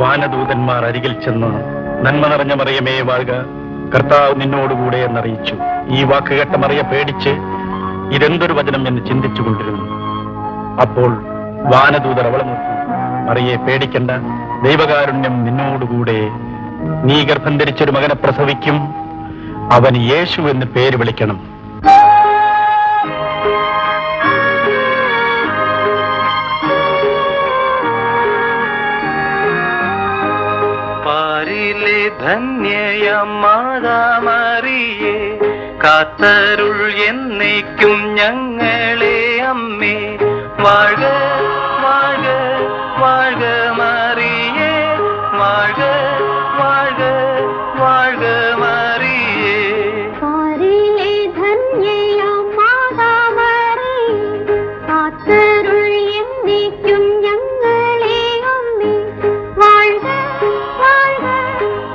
വാനദൂതന്മാർ അരികിൽ ചെന്ന് നന്മ നിറഞ്ഞ മറിയമേ വാഴുക, കർത്താവ് നിന്നോടുകൂടെ എന്നറിയിച്ചു. ഈ വാക്ക് കേട്ട മറിയ പേടിച്ച് ഇതെന്തൊരു വചനം എന്ന് ചിന്തിച്ചുകൊണ്ടിരുന്നു. അപ്പോൾ വാനദൂതർ അവളെ നോക്കി, മറിയെ പേടിക്കണ്ട, ദൈവകാരുണ്യം നിന്നോടുകൂടെ. നീ ഗർഭം ധരിച്ചൊരു മകനെ പ്രസവിക്കും, അവന് യേശു എന്ന് പേര് വിളിക്കണം. പാരിലെ ധന്യയമാതാമറിയേ, കാത്തരുൾ എന്നേക്കും ഞങ്ങളെ അമ്മേ. വാഴ്ക വാഴ്ക വാഴ്ക മറിയേ, വാഴ്ക വാഴ്ക വാഴ്ക മറിയേ. പാരിലെ ധന്യയമാതാമറിയേ, കാത്തരുൾ എന്നേക്കും ഞങ്ങളെ അമ്മേ. വാഴ്ക വാഴ്ക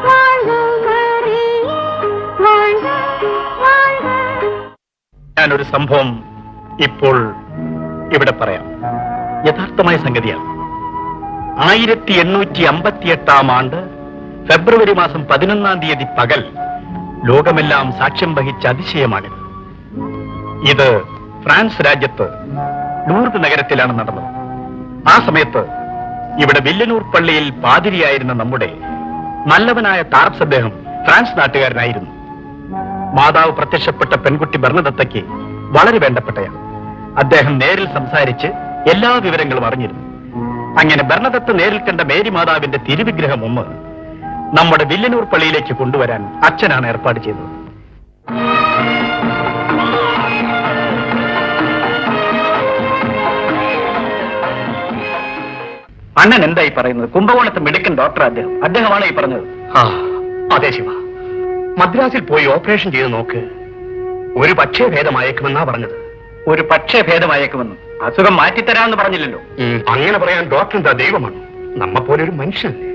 വാഴ്ക മറിയേ, വാഴ്ക വാഴ്ക. ഞാനൊരു സംഭവം ഇപ്പോൾ ഇവിടെ പറയാം. യഥാർത്ഥമായ സംഗതിയാണ്. 1858 ആണ്ട് ഫെബ്രുവരി മാസം 11 പകൽ ലോകമെല്ലാം സാക്ഷ്യം വഹിച്ച അതിശയമാണിത്. ഇത് ഫ്രാൻസ് രാജ്യത്ത് ലൂർദ് നഗരത്തിലാണ് നടന്നത്. ആ സമയത്ത് ഇവിടെ വില്ലനൂർ പള്ളിയിൽ പാതിരിയായിരുന്ന നമ്മുടെ നല്ലവനായ താർപ്സ് അദ്ദേഹം ഫ്രാൻസ് നാട്ടുകാരനായിരുന്നു. മാതാവ് പ്രത്യക്ഷപ്പെട്ട പെൺകുട്ടി ബർണദത്തയ്ക്ക് വളരെ വേണ്ടപ്പെട്ടയാണ്. അദ്ദേഹം നേരിൽ സംസാരിച്ച് എല്ലാ വിവരങ്ങളും അറിഞ്ഞിരുന്നു. അങ്ങനെ ബർണദത്ത് നേരിൽ കണ്ട മേരി മാതാവിന്റെ തിരുവിഗ്രഹം ഒന്ന് നമ്മുടെ വില്ലനൂർ പള്ളിയിലേക്ക് കൊണ്ടുവരാൻ അച്ഛനാണ് ഏർപ്പാട് ചെയ്തത്. അണ്ണൻ എന്തായി പറയുന്നത്? കുംഭകോണത്തെ മെഡിക്കൽ ഡോക്ടർ അദ്ദേഹമാണ് ഈ പറഞ്ഞത്. അതെ ശിവ, മദ്രാസിൽ പോയി ഓപ്പറേഷൻ ചെയ്ത് നോക്ക്. ഒരു പക്ഷേ ഭേദമായേക്കുമെന്നാ പറഞ്ഞത്. ഒരു പക്ഷേ ഭേദമായേക്കുമെന്ന്? അസുഖം മാറ്റിത്തരാമെന്ന് പറഞ്ഞില്ലല്ലോ. അങ്ങനെ പറയാൻ ഡോക്ടർ എന്താ ദൈവമാണ്? നമ്മപ്പോലെ ഒരു മനുഷ്യനല്ലേ.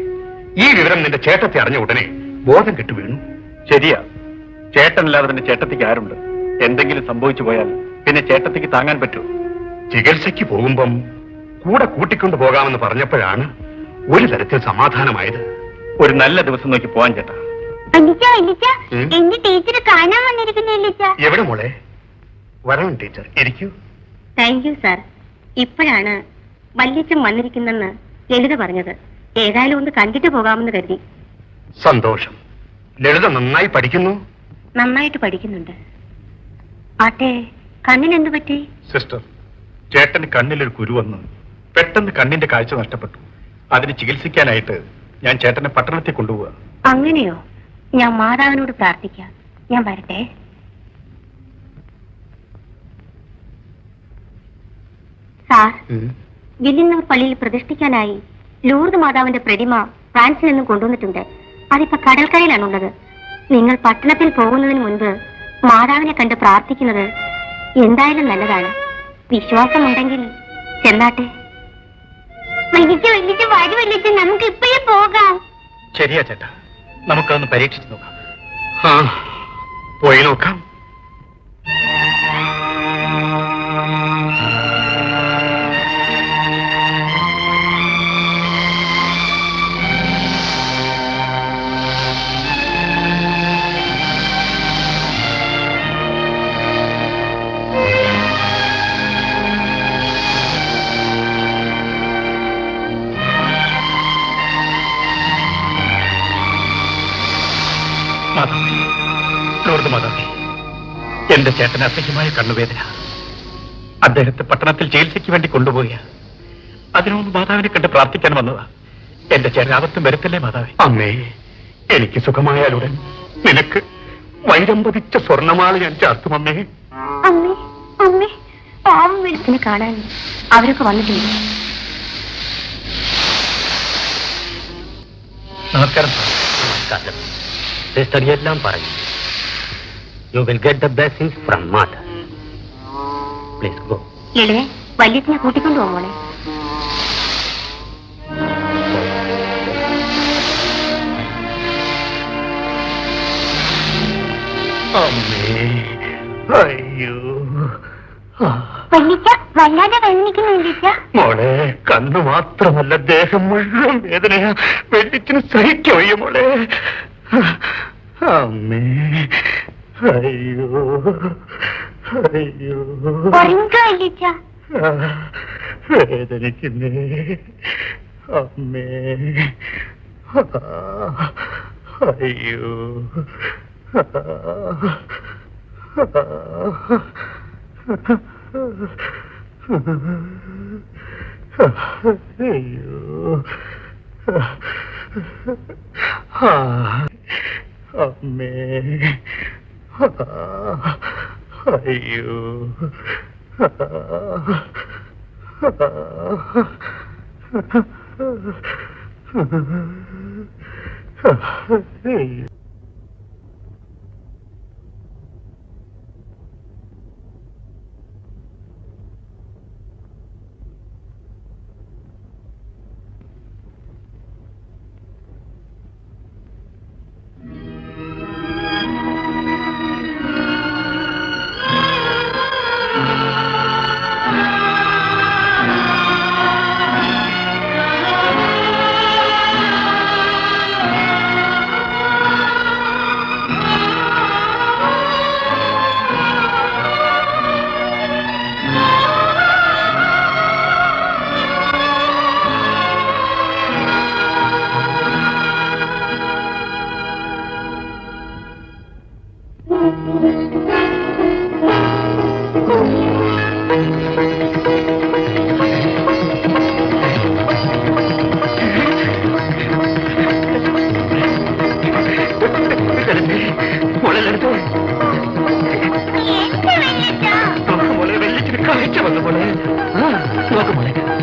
ഈ വിവരം നിന്റെ ചേട്ടത്തി അറിഞ്ഞ ഉടനെ ബോധം കെട്ടു വീണു. ശരിയാ, ചേട്ടനല്ലാതെ നിന്റെ ചേട്ടത്തിക്ക് ആരുണ്ട്? എന്തെങ്കിലും സംഭവിച്ചു പോയാൽ പിന്നെ ചേട്ടത്തിക്ക് താങ്ങാൻ പറ്റുമോ? ചികിത്സയ്ക്ക് പോകുമ്പം കൂടെ കൂട്ടിക്കൊണ്ടു പോകാമെന്ന് പറഞ്ഞപ്പോഴാണ് ഒരു തരത്തിൽ സമാധാനമായത്. ഒരു നല്ല ദിവസം നോക്കി പോവാൻ ചേട്ടാ. എന്റെ ടീച്ചർ കാണാൻ വന്നിരിക്കുന്ന. എവിടെ മോളെ? വരണം ടീച്ചർ, ഇരിക്കൂ. Thank you sir. ഇപ്പോഴാണ് വല്യച്ഛൻ വന്നിരിക്കുന്നെന്ന് ലളിത പറഞ്ഞത്. ഏതായാലും ഒന്ന് കണ്ടിട്ട് പോകാമെന്ന് കരുതി. സന്തോഷം. ലളിത നന്നായി പഠിക്കുന്നു? നന്നായിട്ട് പഠിക്കുന്നുണ്ട്. ആട്ടെ, കണ്ണിനെന്ത് പറ്റി? സിസ്റ്റർ, ചേട്ടന് കണ്ണിലൊരു കുരു വന്നു. പെട്ടെന്ന് കണ്ണിന്റെ കാഴ്ച നഷ്ടപ്പെട്ടു. അതിന് ചികിത്സിക്കാനായിട്ട് ഞാൻ ചേട്ടനെ പട്ടണത്തിൽ കൊണ്ടുപോവുക. അങ്ങനെയോ? ഞാൻ മാതാവിനോട് പ്രാർത്ഥിക്കാം. ഞാൻ വരട്ടെ. സാർ, വില്ലിന്നൂർ പള്ളിയിൽ പ്രതിഷ്ഠിക്കാനായി ലൂർദ് മാതാവിന്റെ പ്രതിമ ഫ്രാൻസിൽ നിന്നും കൊണ്ടുവന്നിട്ടുണ്ട്. അതിപ്പോ കടൽക്കരയിലാണുള്ളത്. നിങ്ങൾ പട്ടണത്തിൽ പോകുന്നതിന് മുൻപ് മാതാവിനെ കണ്ട് പ്രാർത്ഥിക്കുന്നത് എന്തായാലും നല്ലതാണ്. വിശ്വാസമുണ്ടെങ്കിൽ ചെന്നാട്ടെ. നമുക്ക് ഇപ്പോഴേ പോകാം. ശരിയാ ചേട്ടാ, നമുക്കതൊന്ന് പരീക്ഷിച്ചു നോക്കാം. പോയി നോക്കാം. മാതാവേ, ലൂർദ് മാതാവേ, എന്റെ ചേട്ടന് അസഹ്യമായ കണ്ണുവേദന. അദ്ദേഹത്തെ പട്ടണത്തിൽ ചികിത്സയ്ക്ക് വേണ്ടി കൊണ്ടുപോയ അതിനൊന്ന് മാതാവിനെ കണ്ട് പ്രാർത്ഥിക്കാൻ വന്നതാ. എന്റെ ചേട്ടൻ ആപത്തും വരുത്തല്ലേ മാതാവേ? അമ്മേ, എനിക്ക് സുഖമായാലുടൻ നിനക്ക് വൈരം പതിച്ച സ്വർണ്ണമാല ഞാൻ ചാർത്തും അമ്മേ. അമ്മേ, അമ്മേ, പാവം വെളുപ്പിനെ കാണാൻ അവരൊക്കെ വന്നിട്ടുണ്ട്. നമസ്കാരം. സിസ്റ്റർ എല്ലാം പറഞ്ഞു. You will get the blessings from mother. Please go. ലളിതേ, വല്യത്തിനെ കൂട്ടിക്കൊണ്ടു പോകണേ. അമ്മേ, അയ്യോ. വല്യച്ച വല്ലാതെ വേദനിക്കുന്നില്ല. മോളെ, കണ്ണു മാത്രമല്ല ദേഹം മുഴുവൻ വേദനയാ. വെള്ളിച്ചിന് സഹിക്കവയ്യ മോളെ. അമ്മേ, അയ്യോ അയ്യോ, വേദനിക്കുന്നേ അമ്മേ. അയ്യോ അയ്യോ, അമ്മേ. അയ്യോ അയ്യോ.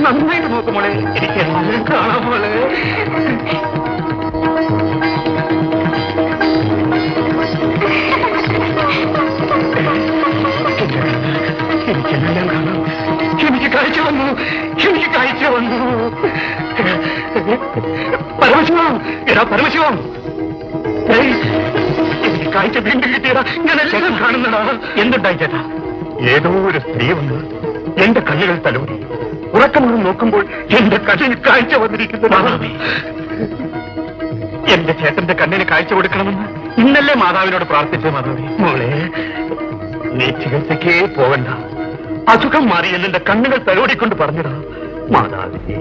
നന്നായിട്ട് നോക്കുമോളെ, എനിക്ക് എല്ലാം കാണാൻ പോലെ. എനിക്കെല്ലാം കാണാം. എനിക്ക് കാഴ്ച വന്നു, എനിക്ക് കാഴ്ച വന്നു. പരമശിവം, എടാ പരമശിവം, എനിക്ക് കാഴ്ച വീണ്ടും കിട്ടിയടാ. ഞാനെല്ലാം കാണുന്നടാ. എന്തുണ്ടായി ചേട്ടാ? ഏതോ ഒരു സ്ത്രീ വന്ന് എന്റെ കണ്ണുകൾ തലോടി. ഉറക്കമായി നോക്കുമ്പോൾ എന്റെ കണ്ണിന് കാഴ്ച വന്നിരിക്കുന്നു. എന്റെ ചേട്ടന്റെ കണ്ണിന് കാഴ്ച കൊടുക്കണമെന്ന് ഇന്നലെ മാതാവിനോട് പ്രാർത്ഥിച്ച മാതാവി. മോളെ, നീ ചികിത്സയ്ക്കേ പോവണ്ട. അസുഖം മാറി എന്നെ കണ്ണുകൾ തലോടിക്കൊണ്ട് പറഞ്ഞടാ മാതാവിനെ.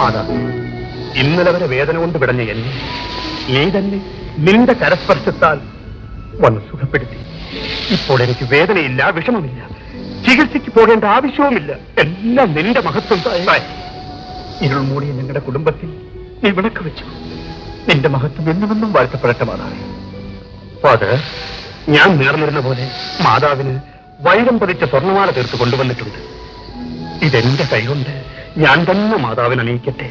മാതാ, ഇന്നലെ വരെ വേദന കൊണ്ട് പിടഞ്ഞ എന്നെ നീ തന്നെ നിന്റെ കരസ്പർശത്താൽ വന്ന് സുഖപ്പെടുത്തി. ഇപ്പോൾ എനിക്ക് വേദനയില്ല, വിഷമമില്ല, ചികിത്സയ്ക്ക് പോകേണ്ട ആവശ്യവുമില്ല. എല്ലാം നിന്റെ മഹത്വം. ഇരുൾ മൂടിയ ഞങ്ങളുടെ കുടുംബത്തിൽ നീ വിളക്ക് വെച്ചു. നിന്റെ മഹത്വം എന്നുമെന്നും വാഴ്ത്തപ്പെടട്ടെ മാതാവേ. അത് ഞാൻ നേർന്നിരുന്ന പോലെ മാതാവിന് വൈരം പതിച്ച സ്വർണ്ണമാല തീർത്ത് കൊണ്ടുവന്നിട്ടുണ്ട്. ഇതെന്റെ കൈകൊണ്ട് ഞാൻ തന്നെ മാതാവിനെ അണിയിക്കട്ടെ.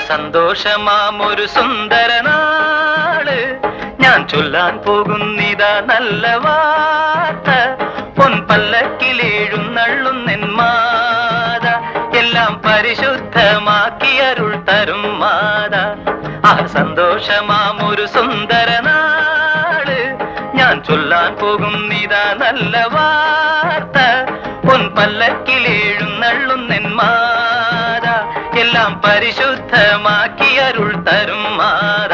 സന്തോഷമാമൊരു സുന്ദര നാള് ഞാൻ ചൊല്ലാൻ പോകുന്നിതാ നല്ല വാർത്ത. പൊൻപല്ലക്കിലെഴുന്നള്ളുന്നെൻ മാത, എല്ലാം പരിശുദ്ധമാക്കി അരുൾ തരും മാത. ആ സന്തോഷമാമൊരു സുന്ദര നാള് ഞാൻ ചൊല്ലാൻ പോകുന്നിതാ നല്ല വാർത്ത. പൊൻപല്ലക്കിലെഴുന്നള്ളുന്നെൻ മാത, എല്ലാം പരിശുദ്ധമാക്കി അരുൾ തരും മാത.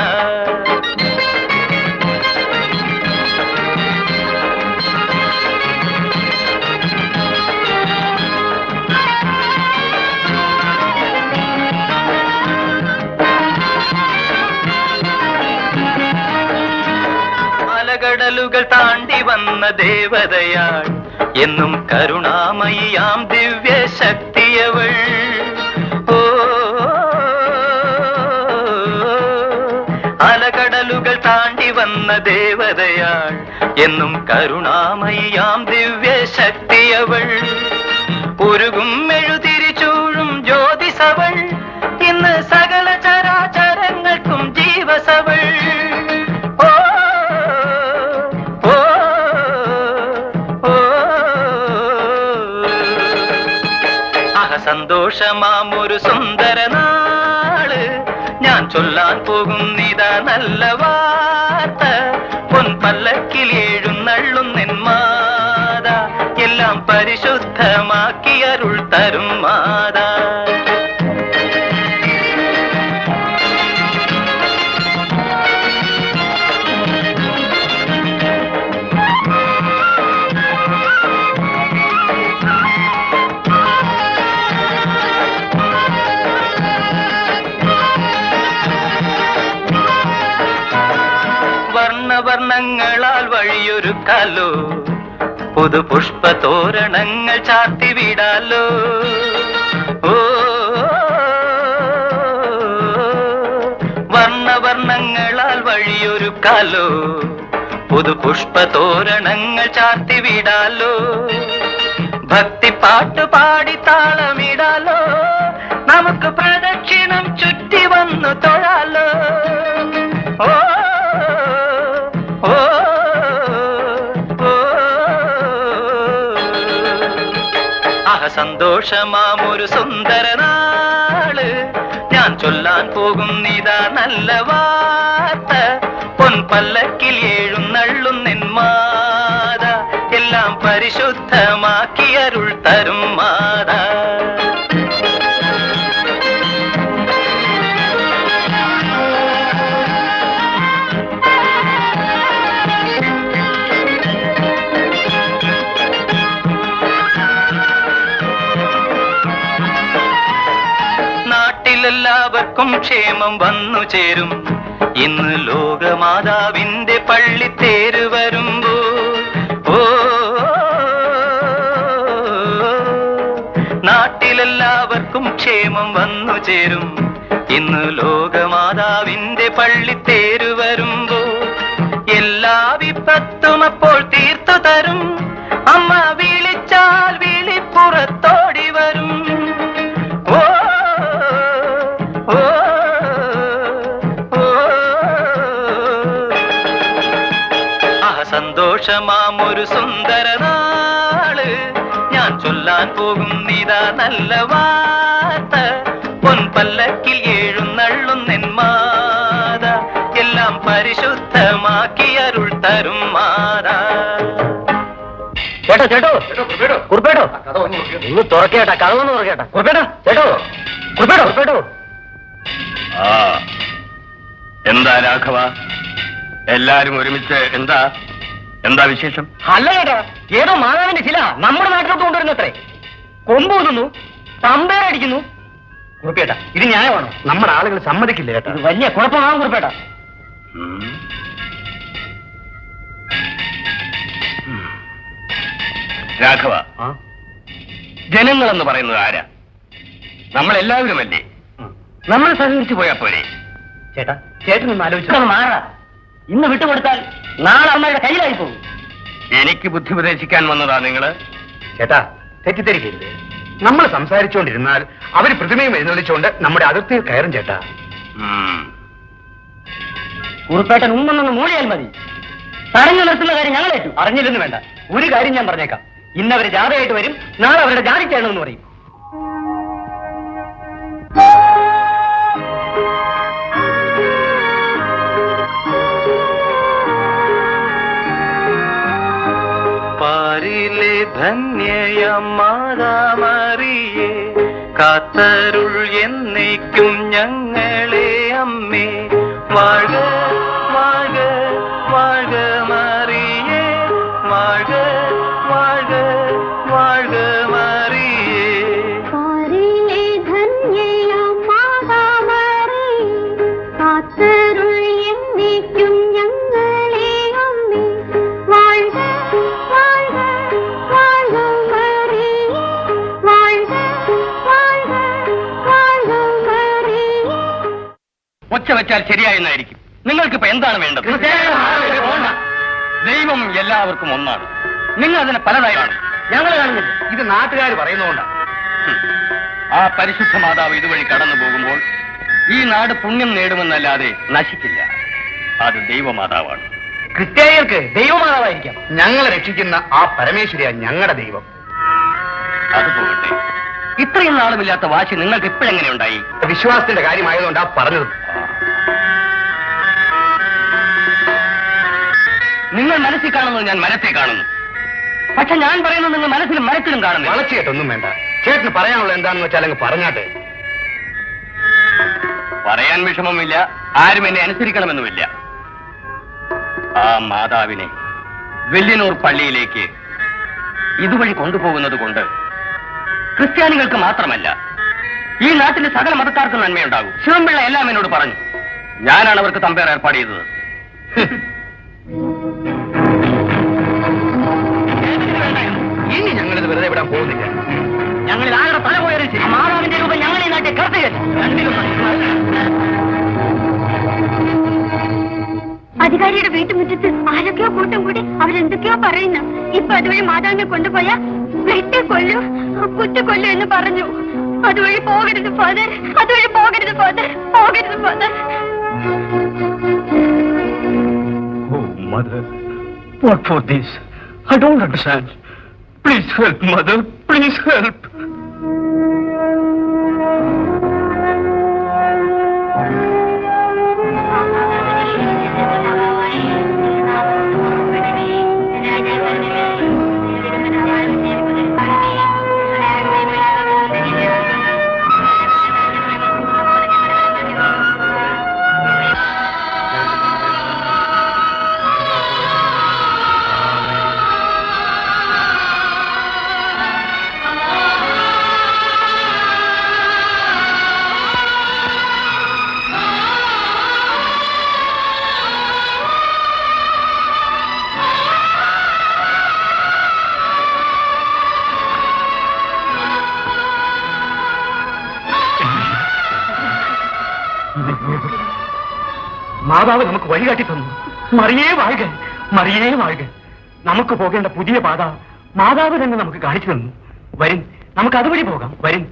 അലകടലുകൾ താണ്ടി വന്ന ദേവതയാൾ എന്നും കരുണാമയിയാം ദിവ്യ ശക്തിയവൾ. ഓ അലകടലുകൾ താണ്ടി വന്ന ദേവതയാൾ എന്നും കരുണാമയിയാം ദിവ്യ ശക്തിയവൾ. ഉരുകും മെഴുതിരിച്ചൂഴും ജ്യോതിസവൾ ഇന്ന് സകല ചരാചരങ്ങൾക്കും ജീവസവൾ. ഓ ഓ ഓ അഹ സന്തോഷമാമൊരു സുന്ദര നാള് ഞാൻ ചൊല്ലാൻ പോകുന്നിതാ നല്ല വാർത്ത. പൊൻപല്ലക്കിൽ എഴുന്നള്ളുന്നെന്മാത എല്ലാം പരിശുദ്ധമാക്കി അരുൾ തരും മാതാ. വർണ്ണങ്ങളാൽ വഴിയൊരുക്കാലോ, പുതുപുഷ്പതോരണങ്ങൾ ചാർത്തിവിടാലോ. ഓ വർണ്ണങ്ങളാൽ വഴിയൊരുക്കാലോ, പുതുപുഷ്പതോരണങ്ങൾ ചാർത്തിവിടാലോ. ഭക്തിപ്പാട്ട് പാടി താളമിടാലോ, നമുക്ക് പ്രദക്ഷിണം ചുറ്റി വന്നു തൊഴാലോ. ഓ ഓ അഹ സന്തോഷമാമൊരു സുന്ദര നാള് ഞാൻ ചൊല്ലാൻ പോകുന്നിതാ നല്ല വാർത്ത. പൊൻപല്ലക്കിൽ എഴുന്നള്ളുന്നെന്മാത എല്ലാം പരിശുദ്ധമാക്കി അരുൾ തരും മാതാ. എല്ലാവർക്കും ക്ഷേമം വന്നു ചേരും ഇന്ന് ലോകമാതാവിന്റെ പള്ളിത്തേര് വരുമ്പോൾ. ഓ നാട്ടിലെല്ലാവർക്കും ക്ഷേമം വന്നു ചേരും ഇന്ന് ലോകമാതാവിന്റെ പള്ളിത്തേര് വരുമ്പോൾ. എല്ലാ വിപത്തും അപ്പോൾ തീർത്തു തരും അമ്മ വിളിച്ചാൽ വിളിപ്പുറത്തോടി വരും. ഓ സന്തോഷമാമൊരു സുന്ദര നാള് ഞാൻ ചൊല്ലാൻ പോകുന്നിതാ നല്ല വാർത്ത. പൊൻപല്ലക്കിൽ എഴുന്നള്ളുന്നെന്മാത എല്ലാം പരിശുദ്ധമാക്കി അരുൾ തരും മാതാ. ചേട്ടോ ചേട്ടോ കുറുപ്പേട്ടോ ഒന്ന് തുറക്കേട്ടാ, കഥ ഒന്ന് തുറക്കേട്ടാ. കുറുപ്പേട്ടാ ചേട്ടോ കുറുപ്പേട്ടോ കുറുപ്പേട്ടോ. ആ എന്താ രാഘവ, എല്ലാരും ഒരുമിച്ച് എന്താ എന്താ വിശേഷം? അല്ല ചേട്ടാ, ഏതോ മാതാവിന്റെ ചില നമ്മുടെ നാട്ടിലോട്ട് കൊണ്ടുവരുന്നത്രേ. കൊമ്പ് ഊതുന്നു, തമ്പേരടിക്കുന്നു. കുറുപ്പേട്ടാ ഇത് ന്യായമാണോ? നമ്മുടെ ആളുകൾ സമ്മതിക്കില്ല ചേട്ടാ. ഇത് വലിയ കുഴപ്പമാകും കുറുപ്പേട്ടാ. രാഘവ, ജനങ്ങളെന്ന് പറയുന്നത് ആരാ? നമ്മളെല്ലാവരുമല്ലേ? നമ്മൾ സഹകരിച്ചു പോയാ പോരെ? ചേട്ടാ ചേട്ടനൊന്ന് ആലോചിച്ചു മാറാ. ഇന്ന് വിട്ടുകൊടുത്താൽ നാളെ അമ്മയുടെ കയ്യിലായി പോകും. എനിക്ക് ബുദ്ധി ഉപദേശിക്കാൻ വന്നതാ നിങ്ങള്? ചേട്ടാ തെറ്റിദ്ധരിക്കരുത്. നമ്മൾ സംസാരിച്ചുകൊണ്ടിരുന്നാൽ അവര് പ്രതിമയും എഴുന്നള്ളിച്ചുകൊണ്ട് നമ്മുടെ അതിർത്തിയിൽ കയറും ചേട്ടാ. കുറുപ്പേട്ടൻ ഉമ്മെന്നൊന്ന് മൂളിയാൽ മതി. തടഞ്ഞു നിർത്തുന്ന കാര്യം ഞങ്ങളേറ്റു. അറിഞ്ഞില്ലെന്ന് വേണ്ട, ഒരു കാര്യം ഞാൻ പറഞ്ഞേക്കാം. ഇന്നവര് ജാഥയായിട്ട് വരും, നാളെ അവരുടെ ജാതിക്കാണെന്ന് പറയും. പാരിലെ ധന്യയം മാതാമറിയേ കാത്തരുൾ എന്നേക്കും ഞങ്ങളെ അമ്മേ. വാഴ്ക വാഴ്ക വാഴ്ക മറിയേ, വാഴ്ക വാഴ്ക വാഴ്ക മറിയേ. പാരിലെ ധന്യയാം മാതാമറിയേ കാത്തരുൾ എന്നേക്കും ഞങ്ങളെ അമ്മേ. ഒച്ച വെച്ചാൽ ശരിയായെന്നായിരിക്കും. നിങ്ങൾക്കിപ്പോ എന്താണ് വേണ്ടത്? ദൈവം എല്ലാവർക്കും ഒന്നാണ്. നിങ്ങൾ അതിനെ പലതായാണ്. ഞങ്ങൾ കാണുന്നില്ല. ഇത് നാട്ടുകാർ പറയുന്നതുകൊണ്ടാണ്. ആ പരിശുദ്ധ മാതാവ് ഇതുവഴി കടന്നു പോകുമ്പോൾ ഈ നാട് പുണ്യം നേടുമെന്നല്ലാതെ നശിക്കില്ല. അത് ദൈവമാതാവാണ്. ക്രിസ്ത്യാനികൾക്ക് ദൈവമാതാവായിരിക്കാം. ഞങ്ങളെ രക്ഷിക്കുന്ന ആ പരമേശ്വരിയാണ് ഞങ്ങളുടെ ദൈവം. അത് പോകട്ടെ. ഇത്രയും നാളുമില്ലാത്ത വാശി നിങ്ങൾക്ക് ഇപ്പോഴെങ്ങനെ ഉണ്ടായി? വിശ്വാസത്തിന്റെ കാര്യമായതുകൊണ്ടാ പറഞ്ഞത്. നിങ്ങൾ മനസ്സിൽ കാണുന്നത് ഞാൻ മരത്തെ കാണുന്നു. പക്ഷെ ഞാൻ പറയുന്നത് നിങ്ങൾ മനസ്സിലും മരത്തിലും കാണുന്നു. വളച്ചിട്ടൊന്നും വേണ്ട. ചേട്ടന് പറയാനുള്ളത് എന്താണെന്ന് വെച്ചാൽ അങ്ങ് പറഞ്ഞാട്ടെ. പറയാൻ വിഷമമില്ല. ആരും എന്നെ അനുസരിക്കണമെന്നുമില്ല. ആ മാതാവിനെ വെല്ലിനൂർ പള്ളിയിലേക്ക് ഇതുവഴി കൊണ്ടുപോകുന്നത് കൊണ്ട് ക്രിസ്ത്യാനികൾക്ക് മാത്രമല്ല ഈ നാട്ടിലെ സകല മതക്കാർക്കും നന്മയുണ്ടാകും. ശിവൻപിള്ള എല്ലാം എന്നോട് പറഞ്ഞു. ഞാനാണ് അവർക്ക് തമ്പേർ ഏർപ്പാട് ചെയ്തത്. ഇനി ഞങ്ങളിത് വെറുതെ വിടാൻ പോകുന്നില്ല. ഞങ്ങളിൽ ആരുടെ തല പോയാലും ശരി, മാതാവിന്റെ രൂപം ഞങ്ങൾ ഈ നാട്ടിൽ കടത്തുകയല്ല. അധികാരിയുടെ വീട്ടുമുറ്റത്ത് ആരൊക്കെയോ കൂട്ടം കൂടി അവരെന്തൊക്കെയോ പറയുന്നു. ഇപ്പൊ അതുവഴി മാതാവിനെ കൊണ്ടുപോയാ വെട്ടിക്കൊല്ലു, കുത്തിക്കൊല്ലു എന്ന് പറഞ്ഞു. അതുവഴി പോകരുത് ഫാദർ, അതുവഴി പോകരുത് ഫാദർ, പോകരുത് father. Oh, mother, what for this? I don't understand. Please help, mother. Please help. മാതാവ് നമുക്ക് വഴികാട്ടി തന്നു. മറിയേ വാഴുക, മറിയേ വാഴുക. നമുക്ക് പോകേണ്ട പുതിയ പാത മാതാവ് തന്നെ നമുക്ക് കാണിച്ചു തന്നു. വരും, നമുക്ക് അതുവഴി പോകാം. വരും.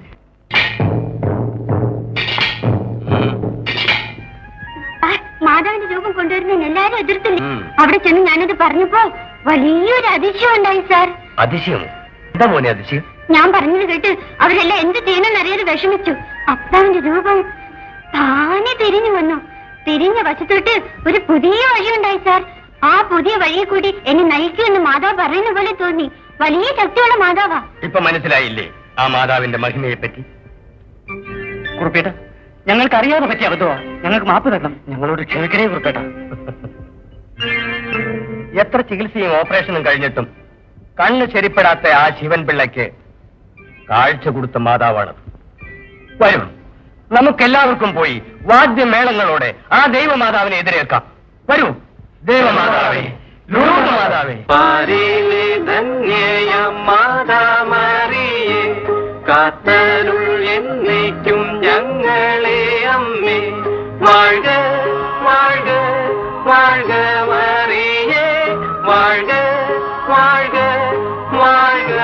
മാതാവിന്റെ രൂപം കൊണ്ടുവരുന്നതിന് എല്ലാരും എതിർത്തില്ല. അവിടെ ചെന്ന് ഞാനത് പറഞ്ഞപ്പോ വലിയൊരു അതിശയം ഉണ്ടായി സാർ. അതിശയമോ? എന്താ മോനെ അതിശയം? ഞാൻ പറഞ്ഞത് കേട്ട് അവരെല്ലാം എന്ത് ചെയ്യണമെന്നറിയാതെ വിഷമിച്ചു. അപ്പാവിന്റെ രൂപം താനെ തിരിഞ്ഞു വന്നു. തിരിഞ്ഞ വശത്തോട്ട് ഒരു പുതിയ വഴിയുണ്ടായി സാർ. ആ പുതിയ വഴിയെ കൂടി എന്നെ നയിക്കുമെന്ന് മാതാവ് പറയുന്ന പോലെ തോന്നി. വലിയ ശക്തിയുള്ള മാതാവാ. ഇപ്പൊ മനസ്സിലായില്ലേ ആ മാതാവിന്റെ മഹിമയെ പറ്റി? കുറുപ്പേട്ട, ഞങ്ങൾക്ക് അറിയാതെ പറ്റിയ അബദ്ധമാ. ഞങ്ങൾക്ക് മാപ്പ് തരണം. ഞങ്ങളോട് ക്ഷമിക്കണേ കുറുപ്പേട്ട. എത്ര ചികിത്സയും ഓപ്പറേഷനും കഴിഞ്ഞിട്ടും കണ്ണ് ശരിപ്പെടാത്ത ആ ശിവൻ പിള്ളയ്ക്ക് കാഴ്ച കൊടുത്ത മാതാവാണ്. വരും, നമുക്കെല്ലാവർക്കും പോയി വാദ്യമേളങ്ങളോടെ ആ ദൈവമാതാവിനെ എതിരേൽക്കാം. വരൂ, ദൈവമാതാവേ, ലൂർദ് പാരിലെ ധന്യയ മാതാമറിയേ, കാത്തരുൾ എന്നേക്കും ഞങ്ങളെ അമ്മേ. വാഴ്ക വാഴ്ക വാഴ്ക മറിയേ, വാഴ്ക വാഴ്ക വാഴ്ക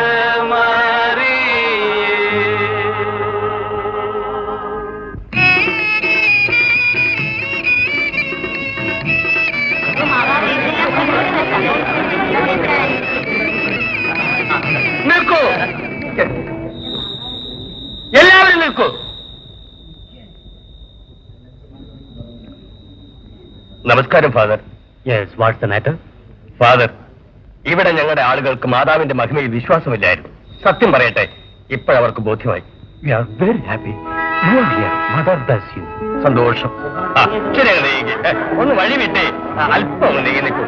മറിയേ. നിൽക്കൂ, എല്ലാവരും നിൽക്കൂ. നമസ്കാരം father. Yes, what's the matter? Father, ഇവിടെ ഞങ്ങളുടെ ആളുകൾക്ക് മാതാവിന്റെ മഹിമയിൽ വിശ്വാസമില്ലായിരുന്നു. സത്യം പറയട്ടെ, ഇപ്പോഴവർക്ക് ബോധ്യമായി. We are very happy. Mother bless you. സന്തോഷം. ശരി, ഒന്ന് വഴി വിട്ടേ, അല്പം ഒന്ന് നീങ്ങി നിൽക്കൂ.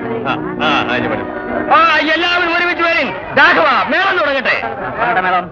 എല്ലാവരും ഒരുമിച്ച് വരും. രാഘവ, മേളം തുടങ്ങട്ടെ. മേളം.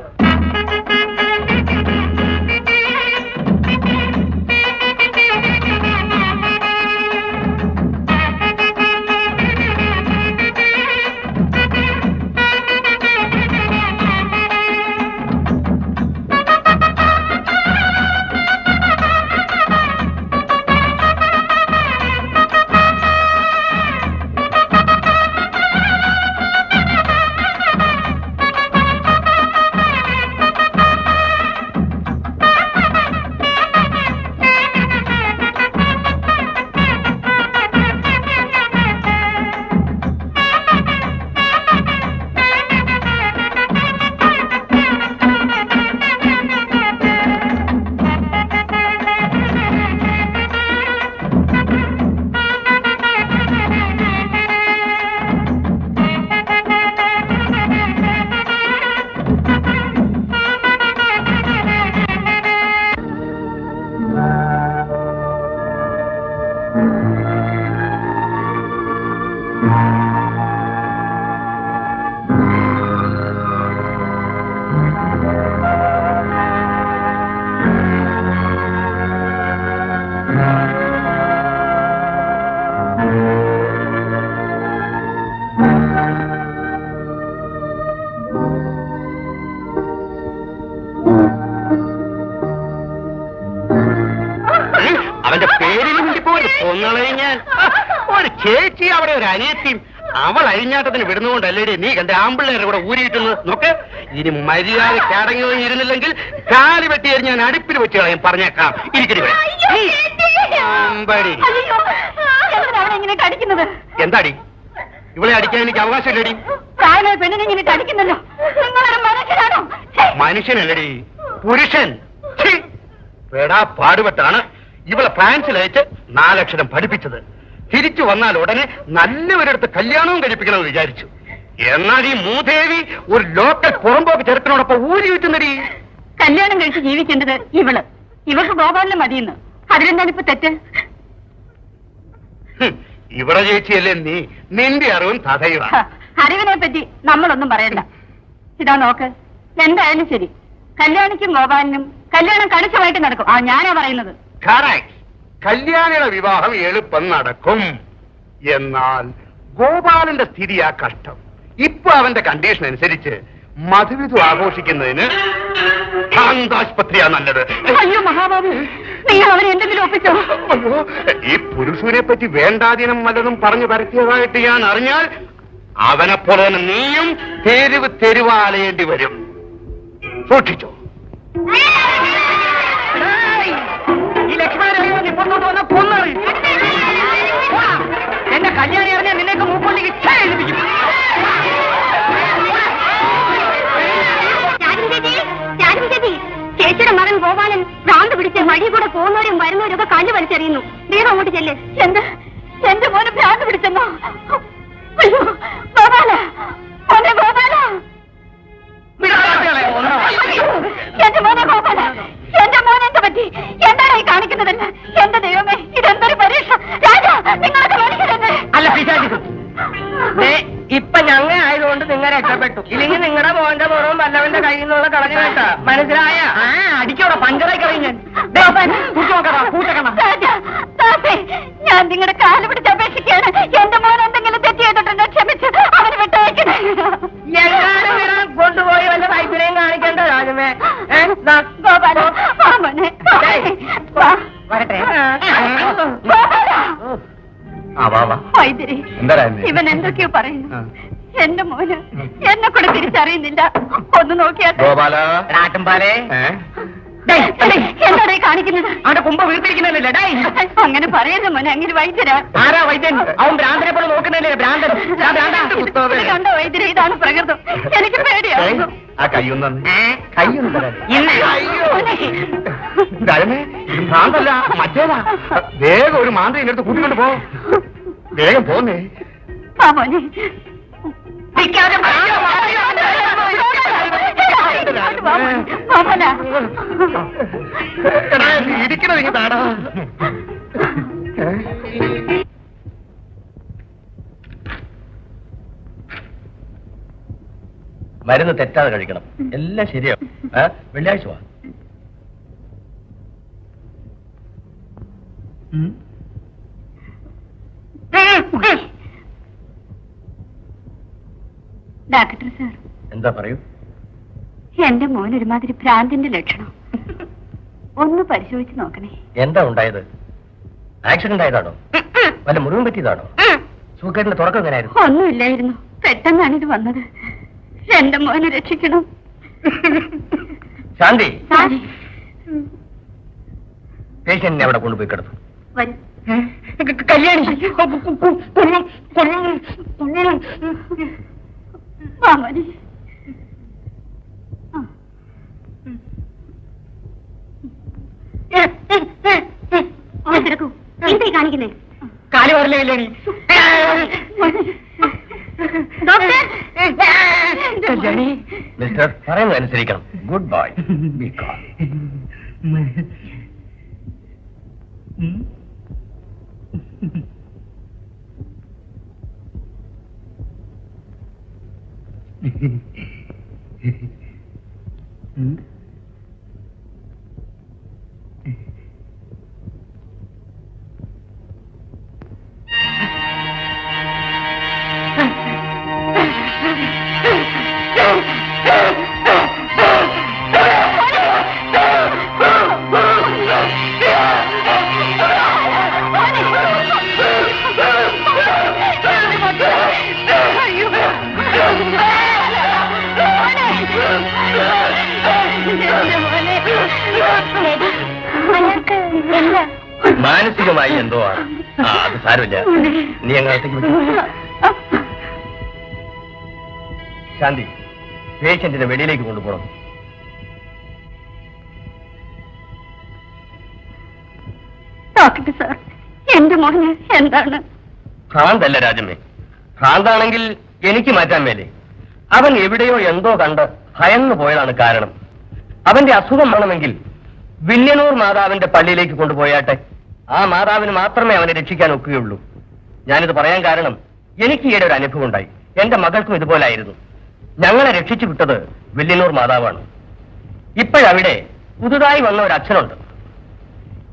അവന്റെ പേരിന് വേണ്ടി പോയി കൊന്നളഞ്ഞാൽ ഒരു ചേച്ചി അവിടെ ഒരു അനിയത്തിയും അവൾ അഴിഞ്ഞാട്ടത്തിന് വിടുന്നുകൊണ്ടല്ലേടി നീ കണ്ട ആമ്പിള്ളേരെ കൂടെ ഊരിയിട്ടുന്നത് നോക്ക്. ഇനി മര്യാദയ്ക്ക് അടങ്ങി ഇരുന്നില്ലെങ്കിൽ കാല് വെട്ടി ഞാൻ അടുപ്പിൽ വെച്ച് കളയും പറഞ്ഞേക്കാം. കടിക്കുന്നത് എന്താടി ഇവളെ അടിക്കാൻ എനിക്ക് അവകാശമില്ലടി. പ്രായമായ പെണ്ണിനെ ഇങ്ങനെ കടിക്കുന്നല്ലോ. നിങ്ങളൊരു മനുഷ്യനാണോ? മനുഷ്യനല്ലടി പുരുഷൻ. പേടാ പാടുപെട്ടാണ് ഇവളെ ഫ്രാൻസിൽ അയച്ച് 4 അക്ഷരം പഠിപ്പിച്ചത്. തിരിച്ചു വന്നാൽ ഉടനെ നല്ലവരടുത്ത് കല്യാണവും കഴിപ്പിക്കണമെന്ന് വിചാരിച്ചു. എന്നാൽ ഈ മൂദേവി ഒരു ലോക്കൽ പുറമ്പോക്ക് ചെറുക്കനോടൊപ്പം ഊരി വെച്ചുന്നടി. കല്യാണം കഴിച്ച് ജീവിക്കേണ്ടത് ഇവർക്ക് ഗോപാലിനെ മതിയെന്ന്. അതിലെന്താണ് ഇപ്പൊ തെറ്റ്? ഇവിടെ ചേച്ചിയല്ലേ നീ, നിന്റെ അറിവും തഥയുക. അറിവിനെ പറ്റി നമ്മളൊന്നും പറയണ്ട. ഇതാ നോക്ക്, എന്തായാലും ശരി, കല്യാണിക്കും ഗോപാലിനും കല്യാണം കണിശമായിട്ട് നടക്കും. ഞാനാ പറയുന്നത്. കല്യാണിയുടെ വിവാഹം എളുപ്പം നടക്കും. എന്നാൽ ഗോപാലന്റെ സ്ഥിതിയാ കഷ്ടം. ഇപ്പൊ അവന്റെ കണ്ടീഷൻ അനുസരിച്ച് മധുവിധു ആഘോഷിക്കുന്നതിന് ഭ്രാന്താശുപത്രിയാ നല്ലത്. അയ്യോ മഹാബാബു, നിങ്ങൾ അവരെ എന്തെങ്കിലും ഒപ്പിച്ചോ? അയ്യോ, ഈ പുരുഷനെ പറ്റി വേണ്ടാതീനം വല്ലതും പറഞ്ഞു പരത്തിയതായിട്ട് ഞാൻ അറിഞ്ഞാൽ അവനെപ്പോലെ തന്നെ നീയും തെരുവാലയേണ്ടി വരും. സൂക്ഷിച്ചോ. ഈ ലക്ഷ്മണനെ പുറത്തോട്ട് വന്ന കൊന്നറി എന്റെ കല്യാണി അറിഞ്ഞാൽ നിന്നേക്ക് മൂക്കൊള്ളിക്ക് ഏൽപ്പിക്കും. ചേച്ചിയുടെ മകൻ ഗോപാലൻ ഭ്രാന്ത് പിടിച്ച് വഴി കൂടെ പോകുന്നവരും വരുന്നവരും ഒക്കെ കല്ല് വലിച്ചെറിയുന്നു. ദൈവം അങ്ങോട്ട് ചെല്ലേ. എന്റെ മോനെ ഭ്രാന്ത് പിടിച്ചെന്നോ? അയ്യോ ഗോപാല, മോനെ ഗോപാല, എന്റെ മോനെ ഗോപാല, എന്റെ മോനെന്ത് പറ്റി? എന്താണ് ഈ കാണിക്കുന്നതല്ല? എന്റെ ദൈവമേ, ഇതെന്തൊരു പരീക്ഷ! രാജാ, നിങ്ങളൊക്കെ മനുഷ്യരല്ലേ? അല്ല പിശാചിക്കും ഇപ്പൊ ഞങ്ങ ആയതുകൊണ്ട് നിങ്ങൾ രക്ഷപ്പെട്ടു. ഇല്ലെങ്കിൽ നിങ്ങളുടെ മോന്റെ പുറവും വല്ലവന്റെ കയ്യിൽ നിന്നുള്ള കളഞ്ഞു കേട്ടാ. മനസ്സിലായ? അടിക്കോടെ പഞ്ചറായി കളയും ഞാൻ നിങ്ങളുടെ കാല് പിടിച്ച് അപേക്ഷിക്കാണ്. എന്റെ മോൻ എന്തെങ്കിലും തെറ്റ് ചെയ്തിട്ടുണ്ട് ക്ഷമിച്ച് അവന് വിട്ടയക്കണേ. എങ്ങാനും കൊണ്ടുപോയി വല്ല വൈദ്യുതിയും കാണിക്കണ്ട രാജമേ. ഗോപാല, ആ മോനെ വരട്ടെ. വൈദ്യരെ, ഇവൻ എന്തൊക്കെയോ പറയുന്നു. എന്റെ മോന് എന്നെ കൂടെ തിരിച്ചറിയുന്നില്ല. ഒന്ന് നോക്കിയാൽ നാട്ടുംപാലേ എന്താണ് ഈ കാണിക്കുന്നത്? അവന്റെ കുമ്പ വീർത്തിരിക്കുന്നല്ലേ? അങ്ങനെ പറയരുത് മോനെ. അങ്ങനെ വൈദ്യരാ. ആരാ വൈദ്യൻ? അവൻ ഭ്രാന്തനെ പോലെ നോക്കുന്നല്ലേ? ഭ്രാന്തൻ. കണ്ടോ വൈദ്യരെ, ഇതാണ് പ്രകൃതം. എനിക്ക് പേടിയാവുന്നു. ആ കയ്യൊന്നു ഭ്രാന്തല്ല, മറ്റേതാ. വേഗം ഒരു മാന്ത്രി എന്റെ അടുത്ത് കൂട്ടിക്കൊണ്ട് പോ. വേഗം പോന്നേ. ആ മോനെ ഇരിക്കണത് ഇങ്ങ് താടാ. മരുന്ന് തെറ്റാതെ കഴിക്കണം. എല്ലാം ശരിയാവും. വെള്ളിയാഴ്ച വാ. ഡോക്ടർ സാർ, എന്താ പറയൂ? എന്റെ മോൻ ഒരുമാതിരി ഭ്രാന്തിന്റെ ലക്ഷണം. ഒന്ന് പരിശോധിച്ച് നോക്കണേ. എന്താ ഉണ്ടായത്? ആക്സിഡന്റ് ആയതാണോ? വല്ല മുറിവും പറ്റിയതാണോ? സൂക്കേടിന്റെ തുറക്കം എങ്ങനെയായിരുന്നു? ഒന്നുമില്ലായിരുന്നു. പെട്ടെന്നാണ് ഇത് വന്നത്. എന്റെ മോനെ രക്ഷിക്കണം. ശാന്തി, പേഷ്യന്റിനെ അവിടെ കൊണ്ടുപോയി കിടന്നു. കല്യാണി എന്തേ കാണിക്കുന്നേ? കാലി വരലേ കല്യാണി. കല്യാണി, മിസ്റ്റർ, പറയുന്നത് അനുസരിക്കണം. Good bye. B calm. മാനസികമായി എന്തോ ആണ്. അത് സാരമില്ല, നീ അങ്ങോട്ടേക്ക് ശാന്തി, പേഷ്യന്റിനെ വെളിയിലേക്ക് കൊണ്ടുപോകണം. ഡോക്ടർ സാർ, എന്റെ മോന് എന്താണ്? ഭ്രാന്തല്ല രാജമ്മേ. ഭ്രാന്താണെങ്കിൽ എനിക്ക് മാറ്റാൻ മേലെ. അവൻ എവിടെയോ എന്തോ കണ്ട് ഭയന്നു പോയതാണ് കാരണം. അവന്റെ അസുഖം വേണമെങ്കിൽ വില്യനൂർ മാതാവിന്റെ പള്ളിയിലേക്ക് കൊണ്ടുപോയാട്ടെ. ആ മാതാവിന് മാത്രമേ അവനെ രക്ഷിക്കാൻ ഒക്കുകയുള്ളൂ. ഞാനിത് പറയാൻ കാരണം എനിക്ക് ഈയിടെ ഒരു അനുഭവം ഉണ്ടായി. എന്റെ മകൾക്കും ഇതുപോലായിരുന്നു. ഞങ്ങളെ രക്ഷിച്ചു വിട്ടത് വില്യനൂർ മാതാവാണ്. ഇപ്പോഴവിടെ പുതുതായി വന്ന ഒരു അച്ഛനുണ്ട്.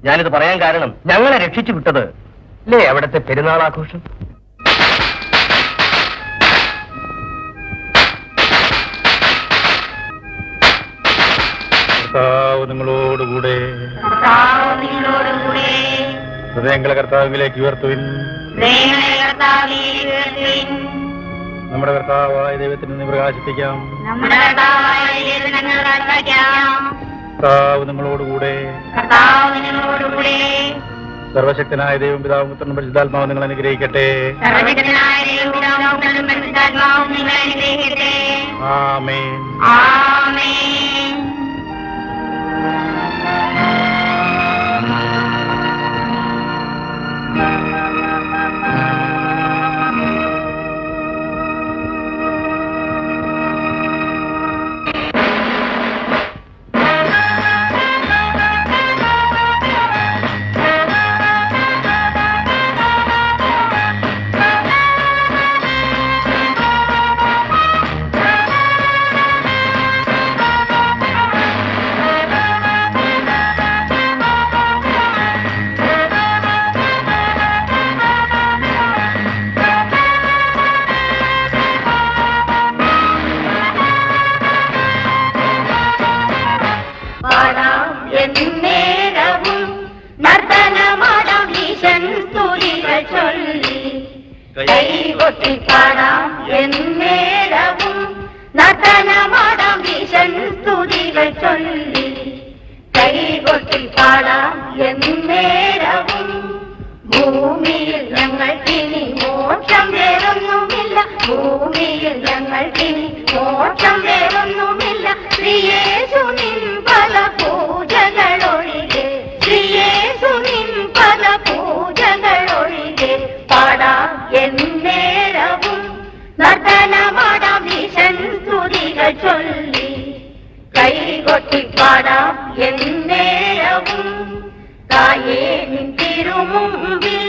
ഞാനിത് പറയാൻ കാരണം ഞങ്ങളെ രക്ഷിച്ചു വിട്ടത് അല്ലേ അവിടുത്തെ പെരുന്നാളാഘോഷം. നിങ്ങളോടുകൂടെ ഹൃദയങ്ങളെ കർത്താവിലേക്ക് ഉയർത്തുവിൻ. നമ്മുടെ കർത്താവായ ദൈവത്തിൽ നിന്ന് പ്രകാശിപ്പിക്കാം. കർത്താവ് നിങ്ങളോടുകൂടെ. സർവശക്തനായ ദൈവം പിതാവും പുത്രനും പരിശുദ്ധാത്മാവും നിങ്ങൾ അനുഗ്രഹിക്കട്ടെ. ആമേൻ. കൈകൊട്ടിപ്പാടാം എന്നേരവും നർത്തനമാടാം ഈശൻ സ്തുതികൾ ചൊല്ലി. കൈകൊട്ടിപ്പാടാം എന്നേരവും. ഭൂമിയിൽ ഞങ്ങൾക്കിനി മോക്ഷം വേറൊന്നുമില്ല. ഭൂമിയിൽ ഞങ്ങൾക്കിനി മോക്ഷം വേറൊന്നുമില്ല. ശ്രീയേശു നിൻ പല പൂജകളൊഴികെ. ശ്രീയേശു നിൻ പല പൂജകളൊഴികെ. പാടാം എന്നേരവും നർത്തനമാടാം ഈശൻ സ്തുതികൾ ചൊല്ലി. കൈകൊട്ടിപ്പാടാം എന്നേരവും. തായേ നിൻ തിരുമുമ്പിൽ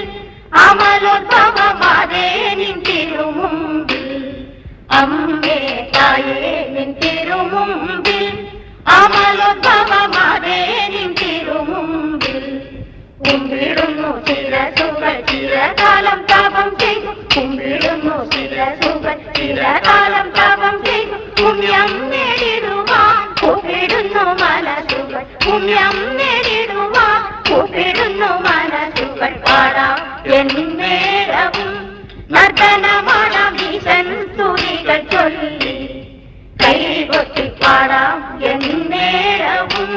അമലോദ്ഭവമാതേ നിൻ തിരുമുമ്പിൽ. അമ്മേ തായേ നിൻ തിരുമുമ്പിൽ അമലോദ്ഭവമാതേ നിൻ തിരുമുമ്പിൽ. കുമ്പിടുന്നു ശിരസുകൾ ചിരകാലം തപം ചെയ്തു. കുമ്പിടുന്നു ശിരസുകൾ ചിരകാലം തപം ചെയ്തു. പുണ്യം നേടിടുവാൻ കുമ്പിടുന്നു മനസ്സുകൾ. പുണ്യം നേടിടുവാൻ കുമ്പിടുന്നു മനസ്സുകൾ. പാടാം എന്നേരവും നർത്തനമാടാം ഈശൻ സ്തുതികൾ ചൊല്ലി. കൈകൊട്ടിപ്പാടാം എന്നേരവും.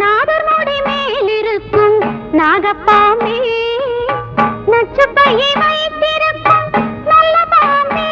நாதர்மோடி மேலிருக்கும் நாகப்பாம்பே, நச்சுப்பையை வைத்திருக்கும் நல்ல பாம்பே.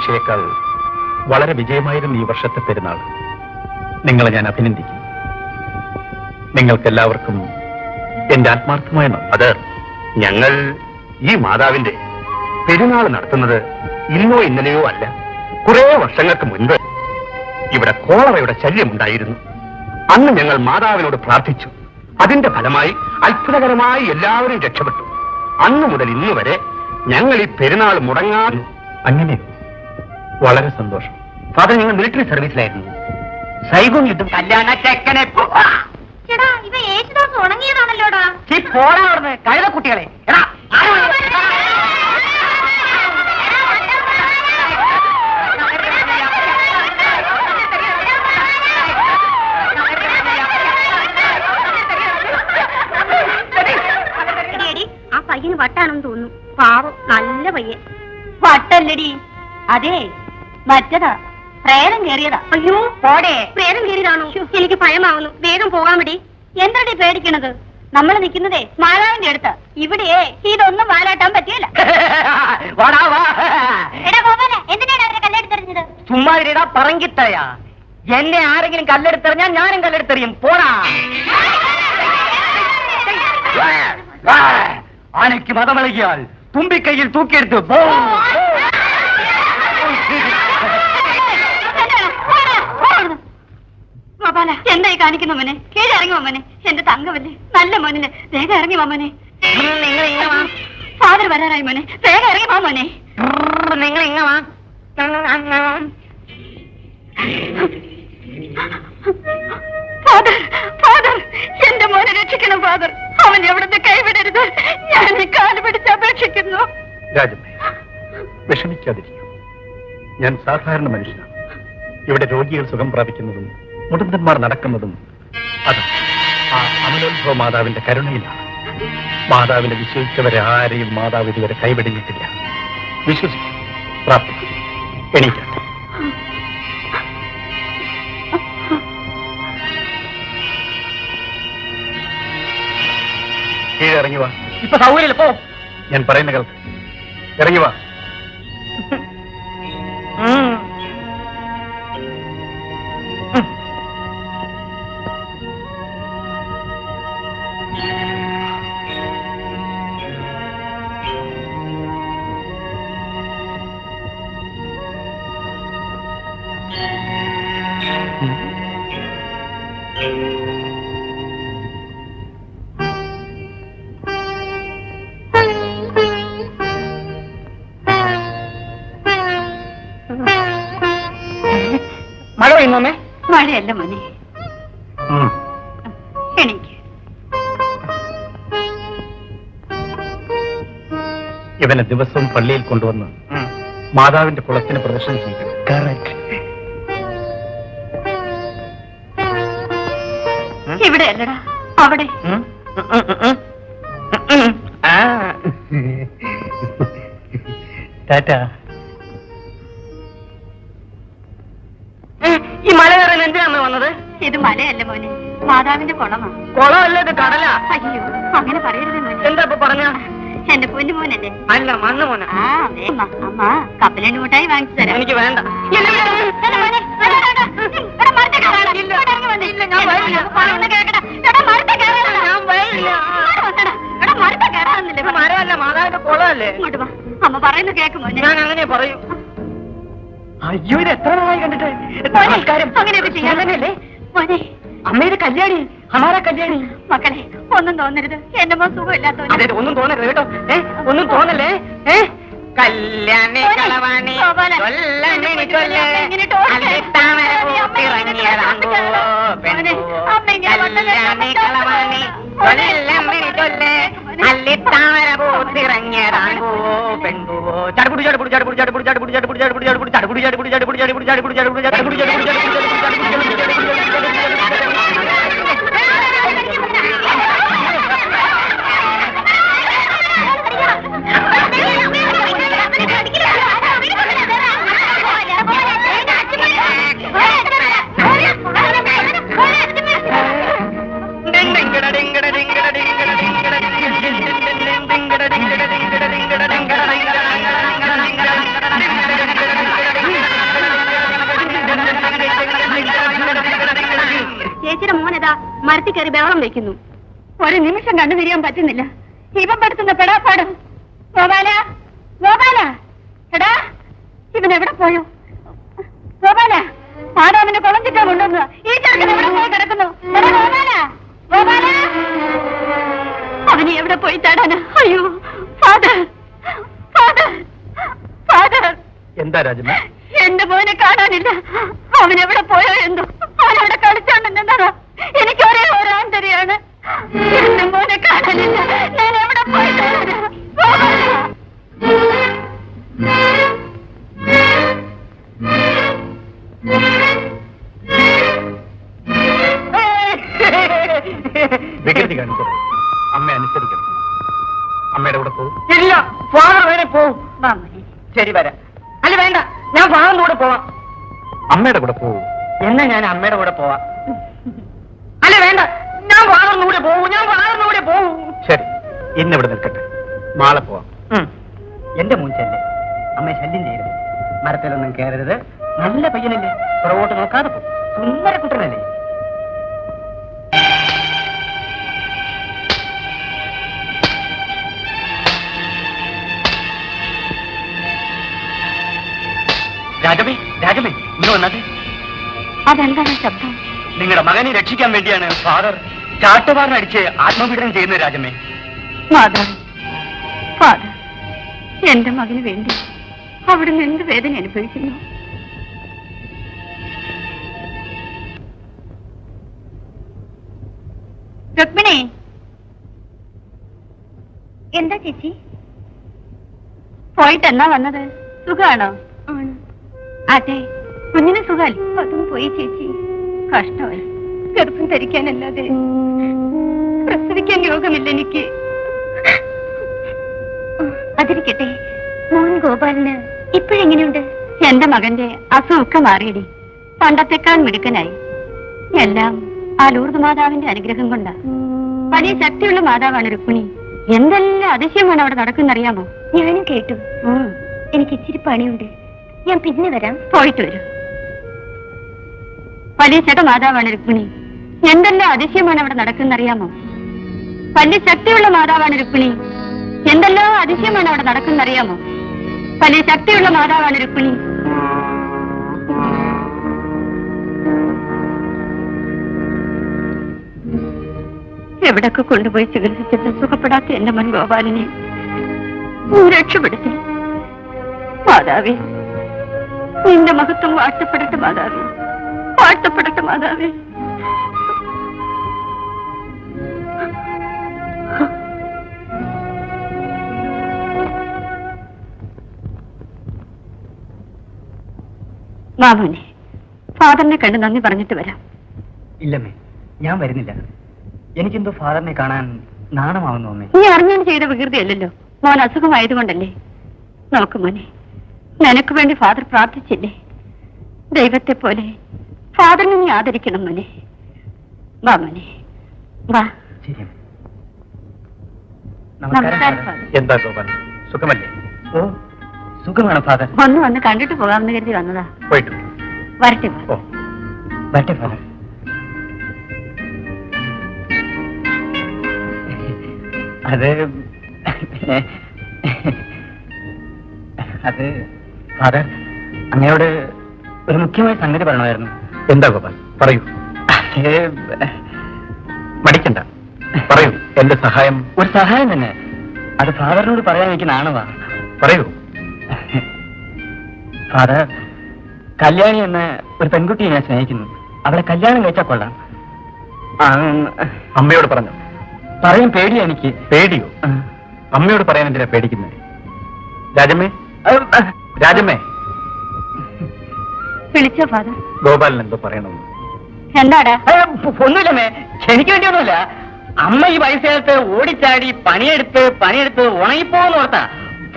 പ്രതീക്ഷയേക്കാൾ വളരെ വിജയമായിരുന്നു ഈ വർഷത്തെ പെരുന്നാൾ. നിങ്ങളെ ഞാൻ അഭിനന്ദിക്കുന്നു. നിങ്ങൾക്കെല്ലാവർക്കും എന്റെ ആത്മാർത്ഥമായ നന്ദി. അത് ഞങ്ങൾ ഈ മാതാവിന്റെ പെരുന്നാൾ നടത്തുന്നത് ഇന്നോ ഇന്നലെയോ അല്ല, കുറെ വർഷങ്ങൾക്ക് മുൻപ് ഇവിടെ കോളറയുടെ ശല്യമുണ്ടായിരുന്നു. അന്ന് ഞങ്ങൾ മാതാവിനോട് പ്രാർത്ഥിച്ചു. അതിന്റെ ഫലമായി അത്ഭുതകരമായി എല്ലാവരും രക്ഷപ്പെട്ടു. അന്ന് മുതൽ ഇന്ന് വരെ ഞങ്ങൾ ഈ പെരുന്നാൾ മുടങ്ങാതെ. അങ്ങനെ വളരെ സന്തോഷം. ഫാദർ, ഞങ്ങൾ മിലിറ്ററി സർവീസിലായിരുന്നു. സൈഗോൺ യുദ്ധം കല്യാണ ചെക്കനെ ചേടാ ഇവ യേശുദാസ് ഉണങ്ങിയതാണല്ലോടാ. പോടാ അവിടുന്ന് കഴുതക്കുട്ടികളെ. എടാ എടി, ആ പയ്യന് വട്ടാണെന്ന് തോന്നുന്നു. പാവം നല്ല പയ്യൻ. വട്ടല്ലടി, അതെ മറ്റതാ, പ്രേതം കേറിയതാ. അയ്യോ പോടെ, പ്രേതം കേറിയതാണോ? എനിക്ക് ഭയമാവുന്നു. വേഗം പോകാൻ വേണ്ടി. എന്താടി പേടിക്കണത്? നമ്മൾ നിൽക്കുന്നതേ മാതാവിന്റെ അടുത്ത്. ഇവിടെ ഇതൊന്നും വാലാട്ടാൻ പറ്റിയല്ല. വാടാ വാ. എടാ ഗോപാല, എന്തിനാണ് അവരെ കല്ലെടുത്തെറിഞ്ഞത്? ചുമ്മാതിരിടാ പറങ്കിത്തറയാ. എന്നെ ആരെങ്കിലും കല്ലെടുത്തെറിഞ്ഞാൽ ഞാനും കല്ലെടുത്തെറിയും. പോടാ. ആനയ്ക്ക് മതമിളകിയാൽ തുമ്പിക്കൈയിൽ തൂക്കിയെടുത്ത് പോ. ഗോപാല, എന്തായി കാണിക്കുന്നു മോനെ? കീഴിറങ്ങി മോനെ. എന്റെ തങ്കമല്ലേ, നല്ല മോനെ. വേഗം ഇറങ്ങി മോനെ. നിങ്ങൾ ഇങ്ങനെ വാ. ഫാദർ വരാറായി മോനെ. വേഗം ഇറങ്ങി മോനെ. നിങ്ങൾ ഇങ്ങനെ വാ. ഫാദർ, ഫാദർ, എന്റെ മോനെ രക്ഷിക്കണം ഫാദർ. അവൻ എവിടുന്ന് കൈവിടരുത്. ഞാൻ ഈ കാല് പിടിച്ച് അപേക്ഷിക്കുന്നു. രാജമ്മേ, വിഷമിക്കാതിരിക്കും. ഞാൻ സാധാരണ മനുഷ്യനാണ്. ഇവിടെ രോഗികൾ സുഖം പ്രാപിക്കുന്നതും മുടന്തന്മാർ നടക്കുന്നതും അത് ആ അമലോത്ഭവ മാതാവിന്റെ കരുണയിലാണ്. മാതാവിനെ വിശ്വസിച്ചവരെ ആരെയും മാതാവ് ഇതുവരെ കൈവിടിഞ്ഞിട്ടില്ല. വിശ്വസിക്കും, പ്രാർത്ഥിക്കും. എണീക്കട്ടെ. കീഴിറങ്ങി വാ. ഇപ്പൊ സൗകര്യമില്ല, പോ. ഞാൻ പറയുന്ന കേൾക്ക്. ഇറങ്ങി വാ. മഴ പെയ്യുന്നോമേ? മഴയല്ല മോനെ. ഉം. എനിക്ക് ഇവനെ ദിവസവും പള്ളിയിൽ കൊണ്ടുവന്ന് മാതാവിന്റെ കുളത്തിന് പ്രദർശനം ചെയ്യിക്കണം. ഇവിടെ അല്ലടാ, അവിടെ. ടാറ്റാ. ഈ മല കയറാൻ എന്തിനാണ് വന്നത്? ഇത് മലയല്ല മോനെ, മാതാവിന്റെ കുളമാ. കുളമല്ല, ഇത് കടലാ. അയ്യോ, അങ്ങനെ പറയരുത് മോനെ. എന്താ ഇപ്പൊ പറഞ്ഞ? എന്റെ പൊന്നു മോനല്ലേ. അല്ല, മണ്ണ് മോന. ആ അതെ അമ്മ കപ്പലണ്ടി മുട്ടായി വാങ്ങിച്ചു തരാം. എനിക്ക് വേണ്ട. മരമല്ല, മാതാവിന്റെ കുളമല്ലേ. അമ്മ പറയുന്നു കേക്ക് മോനെ. ഞാൻ അങ്ങനെ പറയൂ. അയ്യോ, ഇത് എത്ര നാളായി കണ്ടിട്ട്. നമസ്കാരം. അങ്ങനെയൊക്കെ ചെയ്യാൻ തന്നെയല്ലേ മോനെ. അമ്മയുടെ കല്യാണി, അമാരാ കല്യാണി. മക്കളെ, ഒന്നും തോന്നരുത്. എന്റെ മോൻ സുഖമില്ലാത്തവന്. അതെ, ഒന്നും തോന്നരുത് കേട്ടോ. ഒന്നും തോന്നല്ലേ. കല്യാണി കളവാണി കൊല്ലണി കൊല്ലേ അല്ലിത്താമര പൂത്തിറങ്ങിയതാങ്കോ പെണ്ണുവോ. കല്യാണി കളവാണി കൊല്ലമ്മണി കൊല്ലേ അല്ലിത്താമര പൂത്തിറങ്ങിയതാങ്കോ പെണ്ണുവോ. ചടുപുടി ചടുപുടി ചടുപുടി ചടുപുടി ചടുപുടി ചടുപുടി ചടുപുടി ചടുപുടി ചടുപുടി ചടുപുടി ചടുപുടി ചടുപുടി ചടുപുടി ചടുപുടി ചടുപുടി മരത്തിൽ കയറി ബഹളം വെക്കുന്നു. ഒരു നിമിഷം കണ്ടുതിരിയാൻ പറ്റുന്നില്ല. ഇവൻ പെടുത്തുന്ന പെടാപ്പാടും. ഗോപാല, ഗോപാല, എടാ ഇവൻ എവിടെ പോയോ? ഗോപാല, മാതാവിനെ കുളഞ്ചിട്ടാ കൊണ്ടുവന്നത്. ഈ ചെറുക്കൻ എവിടെ പോയി കിടക്കുന്നു? എടാ ഗോപാല, ഗോപാല, അവനെ എവിടെ പോയി തേടാനാ? അയ്യോ ഫാദർ, ഫാദർ, ഫാദർ. എന്താ രാജമ്മ? എന്റെ മോനെ കാണാനില്ല. അവൻ എവിടെ പോയോ എന്തോ. അവനവിടെ കളിച്ചോണ്ടെന്നതാ. എനിക്ക് ഒരേ ഒരു ആന്തരിയാണ്. എന്റെ മോനെ കാണാനില്ല. ഞാൻ എവിടെ പോയി തേടാനാ? വികൃതി കാണിക്കരുത്. അമ്മ അനുസരിക്കണം. അമ്മയുടെ കൂടെ പോകും. ഇല്ല, ഫാദർ വേണേ പോവും. ശരി വരാം. അല്ല വേണ്ട, ഞാൻ ഫാദറിന്റെ കൂടെ പോവാം. അമ്മയുടെ കൂടെ പോകും. എന്നാ ഞാൻ അമ്മയുടെ കൂടെ പോവാം. അല്ല വേണ്ട, ഞാൻ ഫാദറിന്റെ കൂടെ പോവും. ഞാൻ ഫാദറിന്റെ കൂടെ പോവും. ശരി, ഇന്നിവിടെ നിൽക്കട്ടെ. നാളെ പോവാം. എന്റെ മൂഞ്ചല്ലേ, അമ്മയെ ശല്യം ചെയ്യരുത്. മരത്തിലൊന്നും കയറരുത്. നല്ല പയ്യനല്ലേ, പുറകോട്ട് നോക്കാതെ പോകും. സുന്ദര കുട്ടനല്ലേ. രാജമേ, രാജമേ, ഇന്ന് വന്നാട്ടെ. അതെന്താണ് ശബ്ദം? നിങ്ങളുടെ മകനെ രക്ഷിക്കാൻ വേണ്ടിയാണ് ഫാദർ ചാട്ടുപാറിനടിച്ച് ആത്മപീഡനം ചെയ്യുന്നത്. രാജമേ, മാതാവ്, ഫാദർ, എന്റെ മകന് വേണ്ടി അവിടുന്ന് എന്ത് വേദന അനുഭവിക്കുന്നു? രുക്മിണി, എന്താ ചേച്ചി? പോയിട്ട് എന്നാ വന്നത്? സുഖാണോ? അതെ, കുഞ്ഞിന് സുഖമല്ലേ? അതും പോയി ചേച്ചി. കഷ്ടമായി. ഗർഭം ധരിക്കാനല്ലാതെ പ്രസവിക്കാൻ യോഗമില്ല എനിക്ക്. അതിരിക്കട്ടെ, മോൻ ഗോപാലിന് ഇപ്പോഴെങ്ങനെയുണ്ട്? എന്റെ മകന്റെ അസുഖമൊക്കെ മാറിയടി. പണ്ടത്തെക്കാൾ മിടുക്കനായി. എല്ലാം ആ ലൂർദ് മാതാവിന്റെ അനുഗ്രഹം കൊണ്ടാ. വലിയ ശക്തിയുള്ള മാതാവാണ് രുക്മിണി. എന്തെല്ലാം അതിശയമാണ് അവിടെ നടക്കുന്നറിയാമോ? ഞാനും കേട്ടു. എനിക്ക് ഇച്ചിരി പണിയുണ്ട്, ഞാൻ പിന്നെ വരാം. പോയിട്ട് വരൂ. വലിയ ശക്തി മാതാവാണ് രുക്മിണി. എന്തെല്ലാം അതിശയമാണ് അവിടെ നടക്കുന്നറിയാമോ? വലിയ ശക്തിയുള്ള മാതാവാണ് രുക്മിണി. എന്തെല്ലാം അതിശയമാണ് അവിടെ നടക്കുന്നറിയാമോ? വലിയ ശക്തിയുള്ള മാതാവാണ് രുക്മിണി. എവിടൊക്കെ കൊണ്ടുപോയി ചികിത്സിച്ചിട്ട് സുഖപ്പെടാത്ത എന്റെ മൻ ഗോപാലിനെ രക്ഷപ്പെടുത്തി. മാതാവേ, നിന്റെ മഹത്വം വാഴ്ത്തപ്പെടട്ടെ മാതാവേ, വാഴ്ത്തപ്പെടട്ടെ മാതാവേ. മാമോനെ, ഫാദറിനെ കണ്ട് നന്ദി പറഞ്ഞിട്ട് വരാം. ഇല്ലമ്മേ, ഞാൻ വരുന്നില്ല. എനിക്കെന്തോ ഫാദറിനെ കാണാൻ നാണമാവുന്നു അമ്മേ. നീ അറിഞ്ഞാണ് ചെയ്ത വികൃതിയല്ലല്ലോ. മോൻ അസുഖമായതുകൊണ്ടല്ലേ. നോക്ക് മോനെ, നിനക്ക് വേണ്ടി ഫാദർ പ്രാർത്ഥിച്ചില്ലേ? ദൈവത്തെ പോലെ ഫാദറിനെ നീ ആദരിക്കണം മോനെ. വാ മോനെ, വാ. ശരി. നമസ്കാരം ഫാദർ. എന്താ ഗോപാൽ, സുഖമല്ലേ? ഓ, സുഖമാണ് ഫാദർ. വന്ന് കണ്ടിട്ട് പോകാമെന്ന് കരുതി വന്നതാ. പോയിട്ട് വരട്ടെ. ഓ, വരട്ടെ ഫാദർ. അത് അത് ഫാദർ, അങ്ങയോട് ഒരു മുഖ്യമായ സംഗതി പറയണമായിരുന്നു. എന്താ ഗോപാൽ, പറയൂ. മടിക്കണ്ട, പറയൂ. എന്റെ സഹായം. ഒരു സഹായം തന്നെ. അത് ഫാദറിനോട് പറയാൻ എനിക്ക് നാണവാ. പറയൂ. ഫാദർ, കല്യാണി എന്ന ഒരു പെൺകുട്ടിയെ ഞാൻ സ്നേഹിക്കുന്നു. അവളെ കല്യാണം കഴിച്ചാൽ കൊള്ളാം. അമ്മയോട് പറഞ്ഞു? പറയാൻ പേടിയാ എനിക്ക്. പേടിയോ? അമ്മയോട് പറയാൻ എന്തിനാ പേടിക്കുന്നത്? രാജമ്മേ, രാജമ്മേ. വിളിച്ചോ ഫാദർ? ഗോപാലിന് എന്തോ പറയണമെന്ന്. എന്താടാ? ഒന്നുമില്ലമ്മേ, എനിക്ക് വേണ്ടിയൊന്നുമില്ല. അമ്മ ഈ വയസ്സേലത്ത് ഓടിച്ചാടി പണിയെടുത്ത് ഉണങ്ങിപ്പോന്ന് ഓർത്താ.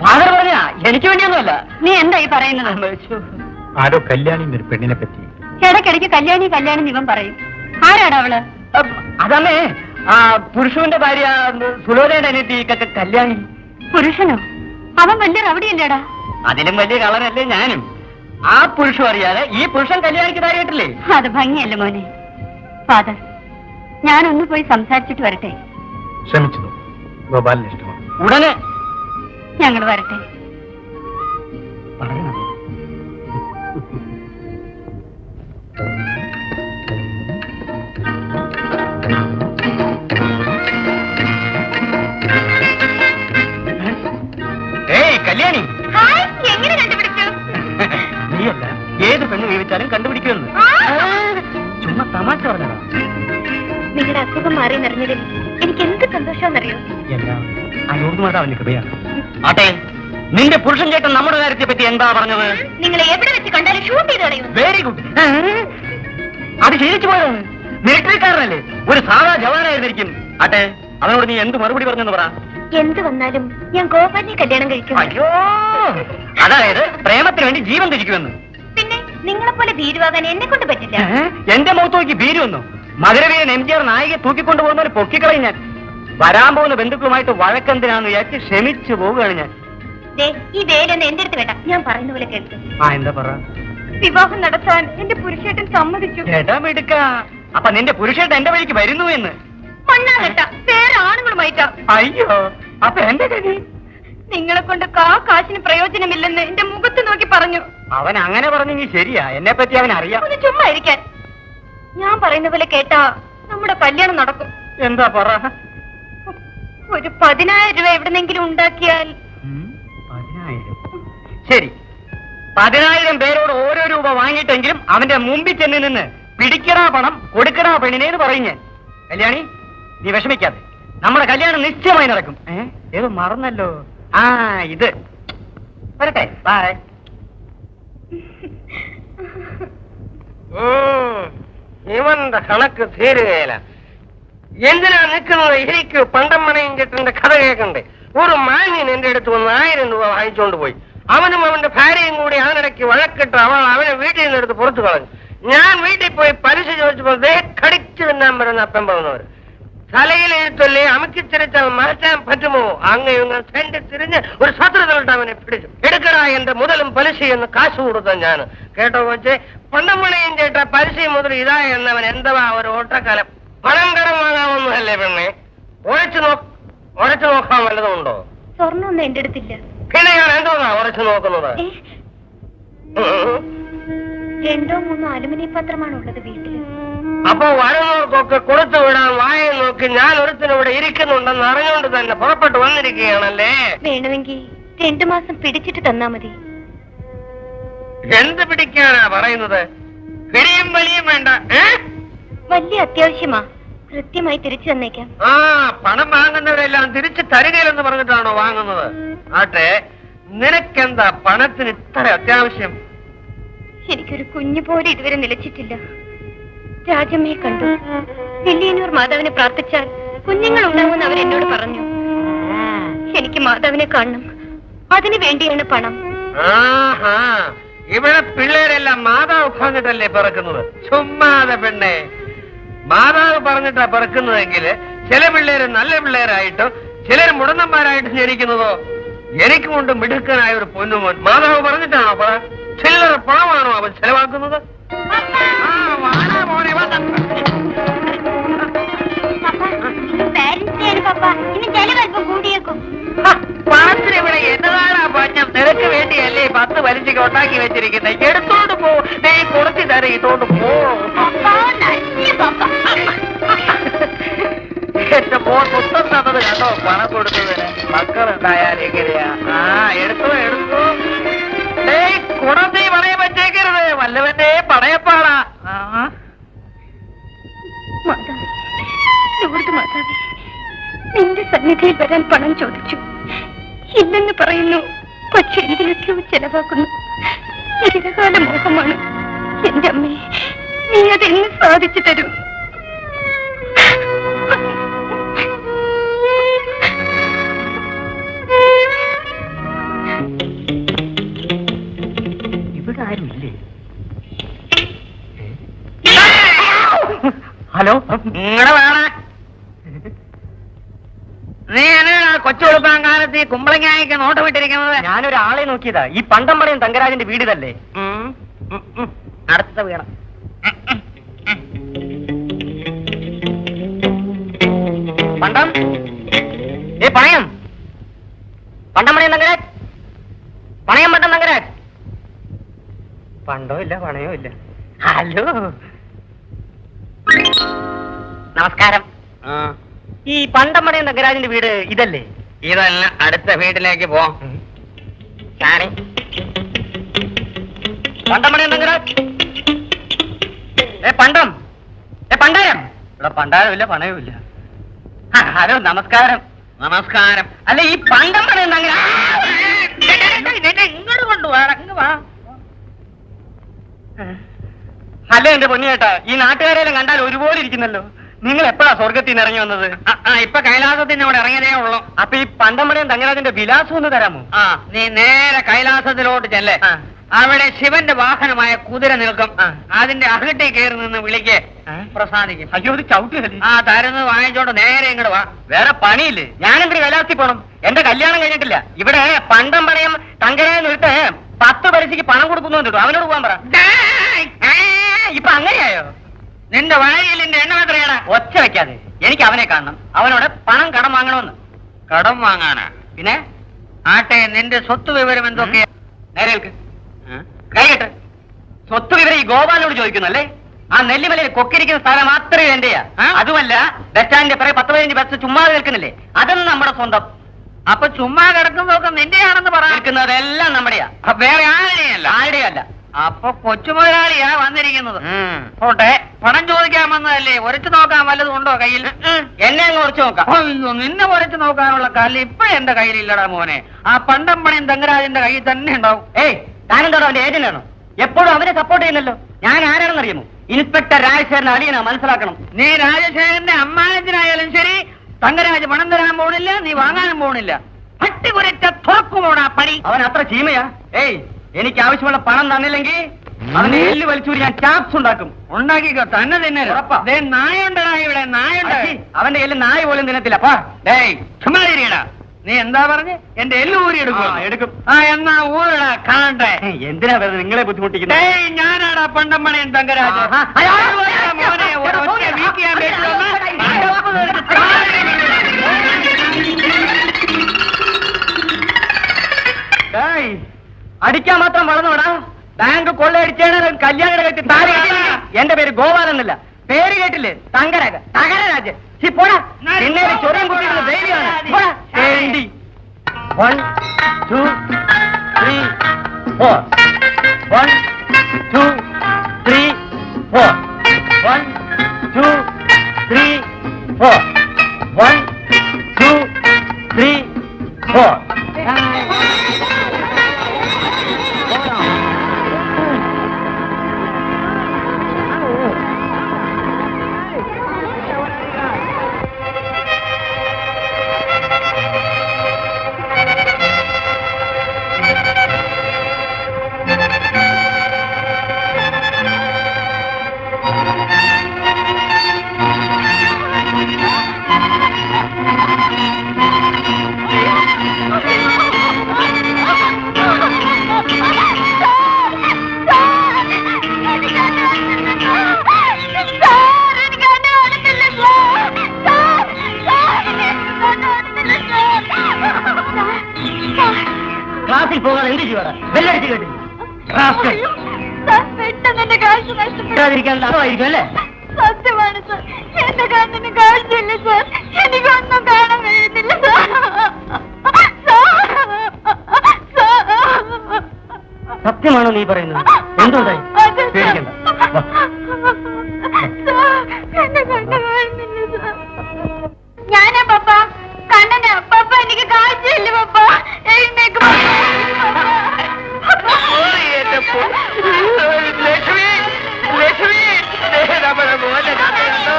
ഫാദർ പറഞ്ഞ എനിക്ക് വേണ്ടിയൊന്നുമല്ല. നീ എന്താ ഈ പറയുന്നത്? ആരോ കല്യാണി എന്നൊരു പെണ്ണിനെ പറ്റി. ഇടയ്ക്കിടയ്ക്ക് കല്യാണി കല്യാണി ഇവൻ പറയും. ആരാടാ അവള്? അതമ്മേ, ആ പുരുഷന്റെ ഭാര്യ സുലോചനയുടെ അനിയത്തി കല്യാണി. പുരുഷനോ? അവൻ വലിയ റവടിയല്ലേടാ? അതിലും വലിയ കളറല്ലേ ഞാനും. ആ പുരുഷൻ അറിയാതെ ഈ പുരുഷൻ കല്യാണിക്ക് താഴെയിട്ടില്ലേ? അത് ഭംഗിയല്ല മോനെ. ഫാദർ, ഞാനൊന്ന് പോയി സംസാരിച്ചിട്ട് വരട്ടെ. ശ്രമിച്ചു നോക്കൂ. ഗോപാലിന് ഇഷ്ടമാണ്. ഉടനെ ഞങ്ങൾ വരട്ടെ. പറയണം. ഏയ് കല്യാണി, ഹായ്, എങ്ങനെ കണ്ടുപിടിച്ചു? നീയല്ല ഏത് പെണ്ണ് ജീവിച്ചാലും കണ്ടുപിടിക്കുമെന്ന്. ചുമ്മാ തമാശ പറഞ്ഞതാ. നിങ്ങളുടെ അസുഖം മാറി നിറഞ്ഞതിൽ എനിക്ക് എന്ത് സന്തോഷമെന്നറിയോ? എല്ലാം അയോഗ്യമാതാവിന്റെ കൃപയാണ്. ആട്ടെ, നിന്റെ പുരുഷൻ ചേട്ടൻ നമ്മുടെ കാര്യത്തെ പറ്റി എന്താ പറഞ്ഞത്? നിങ്ങളെ എവിടെ വെച്ച് കണ്ടാലും ഷൂട്ട് ചെയ്ത് കളയും. Very good. അത് ശീലിച്ചു പോയതാണ്. മിലിറ്ററിക്കാരനല്ലേ, ഒരു സാധാ ജവാനായിരുന്നിരിക്കും. ആട്ടെ, അവനോട് നീ എന്ത് മറുപടി പറഞ്ഞെന്ന് പറ. എന്ത് വന്നാലും ഞാൻ ഗോപാലിനെ കല്യാണം കഴിക്കും. അയ്യോ, അതായത് പ്രേമത്തിന് വേണ്ടി ജീവൻ തിരിക്കുമെന്ന്. പിന്നെ നിങ്ങളെ പോലെ ഭീരുവാകാൻ എന്നെ കൊണ്ട് പറ്റില്ല. എന്റെ മുഖത്ത് നോക്കി ഭീരുവെന്നു. മധുരവീരൻ എംജിആർ നായികയെ തൂക്കിക്കൊണ്ടു പോകുന്നവരെ പൊക്കിക്കളയും ഞാൻ. വരാൻ പോകുന്ന ബന്ധുക്കളുമായിട്ട് വഴക്കെന്തിനാന്ന് വിചാരിച്ച് ക്ഷമിച്ചു പോവുകയാണ് ഞാൻ. ദേ, ഈ വേലൊന്നും എന്റെ അടുത്ത് വേണ്ട. ഞാൻ പറയുന്ന പോലെ കേൾക്കും. എന്താ പറ? വിവാഹം നടത്താൻ എന്റെ പുരുഷേട്ടൻ സമ്മതിച്ചു. ചേട്ടാ മിടുക്ക. അപ്പൊ നിന്റെ പുരുഷേട്ടൻ എന്റെ വഴിക്ക് വരുന്നു എന്ന്? മണ്ണാകട്ട വേറെ ആണുങ്ങളുമായിട്ടാ. അയ്യോ, അപ്പൊ എന്റെ കഥ? നിങ്ങളെ കൊണ്ട് കാശിന് പ്രയോജനമില്ലെന്ന് എന്റെ മുഖത്ത് നോക്കി പറഞ്ഞു. അവൻ അങ്ങനെ പറഞ്ഞെങ്കിൽ ശരിയാ. എന്നെ പറ്റി അവൻ അറിയാം. ഒന്ന് ചുമ്മാ ഇരിക്കാൻ. ഞാൻ പറയുന്ന പോലെ കേട്ടാ നമ്മുടെ കല്യാണം നടക്കും. എന്താ പറ? ഒരു 10,000 രൂപ എവിടെന്നെങ്കിലും ഉണ്ടാക്കിയാൽ. 10,000? ശരി, 10,000 പേരോട് ഓരോ രൂപ വാങ്ങിയിട്ടെങ്കിലും അവന്റെ മുമ്പിൽ ചെന്ന് നിന്ന് പിടിക്കടാ പണം കൊടുക്കടാ പെണ്ണിനേന്ന് പറയും ഞാൻ. കല്യാണി, നീ വിഷമിക്കാതെ. നമ്മുടെ കല്യാണം നിശ്ചയമായി നടക്കും. ഏതോ മറന്നല്ലോ. ഇത് വരട്ടെ. ബൈ. ഇവന്റെ കണക്ക് തീരുകയില്ല. എന്തിനാ നിൽക്കുന്നത്? എനിക്ക് പണ്ടമ്മണയും കെട്ടിന്റെ കഥ കേൾക്കണ്ടേ? ഒരു മാന്യൻ എന്റെ അടുത്ത് വന്ന് 1000 രൂപ വാങ്ങിച്ചുകൊണ്ട് പോയി. അവനും അവന്റെ ഭാര്യയും കൂടി അതിനിടയ്ക്ക് വഴക്കിട്ട് അവനെ വീട്ടിൽ നിന്ന് എടുത്ത് പുറത്തു കളഞ്ഞു. ഞാൻ വീട്ടിൽ പോയി പലിശ ചോദിച്ചപ്പോൾ കടിച്ചു തിന്നാൻ വരുന്ന അപ്പം പറഞ്ഞവർ. തലയിൽ എഴുത്തല്ലേ അമുക്കിച്ചിരിച്ചാൽ മാറ്റാൻ പറ്റുമോ? അങ്ങ് സെന്റ് തിരിഞ്ഞ് ഒരു ശത്രുതലിട്ട് അവനെ പിടിച്ചു. എടുക്കടാ എന്റെ മുതലും പലിശയെന്ന് കാശ് കൊടുത്ത ഞാൻ. കേട്ടോ കൊച്ചേ, പണ്ടമ്മണയും ചേട്ടാ പലിശയും മുതൽ ഇതാ എന്നവൻ എന്താ ഒരു ഓട്ടക്കാലം. പണം കടം വാങ്ങാമൊന്നുമല്ലേ പെണ്ണെ? ഉറച്ചു നോക്കാൻ വല്ലതുമുണ്ടോ? സ്വർണ്ണമൊന്നും എന്റെ അടുത്തില്ല. പിന്നെ ഞാൻ എന്തോന്നാ ഉറച്ചു നോക്കുന്നത്? 2 or 3 അലുമിനിയം പത്രമാണ് ഉള്ളത് വീട്ടില്. അപ്പൊ വരുന്നവർക്കൊക്കെ കൊടുത്തു വിടാൻ വായ നോക്കി ഞാൻ ഒരുത്തിനിവിടെ ഇരിക്കുന്നുണ്ടെന്ന് അറിഞ്ഞുകൊണ്ട് തന്നെ പുറപ്പെട്ടു വന്നിരിക്കുകയാണല്ലേ? വേണമെങ്കിൽ 2 മാസം പിടിച്ചിട്ട് തന്നാ മതി. എന്ത് പിടിക്കാനാ പറയുന്നത്? പിടിയും വലിയും വേണ്ട. വലിയ അത്യാവശ്യമാ. കൃത്യമായി തിരിച്ചു തന്നേക്കാം. പണം വാങ്ങുന്നവരെല്ലാം തിരിച്ചു തരികയില്ലെന്ന് പറഞ്ഞിട്ടാണോ വാങ്ങുന്നത്? ആട്ടെ, നിനക്കെന്താ പണത്തിന് ഇത്ര അത്യാവശ്യം? എനിക്കൊരു കുഞ്ഞു പോലെ ഇതുവരെ നിലച്ചിട്ടില്ല. രാജമ്മയെ കണ്ടു. വില്ലിയന്നൂർ മാതാവിനെ പ്രാർത്ഥിച്ചാൽ കുഞ്ഞുങ്ങൾ ഉണ്ടാവുമെന്ന് അവരെന്നോട് പറഞ്ഞു. എനിക്ക് മാതാവിനെ കാണണം. അതിനു വേണ്ടിയാണ് പണം. ഇവിടെ പിള്ളേരെല്ലാം മാതാവ് പറഞ്ഞിട്ടല്ലേ പിറക്കുന്നത്? ചുമ്മാതെ പെണ്ണെ, മാതാവ് പറഞ്ഞിട്ടാ പിറക്കുന്നതെങ്കിൽ ചില പിള്ളേര് നല്ല പിള്ളേരായിട്ടും ചിലർ മുടന്തന്മാരായിട്ടും ജനിക്കുന്നതോ? എനിക്കും കൊണ്ട് മിടുക്കനായ ഒരു പൊന്നുമോൻ. മാതാവ് പറഞ്ഞിട്ടാണോ പറ? ചില്ലറ പണമാണോ അവൻ ചെലവാക്കുന്നത്? പണത്തിന് ഇവിടെ എന്നതാണാ പഞ്ഞം? നിനക്ക് വേണ്ടിയല്ലേ 10 വലിച്ച് ഉണ്ടാക്കി വെച്ചിരിക്കുന്നത്. എടുത്തോണ്ട് പോ. നീ കുറച്ച് തരം ഇതോണ്ട് പോ. എന്റെ മോൻ പുസ്തകം തന്നത് കണ്ടോ? പണം കൊടുത്തതിന് മക്കളുണ്ടായാലും എങ്ങനെയാ? എടുത്തോ. കുടത്തി പണയം വെച്ചേക്കരുത്. വല്ലവന്റെ പണയപ്പാടാ. മാതാവേ, നിന്റെ സന്നിധിയിൽ വരാൻ പണം ചോദിച്ചു. ഇല്ലെന്ന് പറയുന്നു. പക്ഷെ എന്തിനൊക്കെയോ ചെലവാക്കുന്നു. ചിരകാല മോഹമാണ്. എന്റെ അമ്മേ, നീ അതെന്ന് സാധിച്ചു തരൂ. ഇവിടെ ആരുമില്ലേ? ഹലോ, നിങ്ങളെ വേണേ നീ എന്നാ കൊച്ചു കൊടുക്കാൻ കാലത്ത് ഈ കുമ്പളങ്ങായിക്ക് നോട്ടം വിട്ടിരിക്കുന്നത്? ഞാനൊരാളെ നോക്കിയതാ. ഈ പണ്ടമ്പടയും തങ്കരാജന്റെ വീടിതല്ലേ? അടുത്ത വീണം പണ്ടം പണയം പണ്ടം പണയം തങ്കരാജ് പണയം പണ്ടം തങ്കരാജ് പണ്ടോ ഇല്ല പണയോ ഇല്ല. ഹലോ നമസ്കാരം. ഈ പണ്ടം പണയം തങ്കരാജിന്റെ വീട് ഇതല്ലേ? ഇതല്ല, അടുത്ത വീട്ടിലേക്ക് പോ. പണ്ടം പണയം തങ്കരാജ് പണ്ടം പണ്ടാരം. ഇവിടെ പണ്ടാരമില്ല പണയമില്ല. ഹലോ നമസ്കാരം. നമസ്കാരം. അല്ല ഈ പണ്ടം പണയം തങ്കരാജ് ഇങ്ങോട്ട് കൊണ്ടുപോവാ. ഹലോ എന്റെ പൊന്നിയേട്ടാ, ഈ നാട്ടുകാരെല്ലാം കണ്ടാൽ ഒരുപോലെ ഇരിക്കുന്നല്ലോ. നിങ്ങൾ എപ്പോഴാ സ്വർഗത്തിൽ നിന്ന് ഇറങ്ങി വന്നത്? ഇപ്പൊ കൈലാസത്തിന് ഇവിടെ ഇറങ്ങിയതേ ഉള്ളൂ. അപ്പൊ ഈ പണ്ടം പണയം തങ്കരാജിന്റെ വിലാസം ഒന്ന് തരാമോ? നീ നേരെ കൈലാസത്തിലോട്ട് ചെല്ലേ. അവിടെ ശിവന്റെ വാഹനമായ കുതിര നിൽക്കും. അതിന്റെ അകട്ടി കയറി നിന്ന് വിളിക്ക്, പ്രസാദിക്കും. അയ്യോ ഒരു ചവിട്ടി. തരുന്ന് വാങ്ങിച്ചോണ്ട് നേരെ ഇങ്ങോട്ട് വാ. വേറെ പണിയില്ലേ? ഞാനെന്തിന് കൈലാസത്തിൽ പോണം? എന്റെ കല്യാണം കഴിഞ്ഞിട്ടില്ല. ഇവിടെ പണ്ടം പണയം തങ്കരാജ് ഒരുത്ത് 10 പലിശയ്ക്ക് പണം കൊടുക്കുന്നു. അവനോട് പോകാൻ പറ. ഇപ്പൊ അങ്ങനെയായോ? നിന്റെ വാഴയിലിന്റെ എണ്ണം എത്രയാണ്? ഒച്ച വെക്കാതെ. എനിക്ക് അവനെ കാണണം. അവനോട് പണം കടം വാങ്ങണമെന്ന്. കടം വാങ്ങാനാ? പിന്നെ ആട്ടെ, നിന്റെ സ്വത്ത് വിവരം എന്തൊക്കെയാ? നേരെ കൈകെട്ട്. സ്വത്ത് വിവരം ഈ ഗോപാലിനോട് ചോദിക്കുന്നല്ലേ? ആ നെല്ലിമലയിൽ കൊക്കിരിക്കുന്ന സ്ഥലം മാത്രമേ എന്റെയാ. അതുമല്ല, ബസ് സ്റ്റാൻഡിന്റെ പിറകെ 10-15 ബസ് ചുമ്മാ നിൽക്കുന്നില്ലേ, അതൊന്നും നമ്മുടെ സ്വന്തം. അപ്പൊ ചുമ്മാ കിടക്കുന്നതൊക്കെ നിന്റെയാണെന്ന് നിൽക്കുന്നതെല്ലാം നമ്മുടെയാ, വേറെ ആരുടെയല്ല. ആരുടെയല്ല. അപ്പൊ കൊച്ചുമുതലാളിയാ വന്നിരിക്കുന്നത്. പോട്ടെ, പണം ചോദിക്കാൻ വന്നതല്ലേ? ഉരച്ചു നോക്കാൻ വല്ലതും ഉണ്ടോ കയ്യിൽ? എന്നെ അങ്ങ് ഉറച്ചു നോക്കാം. അയ്യോ, നിന്നെ ഉരച്ചു നോക്കാനുള്ള കല്ല് ഇപ്പഴും എന്റെ കയ്യിലില്ലടാ മോനെ. ആ പണ്ടം പണയം തങ്കരാജന്റെ കയ്യിൽ തന്നെ ഉണ്ടാവും. ഏയ്, താനെന്തോടോ അവന്റെ ഏജന്റ് ആണോ? എപ്പോഴും അവനെ സപ്പോർട്ട് ചെയ്യുന്നല്ലോ. ഞാൻ ആരാണെന്ന് അറിയുമോ? ഇൻസ്പെക്ടർ രാജശേഖരന്റെ അളിയനാ, മനസ്സിലാക്കണം. നീ രാജശേഖരന്റെ അമ്മാനത്തിനായാലും ശരി, തങ്കരാജ് പണം തരാൻ പോണില്ല, നീ വാങ്ങാനും പോണില്ല. പട്ടി കുരച്ച തുറക്കുമോടാ പണി. അവൻ അത്ര ചീമയാ? ഏയ്, എനിക്ക് ആവശ്യമുള്ള പണം തന്നില്ലെങ്കിൽ അവനെ എല്ല് വലിച്ചൂരി ഞാൻ ചാപ്സ് ഉണ്ടാക്കും. ഉണ്ടാക്കിക്കോ, തന്നെ തിന്നരുത്. ഉറപ്പാ. നായുണ്ടടാ ഇവിടെ, നായുണ്ട്. അവന്റെ എല്ല് നായ പോലും തിന്നത്തില്ല. ചുമ്മാതിരിയടാ. നീ എന്താ പറഞ്ഞ്? എന്റെ എല്ല് ഊരി എടുക്കും. എടുക്കും. എന്നാ ഊരടാ, കാണട്ടെ. എന്തിനാ വെറുതെ നിങ്ങളെ ബുദ്ധിമുട്ടിക്കുന്നത്? ഞാനാടാ പണ്ടം പണയം തങ്കരാജ്. മോനെ, ഒറ്റ വീക്ക് ഞാൻ അടിക്കാൻ മാത്രം വളർന്നോടാ. ബാങ്ക് കൊള്ളയടിച്ചാണ് കല്യാണം കെട്ടി താരി. എന്റെ പേര് ഗോപാൽ എന്നല്ല, പേര് കേട്ടില്ലേ? തങ്കരാജ്. തകരരാജ്. പോടാ, എന്നെ ചൊറിയും കുട്ടികളുടെ ധൈര്യമാണ്. 1 2 3 4 1 2 3 4 1 2 3 4 1 2 3 4. ക്ലാസ്സിൽ പോകാൻ എന്ത് ചെയ്യുവാണ്? ബെല്ലടിച്ച് കേട്ടില്ല. പെട്ടെന്ന് എന്റെ കാശ് നഷ്ടപ്പെട്ടു. ആയിരിക്കും അല്ലേ? സത്യമാണ് സാർ, എന്റെ കണ്ണിന് കാഴ്ചയില്ല സാർ. എനിക്കൊന്നും കാണാൻ കഴിയുന്നില്ല സാർ. സത്യമാണോ നീ പറയുന്നത്? എന്തുണ്ടായി? പേടിക്കണ്ട. എന്റെ കണ്ണ് കാണുന്നില്ല സാർ. ഞാനാ പപ്പ, കണ്ണനാ പപ്പ. എനിക്ക് കാഴ്ചയില്ല പപ്പ. എഴുന്നേക്ക് ലക്ഷ്മി, ലക്ഷ്മി, നമ്മുടെ മോനെ കണ്ടോ?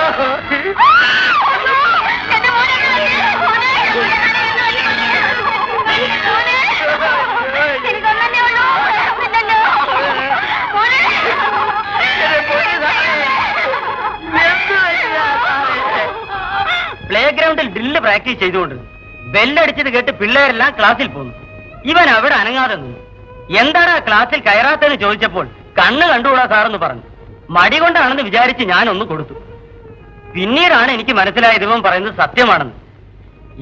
പ്ലേ ഗ്രൗണ്ടിൽ ഡ്രില്ല് പ്രാക്ടീസ് ചെയ്തുകൊണ്ട് ബെല്ലടിച്ചത് കേട്ട് പിള്ളേരെല്ലാം ക്ലാസ്സിൽ പോന്നു. ഇവൻ അവിടെ അനങ്ങാതെ നിന്നു. എന്താണ് ക്ലാസ്സിൽ കയറാത്തതെന്ന് ചോദിച്ചപ്പോൾ കണ്ണ് കണ്ടുകൂടാ സാറെന്ന് പറഞ്ഞു. മടി കൊണ്ടാണെന്ന് വിചാരിച്ച് ഞാനൊന്ന് കൊടുത്തു. പിന്നീടാണ് എനിക്ക് മനസ്സിലായത് ഇവൻ പറയുന്നത് സത്യമാണെന്ന്.